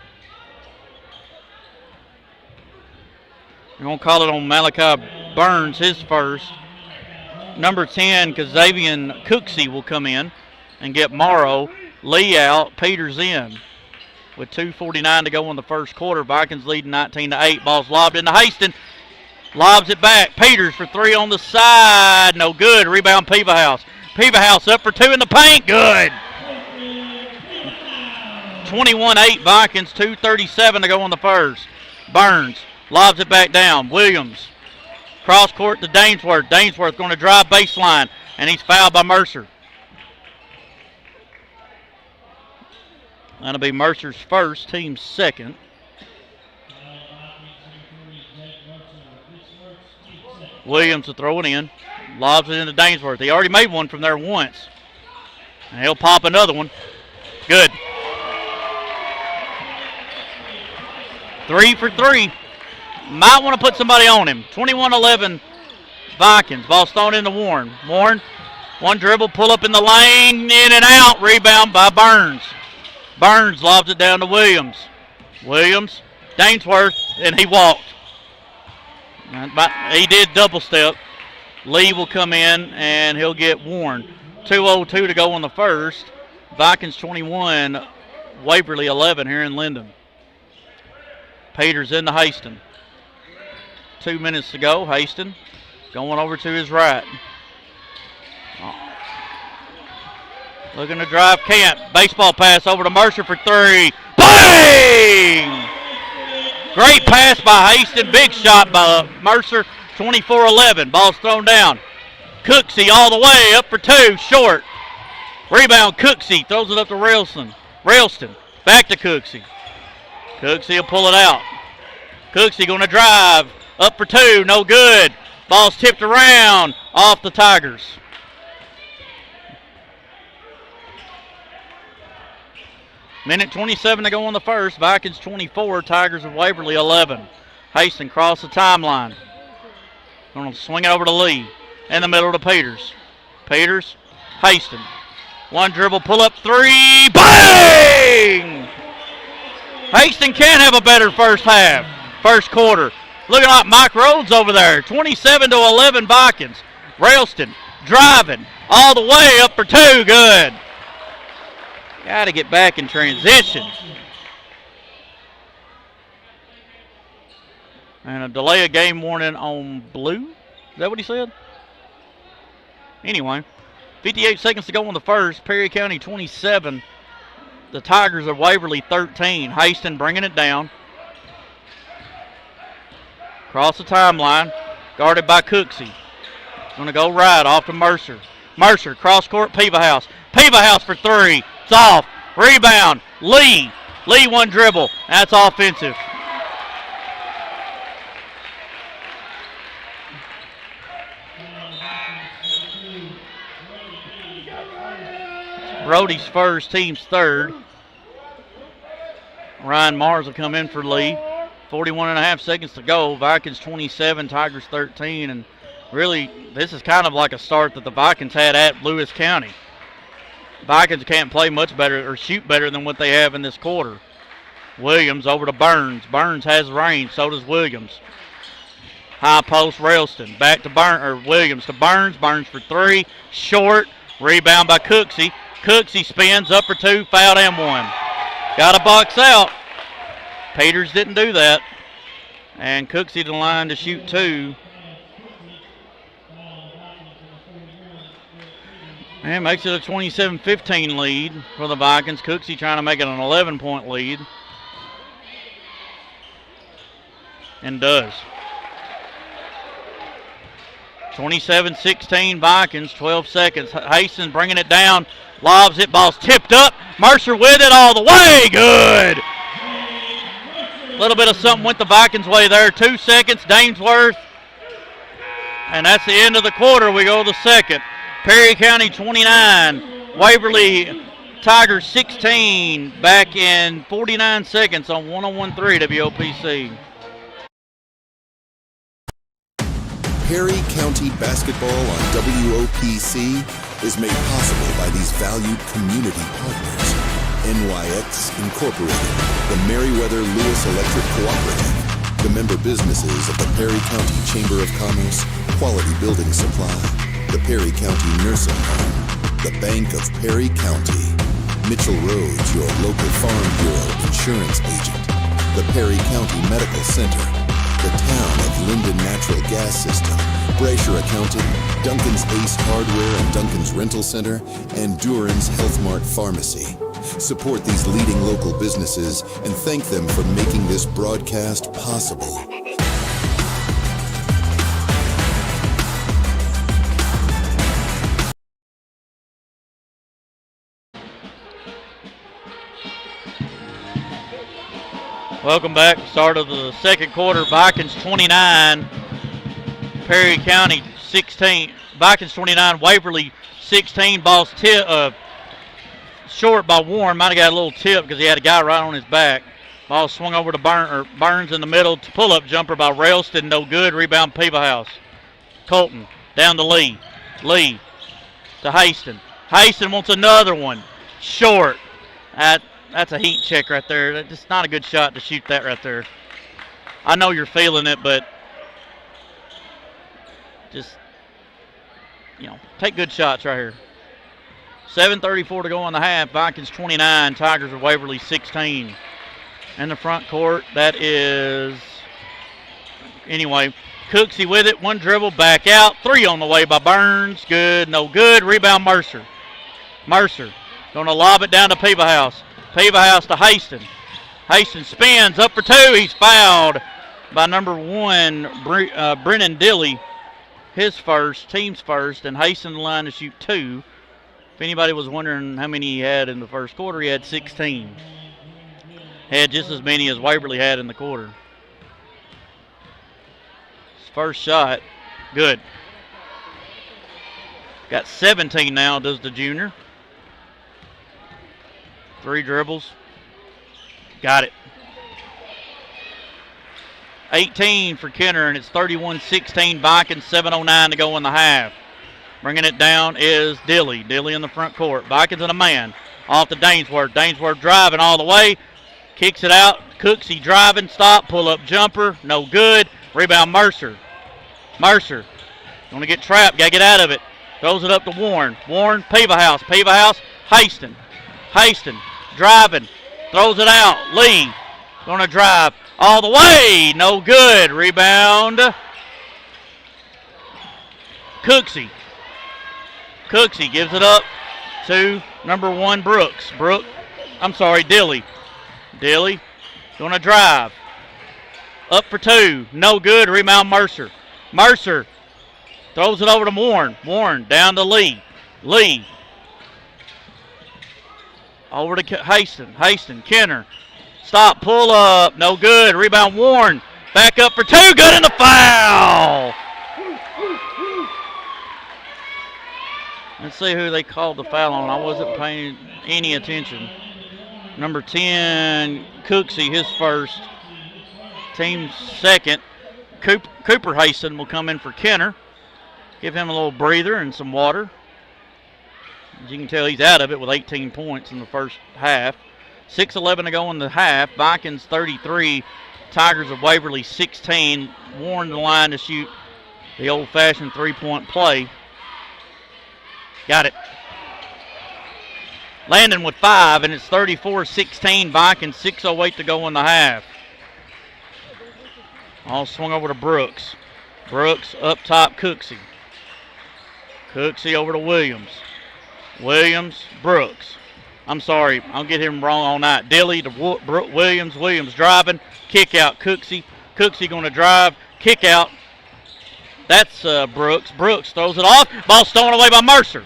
They're going to call it on Malachi Burns, his first. Number 10, Kazavian Cooksey will come in and get Morrow. Lee out, Peters in. With 2:49 to go in the first quarter, Vikings leading 19-8. Ball's lobbed into Hastings. Lobs it back. Peters for 3 on the side. No good. Rebound Peebahouse. Peebahouse up for 2 in the paint. Good. 21-8 Vikings. 2:37 to go in the first. Burns lobs it back down. Williams. Cross court to Dainsworth. Dainsworth going to drive baseline, and he's fouled by Mercer. That'll be Mercer's first, team's second. Williams will throw it in. Lobs it into Dainsworth. He already made one from there once. And he'll pop another one. Good. 3 for 3. Might want to put somebody on him. 21-11 Vikings. Ball's thrown into Warren. Warren, one dribble, pull up in the lane, in and out. Rebound by Burns. Burns lobs it down to Williams. Williams, Dainsworth, and he walked. He did double step. Lee will come in, and he'll get Warren. 2:02 to go in the first. Vikings 21, Waverly 11 here in Linden. Peters into Hastings. 2 minutes to go. Haston going over to his right. Looking to drive, can't. Baseball pass over to Mercer for 3. Bang! Great pass by Haston. Big shot by Mercer. 24-11. Ball's thrown down. Cooksey all the way up for 2. Short. Rebound, Cooksey. Throws it up to Railston. Back to Cooksey. Cooksey will pull it out. Cooksey going to drive. Up for 2. No good. Ball's tipped around. Off the Tigers. Minute 27 to go on the first. Vikings 24. Tigers of Waverly 11. Haston cross the timeline. Going to swing it over to Lee. In the middle to Peters. Peters. Haston. One dribble, pull up 3. Bang! Haston can't have a better first half. First quarter. Looking like Mike Rhodes over there. 27-11 Vikings. Railston driving all the way up for 2. Good. Got to get back in transition. And a delay of game warning on blue. Is that what he said? Anyway, 58 seconds to go on the first. Perry County 27. The Tigers of Waverly 13. Haston bringing it down. Across the timeline. Guarded by Cooksey. Going to go right off to Mercer. Mercer, cross court, Peebahouse. Peebahouse for 3. It's off. Rebound. Lee. Lee one dribble. That's offensive. Brody's first, team's third. Ryan Mars will come in for Lee. 41.5 seconds to go. Vikings 27, Tigers 13. And really, this is kind of like a start that the Vikings had at Lewis County. Vikings can't play much better or shoot better than what they have in this quarter. Williams over to Burns. Burns has range, so does Williams. High post, Railston. Back to Williams to Burns. Burns for 3. Short. Rebound by Cooksey. Cooksey spins up for 2, fouled and 1. Got a box out. Peters didn't do that. And Cooksey to the line to shoot 2. And makes it a 27-15 lead for the Vikings. Cooksey trying to make it an 11-point lead. And does. 27-16 Vikings, 12 seconds. Haston bringing it down. Lobs it, ball's tipped up. Mercer with it all the way. Good. A little bit of something went the Vikings' way there. 2 seconds, Dainsworth. And that's the end of the quarter. We go to the second. Perry County 29, Waverly Tigers 16. Back in 49 seconds on 101.3 WOPC. Perry County basketball on WOPC is made possible by these valued community partners. NYX Incorporated, the Meriwether Lewis Electric Cooperative, the member businesses of the Perry County Chamber of Commerce, Quality Building Supply, the Perry County Nursing Home, the Bank of Perry County, Mitchell Rhodes, your local Farm Bureau insurance agent, the Perry County Medical Center, the town of Linden Natural Gas System, Brasher Accounting, Duncan's Ace Hardware and Duncan's Rental Center, and Duran's Health Mart Pharmacy. Support these leading local businesses and thank them for making this broadcast possible. Welcome back. Start of the second quarter. Vikings 29, Perry County 16. Vikings 29, Waverly 16. Ball's short by Warren. Might have got a little tip because he had a guy right on his back. Ball swung over to Burns in the middle. Pull-up jumper by Railston. No good. Rebound Peebahouse. Colton down to Lee. Lee to Haston. Haston wants another one. Short. That's a heat check right there. It's not a good shot to shoot that right there. I know you're feeling it, but just, take good shots right here. 7:34 to go in the half. Vikings 29, Tigers of Waverly 16. In the front court, that is, anyway, Cooksey with it. One dribble, back out. 3 on the way by Burns. Good, no good. Rebound Mercer. Mercer going to lob it down to Peebahouse. Peebahouse to Haston. Haston spins up for 2. He's fouled by number 1, Brennan Dilly. His first, team's first, and Haston the line to shoot 2. If anybody was wondering how many he had in the first quarter, he had 16. Had just as many as Waverly had in the quarter. His first shot, good. Got 17 now, does the junior. 3 dribbles. Got it. 18 for Kenner, and it's 31-16. Vikings, 7:09 to go in the half. Bringing it down is Dilly. Dilly in the front court. Vikings and a man. Off to Dainsworth. Dainsworth driving all the way. Kicks it out. Cooksey driving. Stop. Pull-up jumper. No good. Rebound Mercer. Mercer. Going to get trapped. Got to get out of it. Throws it up to Warren. Warren. Peebahouse. Peebahouse. Haston. Haston. Driving. Throws it out. Lee. Going to drive all the way. No good. Rebound. Cooksey. Cooksey gives it up to number 1, Brooks. Dilly. Dilly going to drive. Up for 2. No good. Rebound Mercer. Mercer throws it over to Warren. Warren down to Lee. Lee. Over to Haston. Haston. Kenner. Stop. Pull up. No good. Rebound Warren. Back up for 2. Good in the foul. Let's see who they called the foul on. I wasn't paying any attention. Number 10, Cooksey, his first. Team's second. Cooper Haston will come in for Kenner. Give him a little breather and some water. As you can tell, he's out of it with 18 points in the first half. 6:11 to go in the half. Vikings 33, Tigers of Waverly 16. Warren the line to shoot the old-fashioned three-point play. Got it. Landon with 5, and it's 34-16. Vikings, 6:08 to go in the half. All swung over to Brooks. Brooks up top, Cooksey. Cooksey over to Williams. Williams, Brooks. I'm sorry, I'll get him wrong all night. Dilly to Williams. Williams driving. Kick out, Cooksey. Cooksey going to drive. Kick out. That's Brooks. Brooks throws it off. Ball stolen away by Mercer.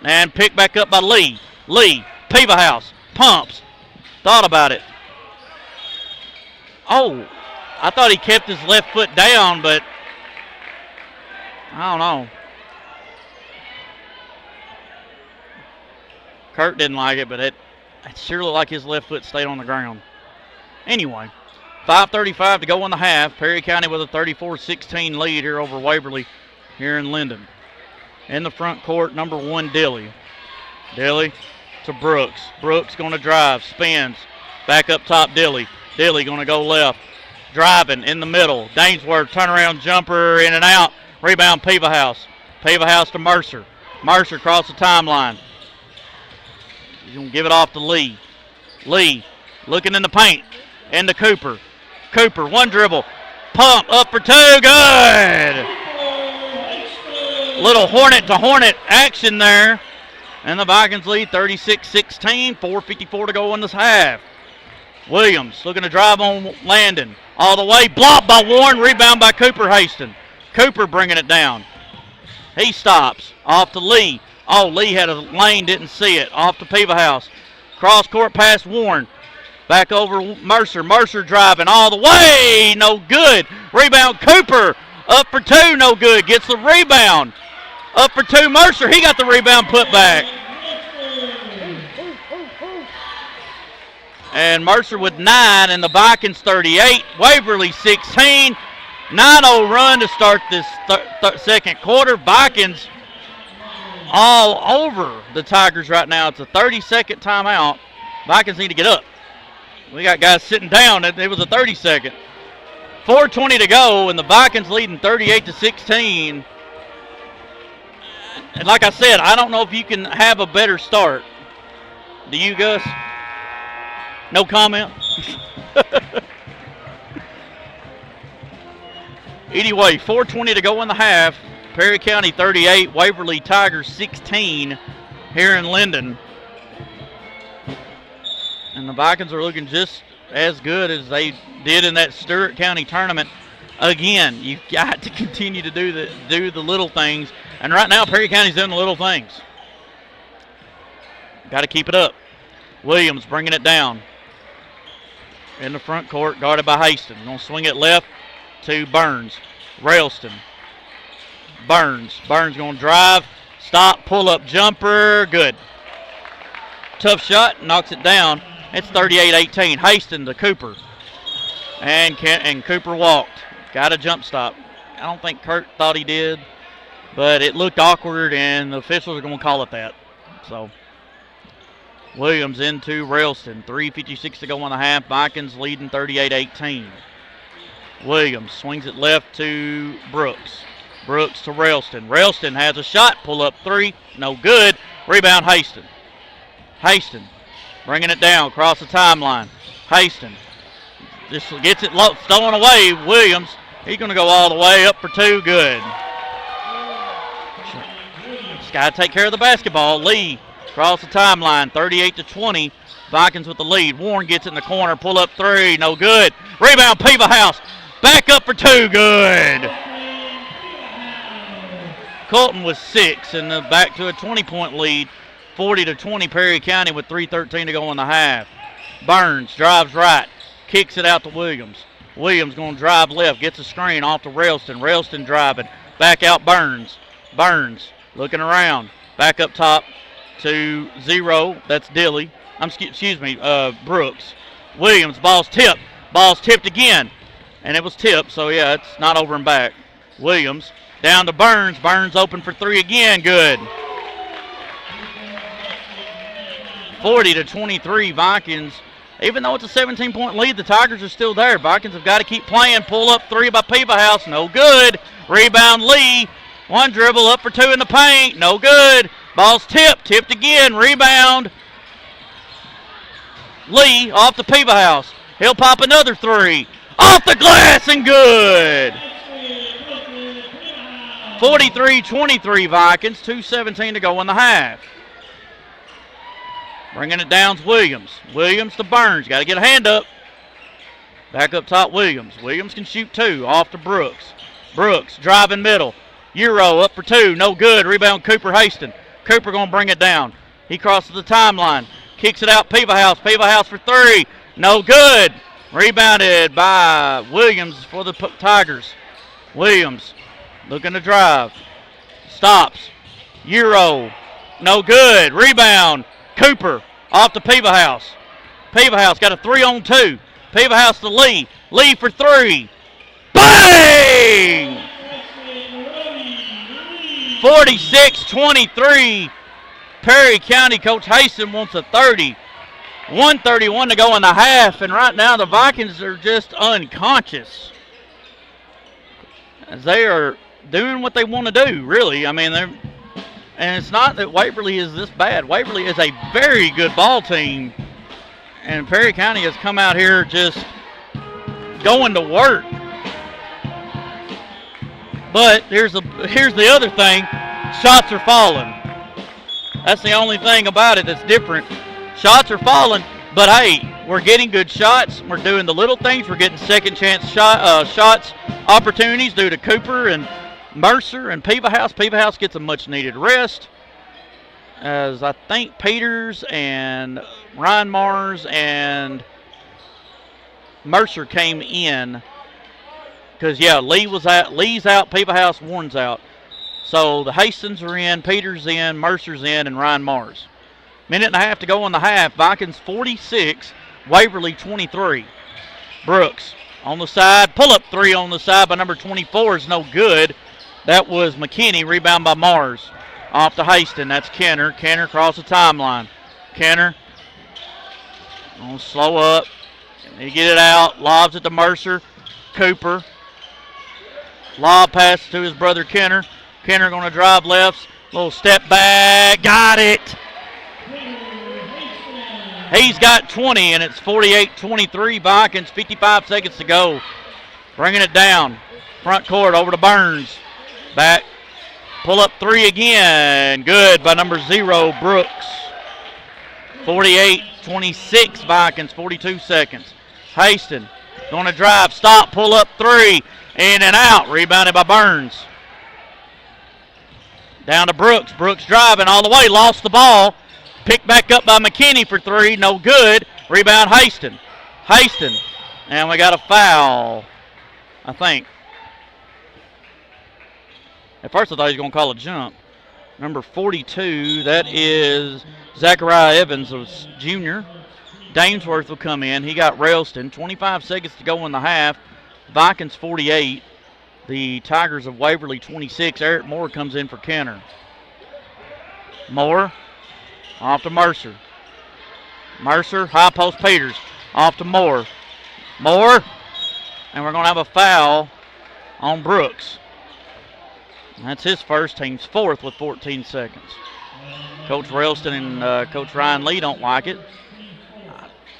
And picked back up by Lee. Lee, Peebahouse, pumps. Thought about it. Oh, I thought he kept his left foot down, but I don't know. Kurt didn't like it, but it sure looked like his left foot stayed on the ground. Anyway, 5:35 to go in the half. Perry County with a 34-16 lead here over Waverly here in Linden. In the front court, number 1, Dilly. Dilly to Brooks. Brooks going to drive, spins. Back up top, Dilly. Dilly going to go left. Driving in the middle. Dainsworth, turnaround jumper, in and out. Rebound, Peebahouse. Peebahouse to Mercer. Mercer across the timeline. He's going to give it off to Lee. Lee looking in the paint. And to Cooper. Cooper, one dribble. Pump, up for 2, good! Little Hornet to Hornet action there. And the Vikings lead 36-16, 4:54 to go in this half. Williams looking to drive on Landon. All the way, blocked by Warren, rebound by Cooper Haston. Cooper bringing it down. He stops, off to Lee. Oh, Lee had a lane, didn't see it. Off to Peebahouse. Cross court past Warren. Back over Mercer. Mercer driving all the way, no good. Rebound Cooper, up for 2, no good. Gets the rebound. Up for 2, Mercer. He got the rebound put back. And Mercer with 9, and the Vikings 38. Waverly 16. 9-0 run to start this second quarter. Vikings all over the Tigers right now. It's a 30-second timeout. Vikings need to get up. We got guys sitting down. It was a 30-second. 4:20 to go, and the Vikings leading 38-16. And like I said, I don't know if you can have a better start. Do you, Gus? No comment? Anyway, 4:20 to go in the half. Perry County 38, Waverly Tigers 16 here in Linden. And the Vikings are looking just as good as they did in that Stewart County tournament. Again, you've got to continue to do the little things. And right now, Perry County's doing the little things. Got to keep it up. Williams bringing it down in the front court, guarded by Haston. Going to swing it left to Burns. Railston. Burns going to drive, stop, pull up jumper, good. Tough shot, knocks it down. It's 38-18. Haston to Cooper. And Cooper walked. Got a jump stop. I don't think Kurt thought he did, but it looked awkward, and the officials are going to call it that. So Williams into Railston. 3:56 to go in the half. Vikings leading 38-18. Williams swings it left to Brooks. Brooks to Railston. Railston has a shot. Pull up three. No good. Rebound Haston. Haston bringing it down across the timeline. Haston just gets it low, stolen away. Williams, he's going to go all the way up for two. Good. Just got to take care of the basketball. Lee across the timeline. 38-20. Vikings with the lead. Warren gets it in the corner. Pull up three. No good. Rebound Peevahouse. Back up for two. Good. Colton was 6 and back to a 20-point lead. 40-20 Perry County with 3:13 to go in the half. Burns drives right. Kicks it out to Williams. Williams going to drive left. Gets a screen off to Railston. Railston driving. Back out Burns. Burns looking around. Back up top to 0. That's Dilly. Brooks. Williams, ball's tipped. Ball's tipped again. And it was tipped, so yeah, it's not over and back. Williams down to Burns. Burns open for three again. Good. 40-23 Vikings. Even though it's a 17-point lead, the Tigers are still there. Vikings have got to keep playing. Pull up three by Peevahouse. No good. Rebound Lee. One dribble up for two in the paint. No good. Ball's tipped. Tipped again. Rebound. Lee off to Peevahouse. He'll pop another three. Off the glass and good. 43-23 Vikings. 2:17 to go in the half. Bringing it down's Williams. Williams to Burns. Got to get a hand up. Back up top Williams. Williams can shoot two. Off to Brooks. Brooks driving middle. Euro up for two. No good. Rebound Cooper Haston. Cooper going to bring it down. He crosses the timeline. Kicks it out Peevahouse. Peevahouse for three. No good. Rebounded by Williams for the Tigers. Williams looking to drive. Stops. Euro. No good. Rebound. Cooper off to Peevahouse. Peevahouse got a 3-on-2. Peevahouse to Lee. Lee for three. Bang! 46-23. Perry County Coach Haston wants a 30. 1:31 to go in the half, and right now the Vikings are just unconscious. As they are doing what they want to do, really. I mean, and it's not that Waverly is this bad. Waverly is a very good ball team. And Perry County has come out here just going to work. But here's the other thing. Shots are falling. That's the only thing about it that's different. Shots are falling, but hey, we're getting good shots. We're doing the little things. We're getting second chance shots, opportunities due to Cooper and Mercer and Peevahouse. Peevahouse gets a much-needed rest, as I think Peters and Ryan Mars and Mercer came in. Because, yeah, Lee's out, Peevahouse, Warren's out. So the Hastings are in, Peters in, Mercer's in, and Ryan Mars. Minute and a half to go in the half. Vikings 46, Waverly 23. Brooks on the side. Pull-up three on the side by number 24 is no good. That was McKinney. Rebound by Mars. Off to Haston. That's Kenner. Kenner across the timeline. Kenner gonna slow up. He get it out. Lobs it to Mercer. Cooper. Lob pass to his brother Kenner. Kenner going to drive left. Little step back. Got it. He's got 20, and it's 48-23 Vikings. 55 seconds to go. Bringing it down. Front court over to Burns. Back. Pull up three again. Good by number 0, Brooks. 48-26 Vikings, 42 seconds. Haston going to drive, stop, pull up three. In and out. Rebounded by Burns. Down to Brooks. Brooks driving all the way. Lost the ball. Picked back up by McKinney for three. No good. Rebound Haston. Haston. And we got a foul, I think. At first I thought he was going to call a jump. Number 42, that is Zachariah Evans, was junior. Dainsworth will come in. He got Railston. 25 seconds to go in the half. Vikings 48. The Tigers of Waverly 26. Eric Moore comes in for Kenner. Moore off to Mercer. Mercer, high post Peters. Off to Moore. Moore. And we're going to have a foul on Brooks. That's his first, team's fourth with 14 seconds. Coach Railston and Coach Ryan Lee don't like it.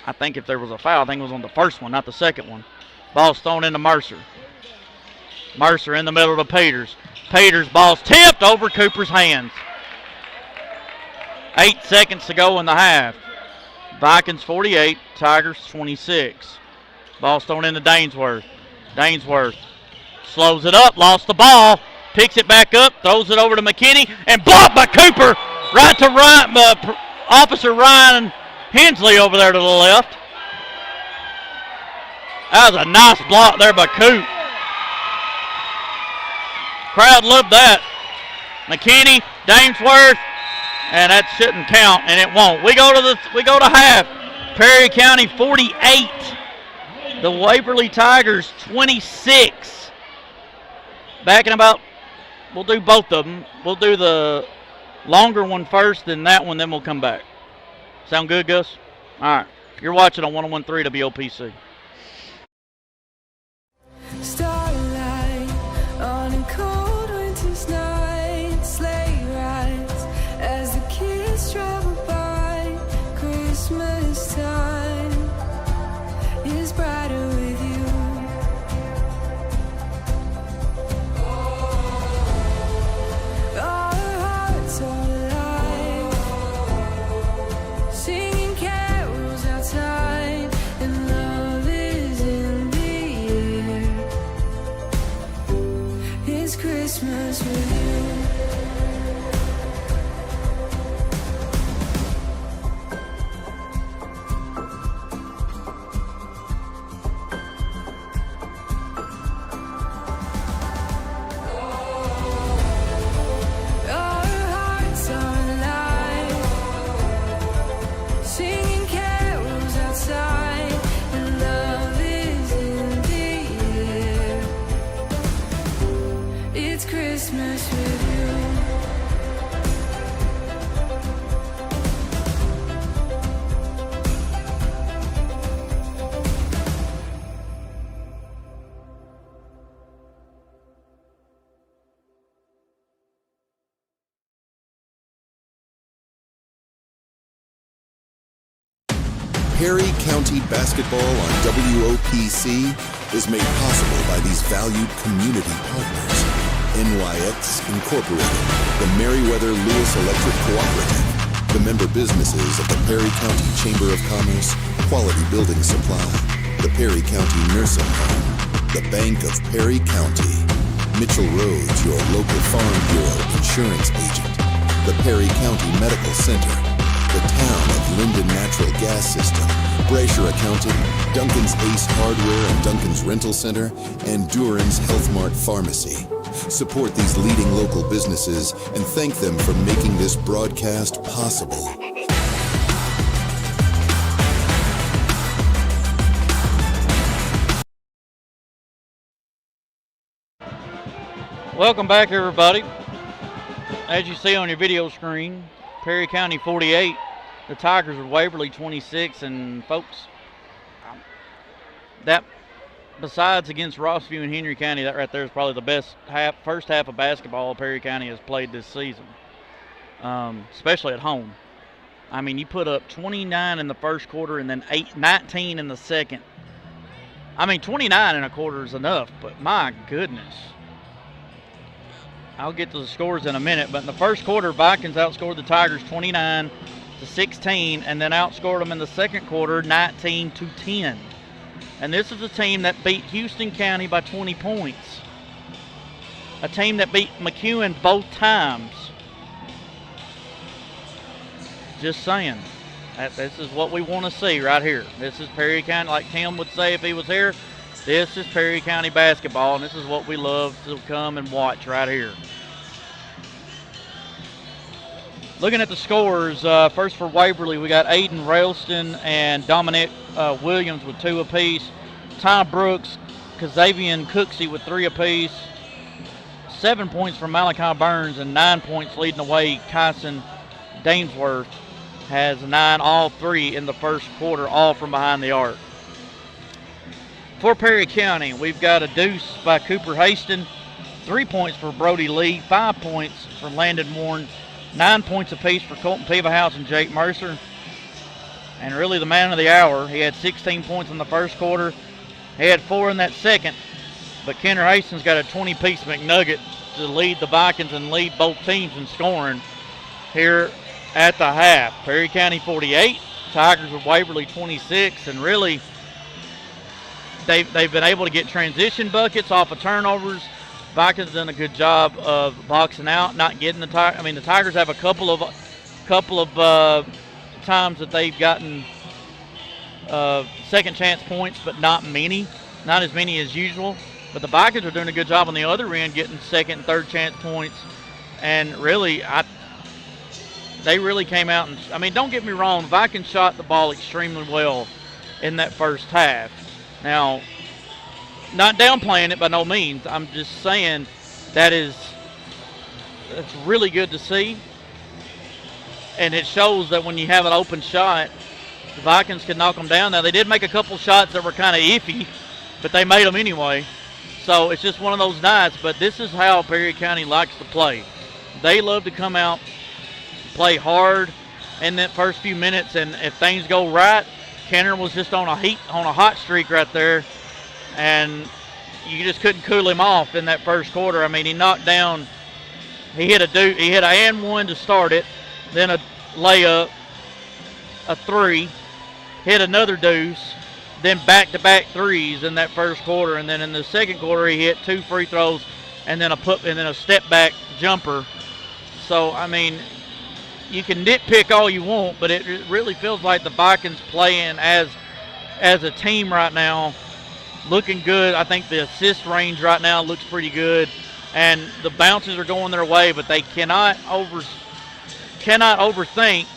I think if there was a foul, I think it was on the first one, not the second one. Ball's thrown into Mercer. Mercer in the middle of Peters. Peters, ball's tipped over Cooper's hands. 8 seconds to go in the half. Vikings 48, Tigers 26. Ball's thrown into Dainsworth. Dainsworth slows it up, lost the ball. Picks it back up, throws it over to McKinney, and blocked by Cooper. Right to Ryan, Officer Ryan Hensley over there to the left. That was a nice block there by Coop. Crowd loved that. McKinney, Dainsworth, and that shouldn't count, and it won't. We go to half. Perry County 48. The Waverly Tigers 26. Back in about. We'll do both of them. We'll do the longer one first, then that one, then we'll come back. Sound good, Gus? All right. You're watching on 101.3 WOPC. Starlight on a cold winter's night, sleigh rides as the kids travel by. Christmas time is brighter with you. Our hearts are alive, singing carols outside, and love is in the air. It's Christmas with you. Our hearts are alive, singing carols outside, and love is in the air. It's Christmas with you. Perry County basketball on WOPC is made possible by these valued community partners. NYX Incorporated, the Meriwether Lewis Electric Cooperative, the member businesses of the Perry County Chamber of Commerce, Quality Building Supply, the Perry County Nursing Home, the Bank of Perry County, Mitchell Rhodes, your local Farm Bureau insurance agent, the Perry County Medical Center, the Town of Linden Natural Gas System, Brasher Accounting, Duncan's Ace Hardware and Duncan's Rental Center, and Duran's Health Mart Pharmacy. Support these leading local businesses and thank them for making this broadcast possible. Welcome back, everybody. As you see on your video screen, Perry County 48, the Tigers of Waverly 26, and folks, that besides against Rossview and Henry County, that right there is probably the best first half of basketball Perry County has played this season, especially at home. I mean, you put up 29 in the first quarter and then 19 in the second. I mean, 29 and a quarter is enough, but my goodness. I'll get to the scores in a minute, but in the first quarter, Vikings outscored the Tigers 29-16, and then outscored them in the second quarter 19-10. And this is a team that beat Houston County by 20 points. A team that beat McEwen both times. Just saying. This is what we want to see right here. This is Perry County, like Tim would say if he was here. This is Perry County basketball, and this is what we love to come and watch right here. Looking at the scores, first for Waverly, we got Aiden Railston and Dominic Williams with 2 apiece. Ty Brooks, Kazavian Cooksey with 3 apiece. 7 points from Malachi Burns and 9 points leading the way. Kyson Dainsworth has 9, all 3 in the first quarter, all from behind the arc. For Perry County, we've got a deuce by Cooper Haston, 3 points for Brody Lee, 5 points from Landon Warren, 9 points apiece for Colton Pevahouse and Jake Mercer. And really the man of the hour, he had 16 points in the first quarter. He had 4 in that second, but Kenner Hastings got a 20-piece McNugget to lead the Vikings and lead both teams in scoring here at the half. Perry County 48, Tigers of Waverly 26, and really they've been able to get transition buckets off of turnovers. Vikings done a good job of boxing out, not getting the Tigers. I mean, the Tigers have a couple of times that they've gotten second chance points, but not many, not as many as usual. But the Vikings are doing a good job on the other end, getting second and third chance points. And really, they really came out and, I mean, don't get me wrong, the Vikings shot the ball extremely well in that first half. Now, not downplaying it by no means. I'm just saying that's really good to see. And it shows that when you have an open shot, the Vikings can knock them down. Now, they did make a couple shots that were kind of iffy, but they made them anyway. So it's just one of those nights. But this is how Perry County likes to play. They love to come out, play hard in that first few minutes, and if things go right, Kenner was just on a hot streak right there, and you just couldn't cool him off in that first quarter. I mean, he knocked down, he hit a and one to start it, then a layup, a 3, hit another deuce, then back-to-back threes in that first quarter, and then in the second quarter he hit 2 free throws and then a step-back jumper. So I mean, you can nitpick all you want, but it really feels like the Vikings playing as a team right now, looking good. I think the assist range right now looks pretty good, and the bounces are going their way, but they cannot overthink.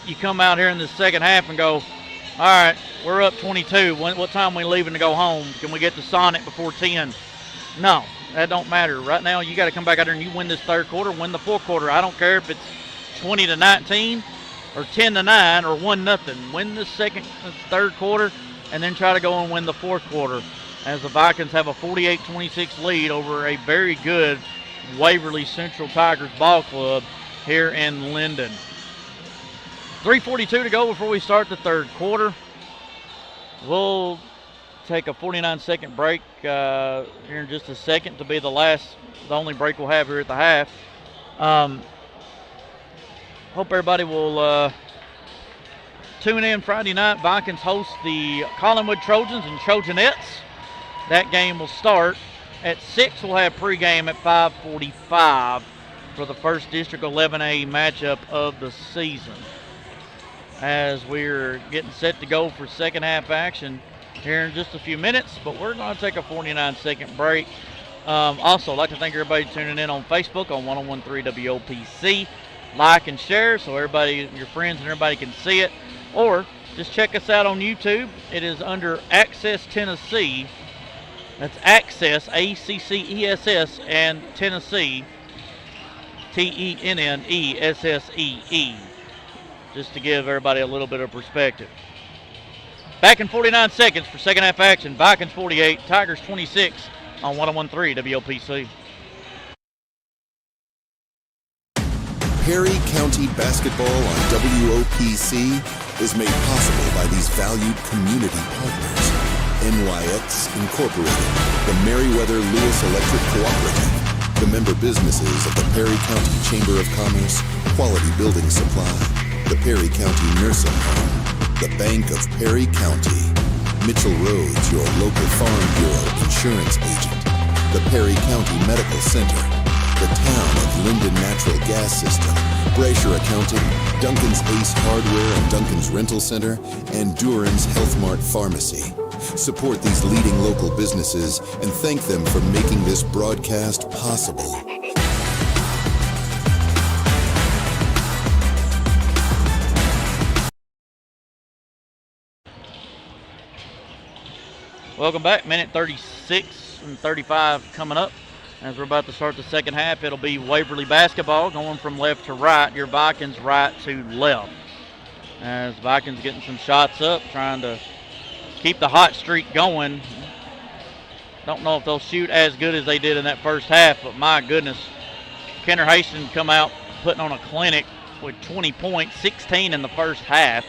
You come out here in the second half and go, all right, we're up 22. What time are we leaving to go home? Can we get to Sonic before 10? No, that don't matter. Right now, you got to come back out there and you win this third quarter, win the fourth quarter. I don't care if it's 20-19 or 10-9 or 1-0. Win the third quarter, and then try to go and win the fourth quarter, as the Vikings have a 48-26 lead over a very good Waverly Central Tigers ball club here in Linden. 3:42 to go before we start the third quarter. We'll take a 49-second break here in just a second to be the only break we'll have here at the half. Hope everybody will tune in Friday night. Vikings host the Collinwood Trojans and Trojanettes. That game will start at 6. We'll have pregame at 5:45 for the first District 11A matchup of the season, as we're getting set to go for second half action here in just a few minutes. But we're going to take a 49-second break. Also, I'd like to thank everybody tuning in on Facebook on 101.3 WOPC. Like and share so everybody, your friends and everybody can see it. Or just check us out on YouTube. It is under Access Tennessee. That's Access, A-C-C-E-S-S, and Tennessee, T-E-N-N-E-S-S-E-E. Just to give everybody a little bit of perspective. Back in 49 seconds for second half action. Vikings 48, Tigers 26 on 101.3 WOPC. Perry County basketball on WOPC is made possible by these valued community partners. NYX Incorporated, the Meriwether Lewis Electric Cooperative, the member businesses of the Perry County Chamber of Commerce, Quality Building Supply, the Perry County Nursing Home, the Bank of Perry County, Mitchell Rhodes, your local Farm Bureau insurance agent, the Perry County Medical Center, the Town of Linden Natural Gas System, Brasher Accounting, Duncan's Ace Hardware and Duncan's Rental Center, and Duran's Health Mart Pharmacy. Support these leading local businesses and thank them for making this broadcast possible. Welcome back. Minute 36 and 35 coming up. As we're about to start the second half, it'll be Waverly basketball going from left to right. Your Vikings right to left. As Vikings getting some shots up, trying to keep the hot streak going. Don't know if they'll shoot as good as they did in that first half, but my goodness. Kenner Hastings come out putting on a clinic with 20 points, 16 in the first half.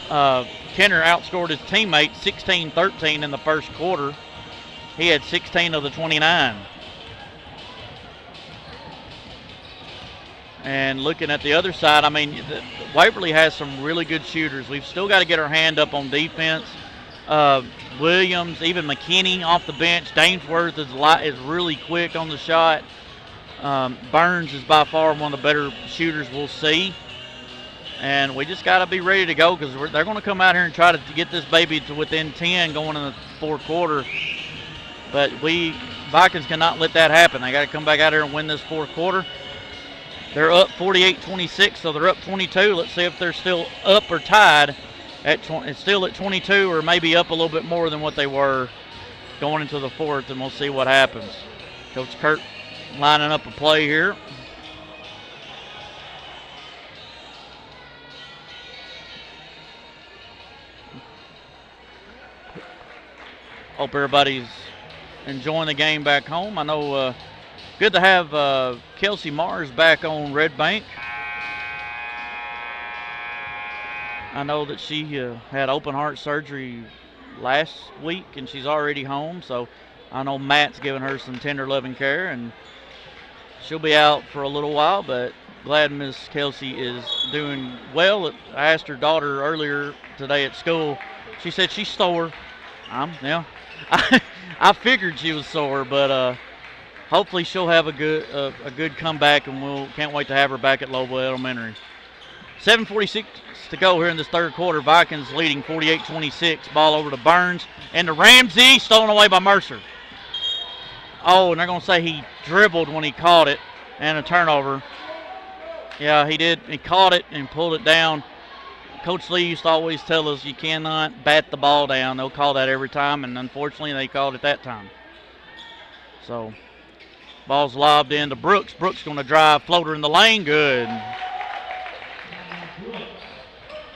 Kenner outscored his teammate 16-13 in the first quarter. He had 16 of the 29. And looking at the other side, I mean, Waverly has some really good shooters. We've still got to get our hand up on defense. Williams, even McKinney off the bench. Dainsworth is really quick on the shot. Burns is by far one of the better shooters we'll see. And we just got to be ready to go because they're going to come out here and try to get this baby to within 10 going in the fourth quarter. But Vikings cannot let that happen. They got to come back out here and win this fourth quarter. They're up 48-26, so they're up 22. Let's see if they're still up or tied. It's still at 22 or maybe up a little bit more than what they were going into the fourth, and we'll see what happens. Coach Kurt lining up a play here. Hope everybody's enjoying the game back home. I know good to have Kelsey Mars back on Red Bank. I know that she had open heart surgery last week and she's already home. So I know Matt's giving her some tender loving care and she'll be out for a little while, but glad Miss Kelsey is doing well. I asked her daughter earlier today at school. She said she's sore. I figured she was sore, but hopefully she'll have a good comeback, and can't wait to have her back at Lowell Elementary. 7:46 to go here in this third quarter. Vikings leading 48-26. Ball over to Burns and to Ramsey, stolen away by Mercer. Oh, and they're going to say he dribbled when he caught it, and a turnover. Yeah, he did. He caught it and pulled it down. Coach Lee used to always tell us you cannot bat the ball down. They'll call that every time, and unfortunately they called it that time. So, ball's lobbed into Brooks. Brooks going to drive, floater in the lane, good.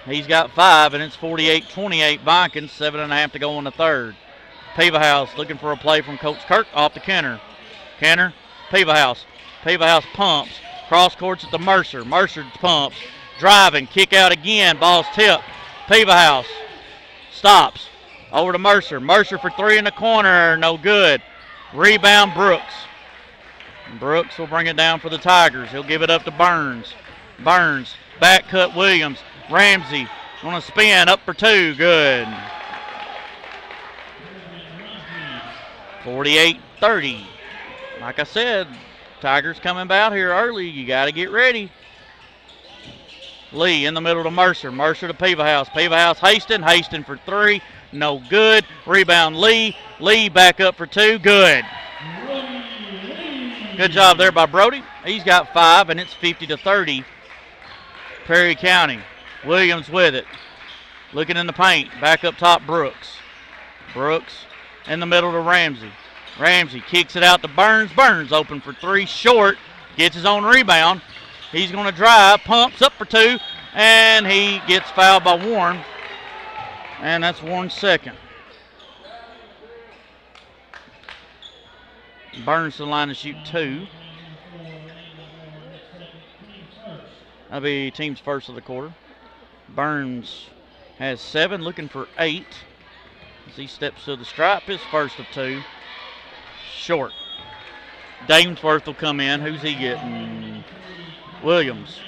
He's got 5, and it's 48-28 Vikings, 7.5 to go in the third. Peevahouse looking for a play from Coach Kirk off to Kenner. Kenner, Peevahouse. Peevahouse pumps. Cross courts at the Mercer. Mercer pumps. Driving, kick out again, ball's tipped. Peevahouse stops. Over to Mercer. Mercer for 3 in the corner, no good. Rebound Brooks. Brooks will bring it down for the Tigers. He'll give it up to Burns. Burns, back cut Williams. Ramsey on a spin, up for 2, good. 48-30. Like I said, Tigers coming out here early. You got to get ready. Lee in the middle to Mercer. Mercer to Peevahouse. Peevahouse Hastings. Hastings for 3. No good. Rebound Lee. Lee back up for 2. Good. Good job there by Brody. He's got 5, and it's 50-30. Perry County. Williams with it. Looking in the paint. Back up top, Brooks. Brooks in the middle to Ramsey. Ramsey kicks it out to Burns. Burns open for 3. Short. Gets his own rebound. He's going to drive, pumps up for 2, and he gets fouled by Warren. And that's Warren's second. Burns to the line to shoot 2. That'll be team's first of the quarter. Burns has 7, looking for 8. As he steps to the stripe, his first of two. Short. Damesworth will come in. Who's he getting? Williams.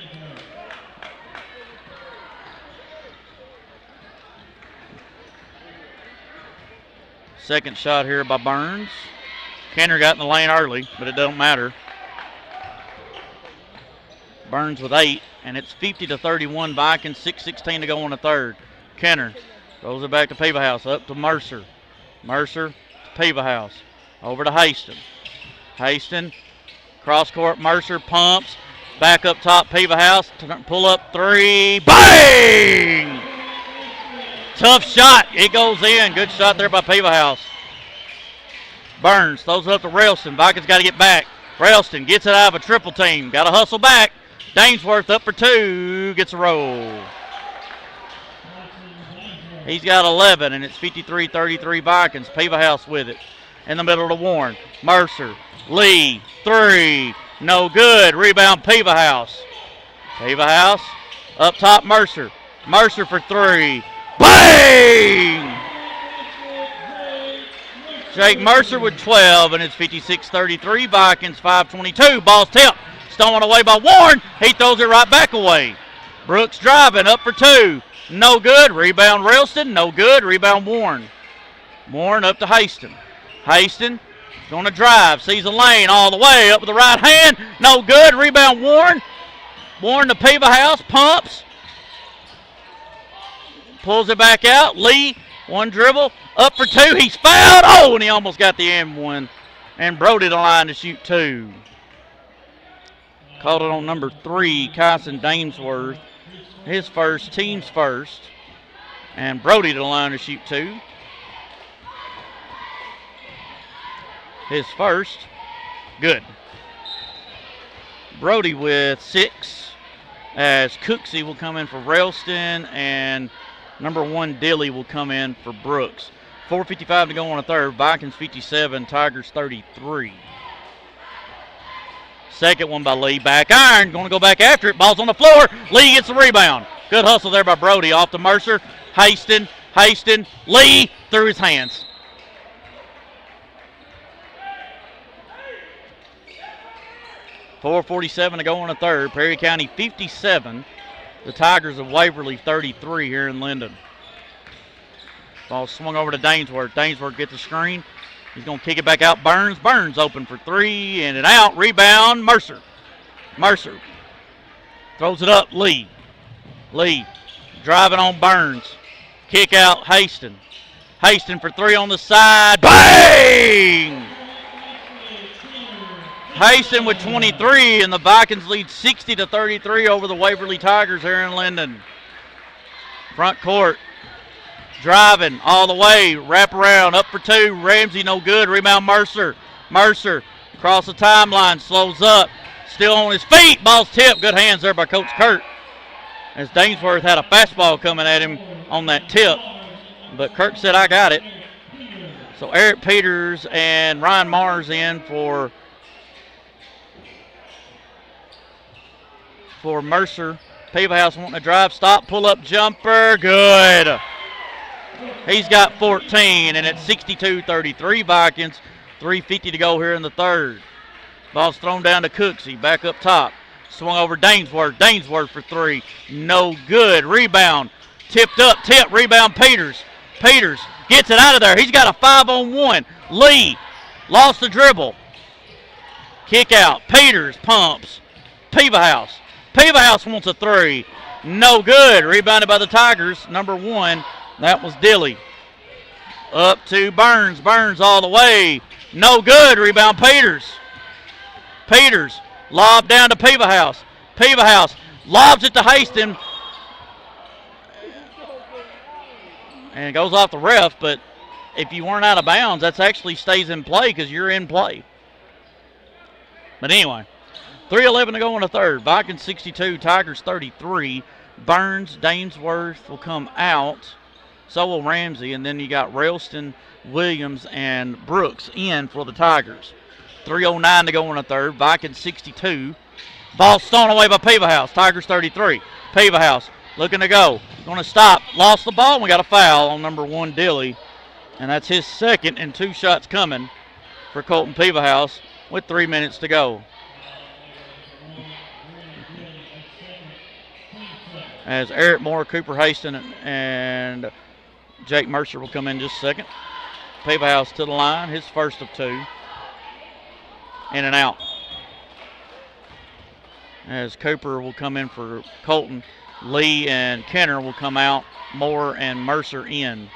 Second shot here by Burns. Kenner got in the lane early, but it don't matter. Burns with 8, and it's 50-31 Vikings, 6:16 to go in the third. Kenner throws it back to Peebahouse, up to Mercer. Mercer to Peebahouse, over to Haston. Haston, cross court, Mercer pumps, back up top, Peebahouse, pull up three, bang! Tough shot, it goes in. Good shot there by Peebahouse. Burns throws it up to Railston. Vikings got to get back. Railston gets it out of a triple team. Got to hustle back. Dainsworth up for 2, gets a roll. He's got 11, and it's 53-33 Vikings. Peebahouse with it. In the middle to Warren. Mercer, Lee, 3, no good. Rebound Peebahouse. Peebahouse, up top Mercer. Mercer for 3. Bang! Jake Mercer with 12, and it's 56-33 Vikings, 5:22. Ball's tipped. Stolen away by Warren. He throws it right back away. Brooks driving, up for 2. No good. Rebound Railston. No good. Rebound Warren. Warren up to Haston. Haston going to drive. Sees a lane all the way up with the right hand. No good. Rebound Warren. Warren to Peebahouse. Pumps. Pulls it back out. Lee, one dribble. Up for 2. He's fouled. Oh, and he almost got the end one. And Brody the line to shoot 2. Called it on number 3, Kyson Dainsworth. His first, team's first. And Brody to the line to shoot 2. His first. Good. Brody with 6. As Cooksey will come in for Railston. And number 1, Dilly will come in for Brooks. 4:55 to go on the third. Vikings 57, Tigers 33. Second one by Lee. Back iron. Going to go back after it. Ball's on the floor. Lee gets the rebound. Good hustle there by Brody. Off to Mercer. Haston. Lee through his hands. .447 to go on the third. Perry County 57. The Tigers of Waverly 33 here in Linden. Ball swung over to Dainsworth. Dainsworth gets the screen. He's going to kick it back out. Burns. Burns open for 3. In and out. Rebound. Mercer. Mercer throws it up. Lee. Lee driving on Burns. Kick out Haston. Haston for 3 on the side. Bang! Haston with 23, and the Vikings lead 60-33 over the Waverly Tigers here in Linden. Front court. Driving all the way, wrap around, up for 2. Ramsey no good. Rebound Mercer. Mercer across the timeline, slows up, still on his feet. Ball's tipped. Good hands there by Coach Kurt. As Dainsworth had a fastball coming at him on that tip, but Kurt said, "I got it." So Eric Peters and Ryan Mars in for Mercer. Peebahouse wanting to drive, stop, pull up jumper, good. He's got 14, and it's 62-33 Vikings. 3:50 to go here in the third. Ball's thrown down to Cooksey, back up top. Swung over Dainsworth. Dainsworth for 3. No good. Rebound. Tipped up. Tip. Rebound Peters. Peters gets it out of there. He's got a 5-on-1. Lee lost the dribble. Kick out. Peters pumps. Peebahouse. Peebahouse wants a 3. No good. Rebounded by the Tigers. Number 1. That was Dilly. Up to Burns. Burns all the way. No good. Rebound Peters. Peters lob down to Peebahouse. Peebahouse lobs it to Haston. And it goes off the ref, but if you weren't out of bounds, that actually stays in play because you're in play. But anyway, 3:11 to go in the third. Vikings 62, Tigers 33. Burns, Dainsworth will come out. So will Ramsey. And then you got Railston, Williams, and Brooks in for the Tigers. 3:09 to go in the third. Vikings 62. Ball stolen away by Peebahouse. Tigers 33. Peebahouse looking to go. Going to stop. Lost the ball. We got a foul on number 1, Dilly. And that's his second, and 2 shots coming for Colton Peevahouse with 3 minutes to go. As Eric Moore, Cooper Haston, and Jake Mercer will come in just a second. Peevahouse to the line, his first of 2. In and out. As Cooper will come in for Colton, Lee and Kenner will come out, Moore and Mercer in.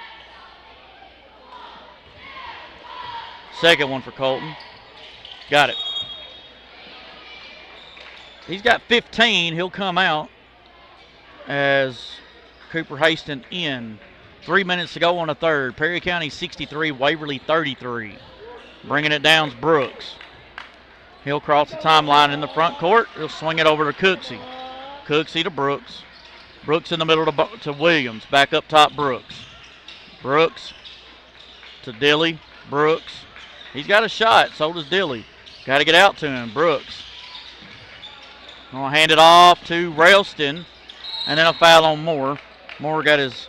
Second one for Colton. Got it. He's got 15. He'll come out as Cooper Haston in. 3 minutes to go on the third. Perry County 63, Waverly 33. Bringing it down's Brooks. He'll cross the timeline in the front court. He'll swing it over to Cooksey. Cooksey to Brooks. Brooks in the middle to Williams. Back up top, Brooks. Brooks to Dilly. Brooks. He's got a shot. So does Dilly. Got to get out to him. Brooks. Gonna hand it off to Railston. And then a foul on Moore. Moore got his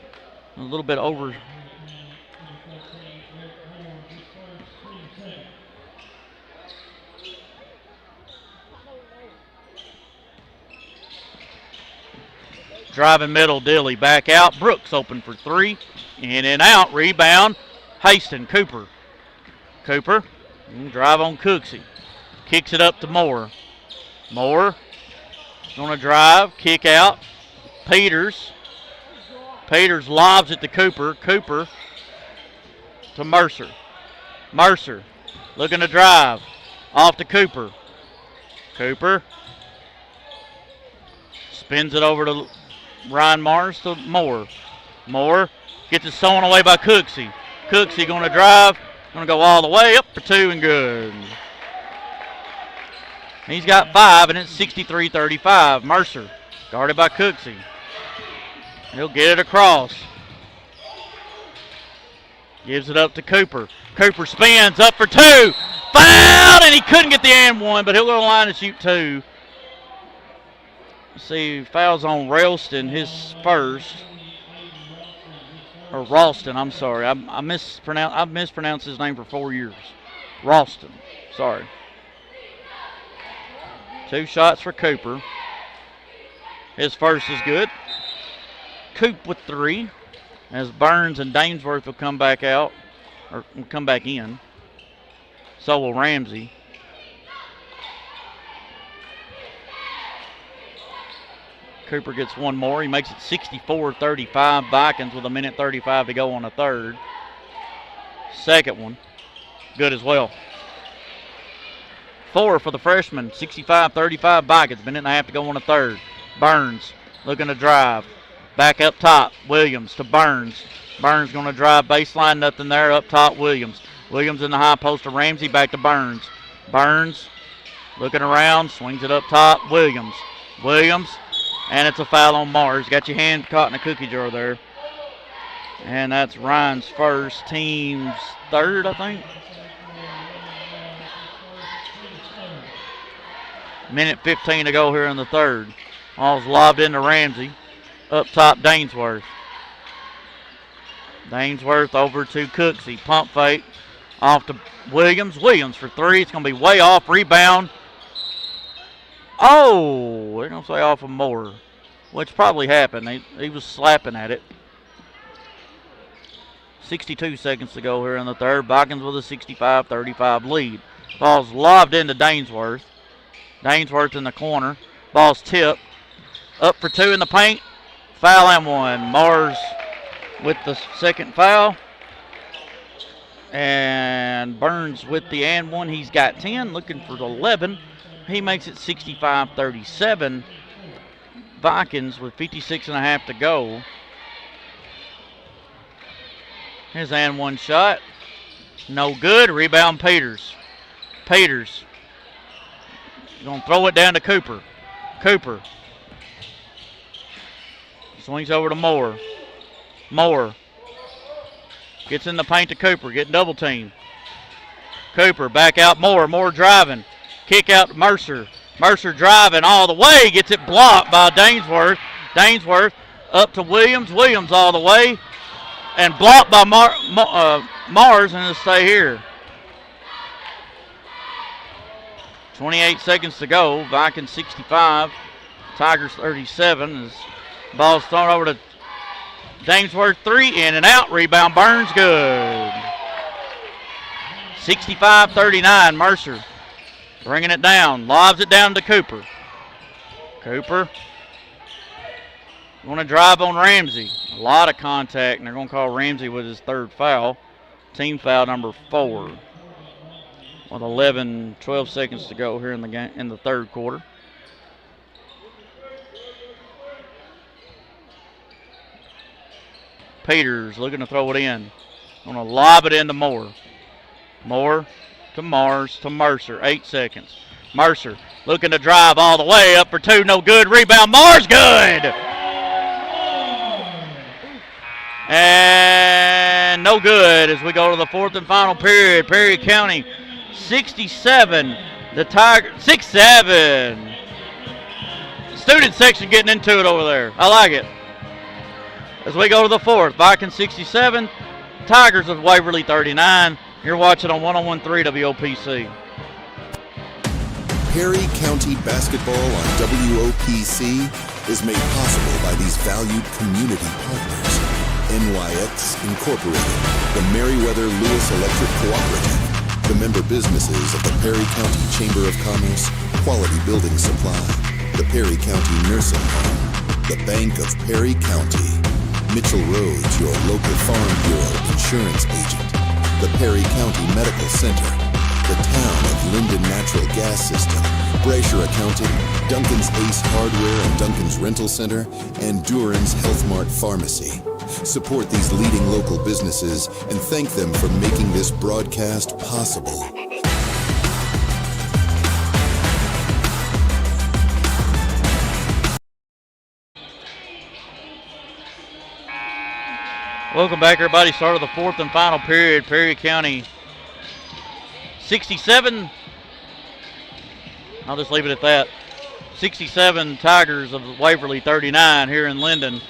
a little bit over. Driving middle, Dilly back out. Brooks open for 3. In and out. Rebound. Haston. Cooper. Cooper. Drive on Cooksey. Kicks it up to Moore. Moore. Going to drive. Kick out. Peters. Peters lobs it to Cooper. Cooper to Mercer. Mercer looking to drive. Off to Cooper. Cooper. Spins it over to Ryan Mars to Moore. Moore gets it stolen away by Cooksey. Cooksey going to drive. Going to go all the way up for 2 and good. He's got 5 and it's 63-35. Mercer guarded by Cooksey. He'll get it across. Gives it up to Cooper. Cooper spins up for 2. Fouled, and he couldn't get the and 1, but he'll go to the line and shoot 2. See, fouls on Railston, his first. Or Ralston, I'm sorry. I've mispronounced his name for 4 years. Ralston, sorry. 2 shots for Cooper. His first is good. Coop with 3. As Burns and Dainsworth will come back out, or will come back in. So will Ramsey. Cooper gets 1 more. He makes it 64-35. Vikings with 1:35 to go on the third. Second one, good as well. 4 for the freshman. 65-35 Vikings. 1.5 to go on the third. Burns looking to drive. Back up top. Williams to Burns. Burns going to drive baseline. Nothing there. Up top, Williams. Williams in the high post to Ramsey. Back to Burns. Burns looking around. Swings it up top. Williams. Williams. And it's a foul on Mars. Got your hand caught in a cookie jar there. And that's Ryan's first, team's third, I think. 1:15 to go here in the third. Ball's lobbed into Ramsey. Up top, Dainsworth. Dainsworth over to Cooksey. Pump fake. Off to Williams. Williams for 3. It's going to be way off. Rebound. Oh, they're going to say off of Moore, which probably happened. He was slapping at it. 62 seconds to go here in the third. Vikings with a 65-35 lead. Ball's lobbed into Dainsworth. Dainsworth in the corner. Ball's tipped. Up for 2 in the paint. Foul and 1. Mars with the second foul. And Burns with the and 1. He's got 10. Looking for the 11. He makes it 65-37. Vikings with 56.5 to go. His and 1 shot. No good. Rebound Peters. Peters. Going to throw it down to Cooper. Cooper. Swings over to Moore. Moore. Gets in the paint to Cooper. Getting double teamed. Cooper back out Moore. Moore driving. Kick out to Mercer. Mercer driving all the way. Gets it blocked by Dainsworth. Dainsworth up to Williams. Williams all the way. and blocked by Mars, and it'll stay here. 28 seconds to go. Vikings 65, Tigers 37. As ball's thrown over to Dainsworth, 3 in and out. Rebound, Burns, good. 65-39, Mercer bringing it down, lobs it down to Cooper. Cooper going to drive on Ramsey. A lot of contact, and they're going to call Ramsey with his third foul. Team foul number 4. With 12 seconds to go here in the game, in the third quarter. Peters looking to throw it in. Going to lob it into Moore. Moore to Mars to Mercer. 8 seconds. Mercer looking to drive all the way up for 2. No good. Rebound. Mars, good. And no good as we go to the fourth and final period. Perry County 67. The Tigers 6-7. Student section getting into it over there. I like it. As we go to the fourth, Vikings 67, Tigers of Waverly 39. You're watching on 101.3 WOPC. Perry County basketball on WOPC is made possible by these valued community partners. NYX Incorporated, the Meriwether Lewis Electric Cooperative, the member businesses of the Perry County Chamber of Commerce, Quality Building Supply, the Perry County Nursing Home, the Bank of Perry County, Mitchell Rhodes, your local Farm Bureau insurance agent, the Perry County Medical Center, the town of Linden Natural Gas System, Brasher Accounting, Duncan's Ace Hardware and Duncan's Rental Center, and Duran's Health Mart Pharmacy. Support these leading local businesses and thank them for making this broadcast possible. Welcome back, everybody. Start of the fourth and final period. Perry County 67. I'll just leave it at that. 67 Tigers of Waverly 39 here in Linden.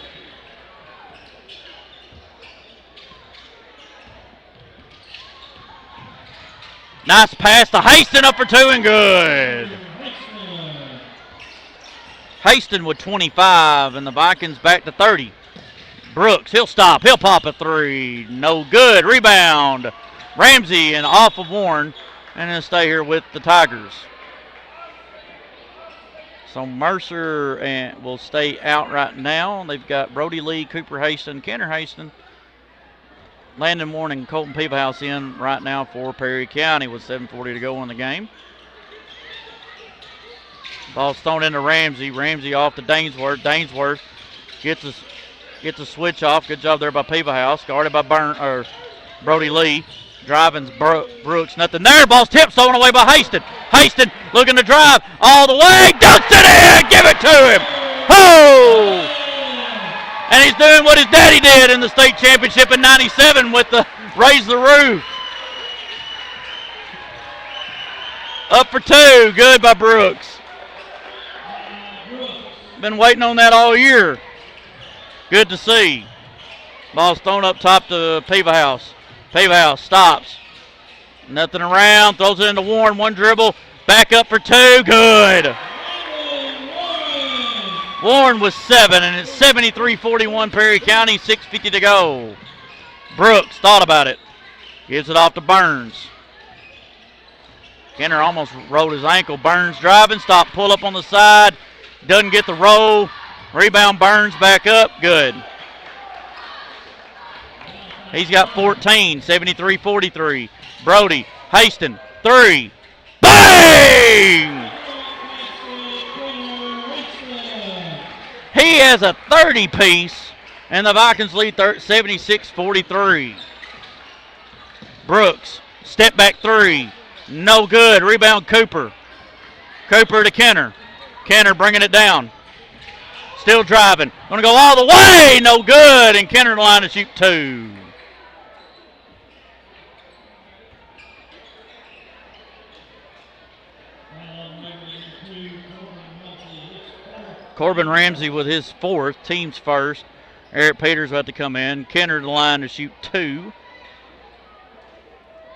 Nice pass to Haston, up for 2 and good. Haston with 25 and the Vikings back to 30. Brooks, he'll stop. He'll pop a 3. No good. Rebound. Ramsey and off of Warren. And then stay here with the Tigers. So Mercer will stay out right now. They've got Brody Lee, Cooper Haston, Kenner Haston, Landon Warren, and Colton Peebahouse in right now for Perry County with 7:40 to go in the game. Ball's thrown into Ramsey. Ramsey off to Dainsworth. Dainsworth gets a switch off. Good job there by Peebahouse. Guarded by Brody Lee. Driving's Brooks. Nothing there. Ball's tipped. Stolen away by Haston. Haston looking to drive all the way. Dunks it in. Give it to him. Oh! And he's doing what his daddy did in the state championship in '97 with the raise the roof. Up for 2. Good by Brooks. Been waiting on that all year. Good to see. Ball's thrown up top to Peebahouse. Peebahouse stops. Nothing around. Throws it into Warren. 1 dribble. Back up for 2. Good. Warren was 7, and it's 73-41 Perry County, 6:50 to go. Brooks thought about it. Gives it off to Burns. Kenner almost rolled his ankle. Burns driving. Stop, pull up on the side. Doesn't get the roll. Rebound, Burns back up. Good. He's got 14, 73-43. Brody, Haston, 3. Bang! He has a 30-piece, and the Vikings lead 76-43. Brooks, step back 3. No good. Rebound, Cooper. Cooper to Kenner. Kenner bringing it down. Still driving. Going to go all the way. No good. And Kenner in the line to shoot 2. Corbin Ramsey with his 4th, team's first. Eric Peters about to come in. Kenner to the line to shoot 2.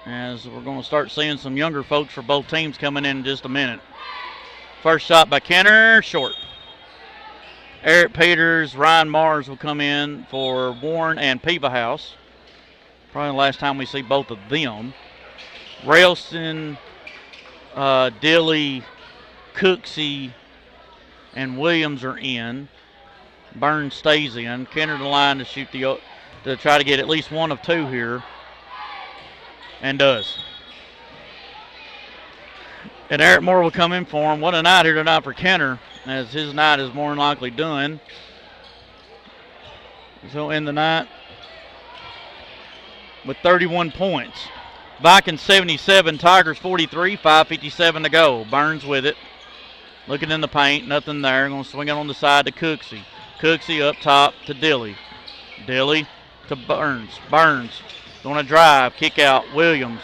As we're going to start seeing some younger folks for both teams coming in just a minute. First shot by Kenner, short. Eric Peters, Ryan Mars will come in for Warren and Piva House. Probably the last time we see both of them. Railston, Dilly, Cooksey, and Williams are in. Burns stays in. Kenner to the line to shoot to try to get at least one of 2 here. And does. And Eric Moore will come in for him. What a night here tonight for Kenner, as his night is more than likely done. So in the night with 31 points. Vikings 77, Tigers 43, 5:57 to go. Burns with it. Looking in the paint, nothing there. Going to swing it on the side to Cooksey. Cooksey up top to Dilly. Dilly to Burns. Burns going to drive, kick out. Williams.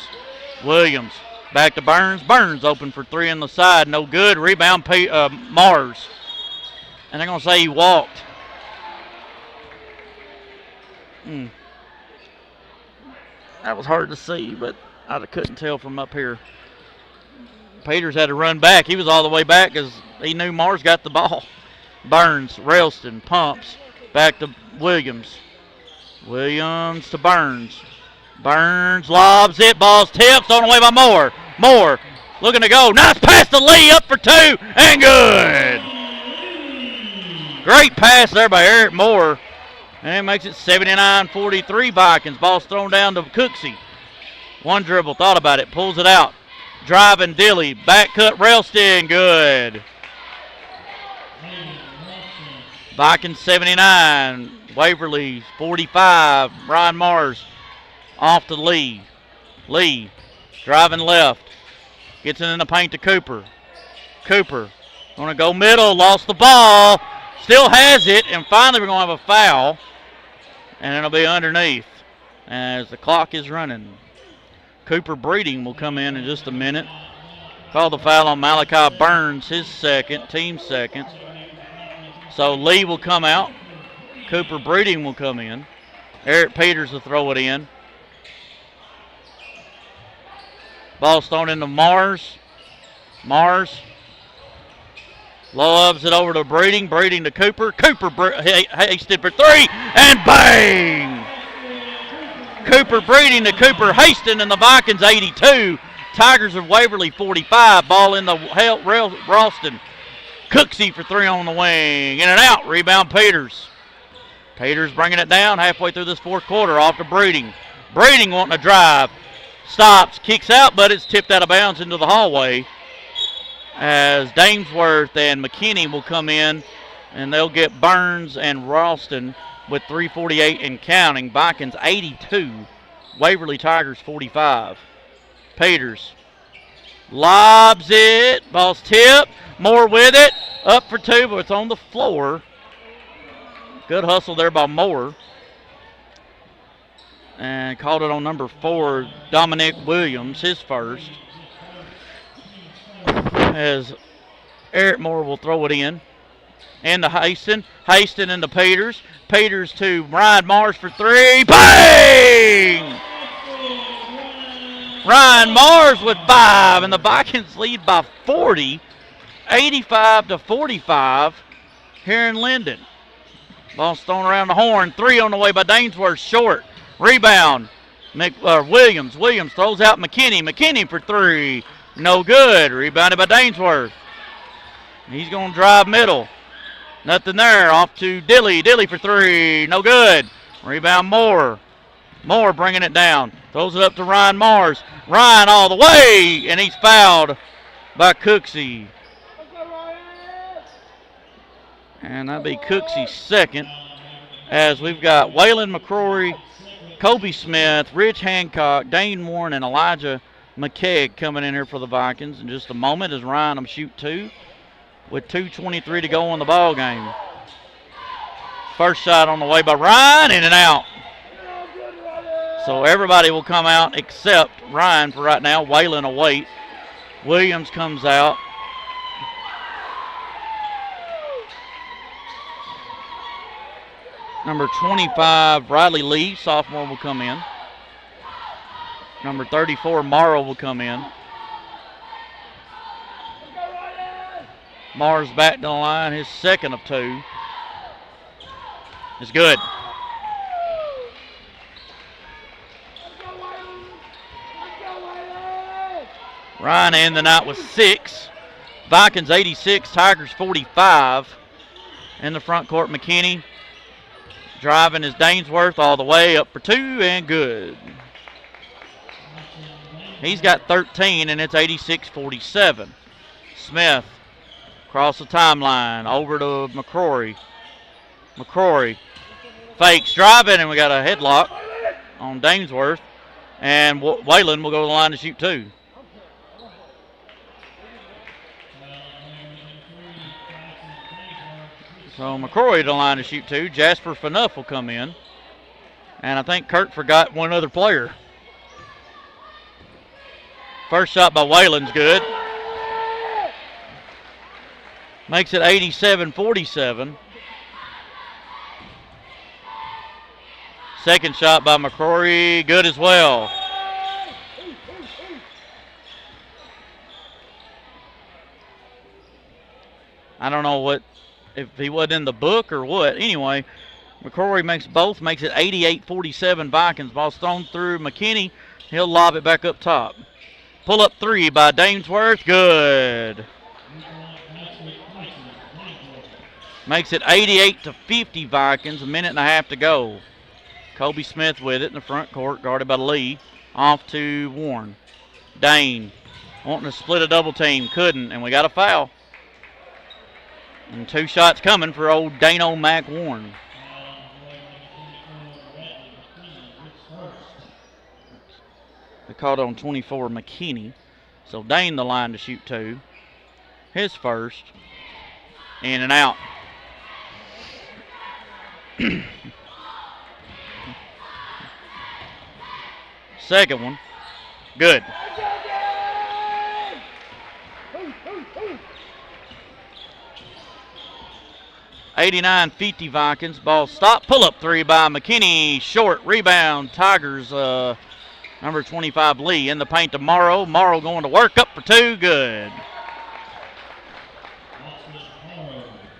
Williams back to Burns. Burns open for 3 on the side. No good. Rebound Mars. And they're going to say he walked. That was hard to see, but I couldn't tell from up here. Peters had to run back. He was all the way back because he knew Mars got the ball. Burns, Railston, pumps. Back to Williams. Williams to Burns. Burns lobs it. Ball's tipped on the way by Moore. Moore looking to go. Nice pass to Lee. Up for 2 and good. Great pass there by Eric Moore. And it makes it 79-43 Vikings. Ball's thrown down to Cooksey. One dribble. Thought about it. Pulls it out. Driving Dilly. Back cut Railston. Good. Vikings 79. Waverly 45. Ryan Mars off to Lee. Lee driving left. Gets it in the paint to Cooper. Cooper going to go middle. Lost the ball. Still has it. And finally we're going to have a foul. And it'll be underneath as the clock is running. Cooper Breeding will come in just a minute. Call the foul on Malachi Burns, his second, team second. So Lee will come out. Cooper Breeding will come in. Eric Peters will throw it in. Ball's thrown into Mars. Mars lobs it over to Breeding. Breeding to Cooper. Cooper hasted for 3 and bang! Cooper Breeding to Cooper Haston, and the Vikings 82. Tigers of Waverly 45. Ball in the Ralston. Cooksey for 3 on the wing. In and out. Rebound Peters. Peters bringing it down halfway through this fourth quarter off to Breeding. Breeding wanting to drive. Stops. Kicks out, but it's tipped out of bounds into the hallway. As Damesworth and McKinney will come in, and they'll get Burns and Ralston with 3:48 and counting. Vikings 82, Waverly Tigers 45. Peters lobs it. Ball's tipped. Moore with it. Up for 2, but it's on the floor. Good hustle there by Moore. And called it on number 4, Dominic Williams, his first. As Eric Moore will throw it in. And to Haston. Haston into Peters. Peters to Ryan Mars for 3. Bang! Ryan Mars with 5. And the Vikings lead by 40. 85-45 here in Linden. Ball's thrown around the horn. 3 on the way by Dainsworth. Short. Rebound. Williams. Williams throws out McKinney. McKinney for 3. No good. Rebounded by Dainsworth. He's going to drive middle. Nothing there. Off to Dilly. Dilly for 3. No good. Rebound Moore. Moore bringing it down. Throws it up to Ryan Mars. Ryan all the way. And he's fouled by Cooksey. And that'll be Cooksey's second. As we've got Waylon McCrory, Kobe Smith, Rich Hancock, Dane Warren, and Elijah McKegg coming in here for the Vikings in just a moment as Ryan will shoot 2 with 2:23 to go in the ball game. First shot on the way by Ryan, in and out. So everybody will come out except Ryan for right now. Waylon will wait. Williams comes out. Number 25, Riley Lee, sophomore, will come in. Number 34, Morrow, will come in. Morrow's back to the line, his second of 2. It's good. Ryan ended the night with 6. Vikings 86, Tigers 45. In the front court, McKinney driving is Dainsworth all the way up for 2 and good. He's got 13 and it's 86-47. Smith across the timeline over to McCrory. McCrory fakes driving and we got a headlock on Dainsworth. And Wayland will go to the line to shoot 2. So McCrory to the line to shoot 2. Jasper Fanuff will come in. And I think Kurt forgot one other player. First shot by Wayland's good. Makes it 87-47. Second shot by McCrory, good as well. I don't know if he wasn't in the book or what. Anyway, McCrory makes it 88-47 Vikings. Ball thrown through McKinney. He'll lob it back up top. Pull up 3 by Dainsworth, good. Makes it 88-50 Vikings, a minute and a half to go. Kobe Smith with it in the front court, guarded by Lee. Off to Warren. Dane wanting to split a double team, couldn't, and we got a foul. And 2 shots coming for old Dano Mac Warren. They called on 24 McKinney. So Dane the line to shoot 2. His first. In and out. Second one. Good. $89-50 Vikings. Ball stop. Pull up 3 by McKinney. Short rebound. Tigers. Number 25 Lee in the paint to Morrow. Morrow going to work up for 2. Good.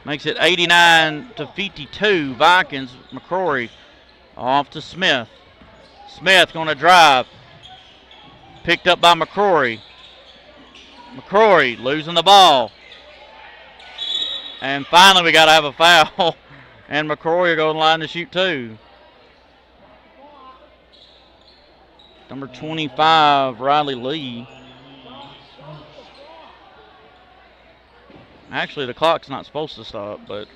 Makes it 89-52 Vikings. McCrory off to Smith. Smith going to drive. Picked up by McCrory. McCrory losing the ball. And finally we got to have a foul. And McCrory will go to the line to shoot 2. Number 25, Riley Lee. Actually, the clock's not supposed to stop, but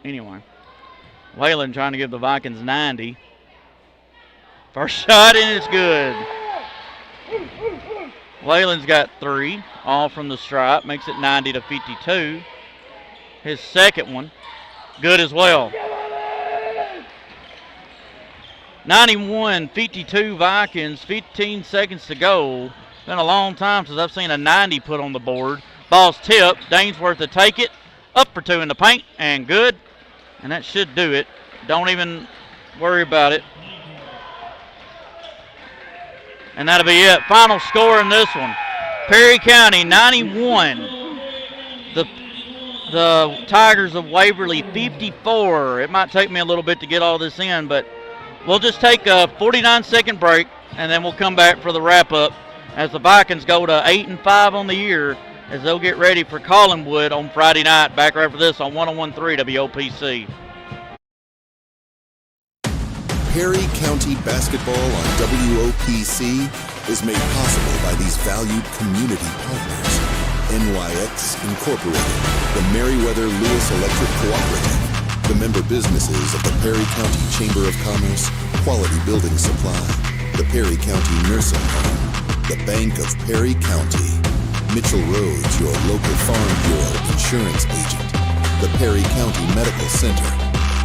anyway. Wayland trying to give the Vikings 90. First shot, and it's good. Wayland's got 3, all from the stripe. Makes it 90-52. His second one, good as well. 91-52 Vikings, 15 seconds to go. Been a long time since I've seen a 90 put on the board. Ball's tipped. Dainsworth to take it. Up for 2 in the paint, and good. And that should do it. Don't even worry about it. And that'll be it. Final score in this one. Perry County 91. The Tigers of Waverly 54. It might take me a little bit to get all this in, but we'll just take a 49-second break, and then we'll come back for the wrap-up as the Vikings go to 8-5 on the year as they'll get ready for Collinwood on Friday night. Back right after this on 101.3 WOPC. Perry County basketball on WOPC is made possible by these valued community partners. NYX Incorporated, the Meriwether Lewis Electric Cooperative, the member businesses of the Perry County Chamber of Commerce, Quality Building Supply, the Perry County Nursing Home, the Bank of Perry County, Mitchell Rhodes, your local Farm Bureau insurance agent, the Perry County Medical Center,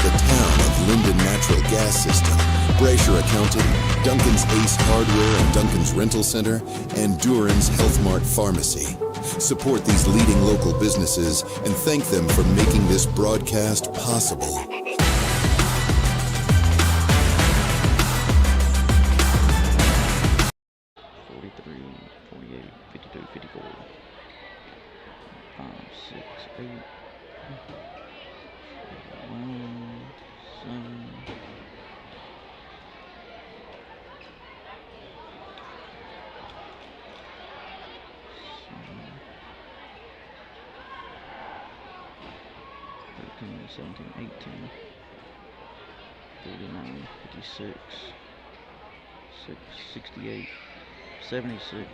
the Town of Linden Natural Gas System, Brasher Accounting, Duncan's Ace Hardware and Duncan's Rental Center, and Duran's Health Mart Pharmacy. Support these leading local businesses and thank them for making this broadcast possible. 54. 5, 6, 8. 1, 7. 13, 17, 18, 39, 56, 68, 76.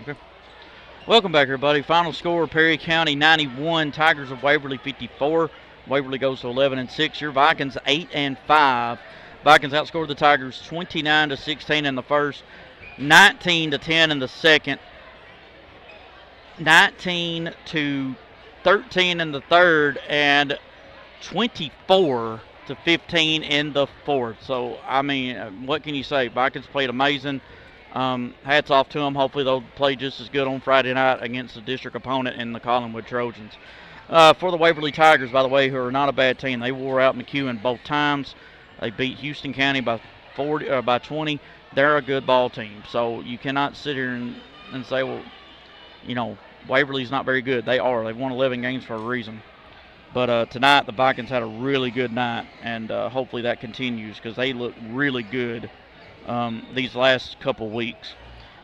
Okay. Welcome back, everybody. Final score: Perry County 91, Tigers of Waverly 54. Waverly goes to 11-6. Your Vikings 8-5. Vikings outscored the Tigers 29-16 in the first, 19-10 in the second, 19-13 in the third, and 24-15 in the fourth. So, I mean, what can you say? Vikings played amazing. Hats off to them. Hopefully they'll play just as good on Friday night against the district opponent in the Collinwood Trojans. For the Waverly Tigers, by the way, who are not a bad team, they wore out McEwen both times. They beat Houston County by 20. They're a good ball team. So you cannot sit here and say, well, you know, Waverly's not very good. They are. They've won 11 games for a reason. But tonight the Vikings had a really good night, and hopefully that continues because they look really good these last couple weeks.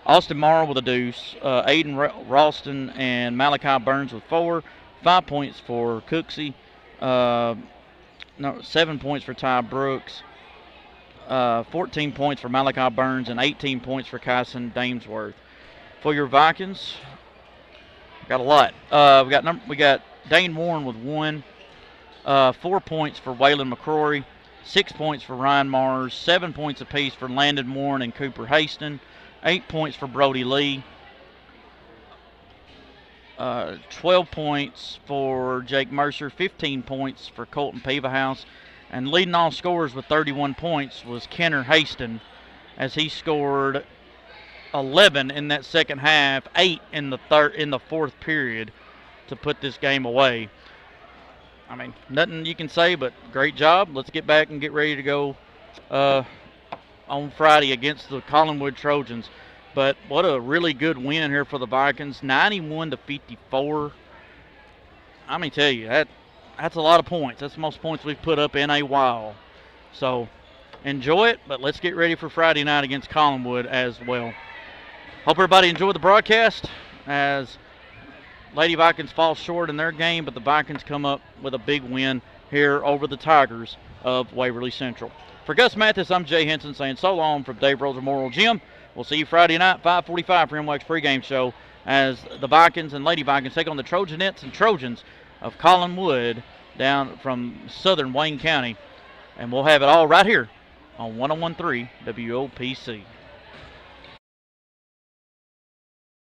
Austin Morrow with a deuce. Aiden Ralston and Malachi Burns with 4. 5 points for Cooksey. 7 points for Ty Brooks. 14 points for Malachi Burns and 18 points for Kyson Damesworth. For your Vikings, got a lot. We got Dane Warren with 1. 4 points for Waylon McCrory. 6 points for Ryan Mars. 7 points apiece for Landon Warren and Cooper Haston. 8 points for Brody Lee. 12 points for Jake Mercer. 15 points for Colton Pevahouse. And leading all scorers with 31 points was Kenner Haston, as he scored 11 in that second half, 8 in the fourth period to put this game away. I mean, nothing you can say but great job. Let's get back and get ready to go on Friday against the Collinwood Trojans. But what a really good win here for the Vikings, 91-54. Let me tell you, that's a lot of points. That's the most points we've put up in a while. So enjoy it, but let's get ready for Friday night against Collinwood as well. Hope everybody enjoyed the broadcast as Lady Vikings fall short in their game, but the Vikings come up with a big win here over the Tigers of Waverly Central. For Gus Mathis, I'm Jay Henson saying so long from Dave Rose Memorial Gym. We'll see you Friday night, 5:45 for MWAC's pregame show as the Vikings and Lady Vikings take on the Trojanettes and Trojans of Collinwood down from southern Wayne County. And we'll have it all right here on 101.3 WOPC.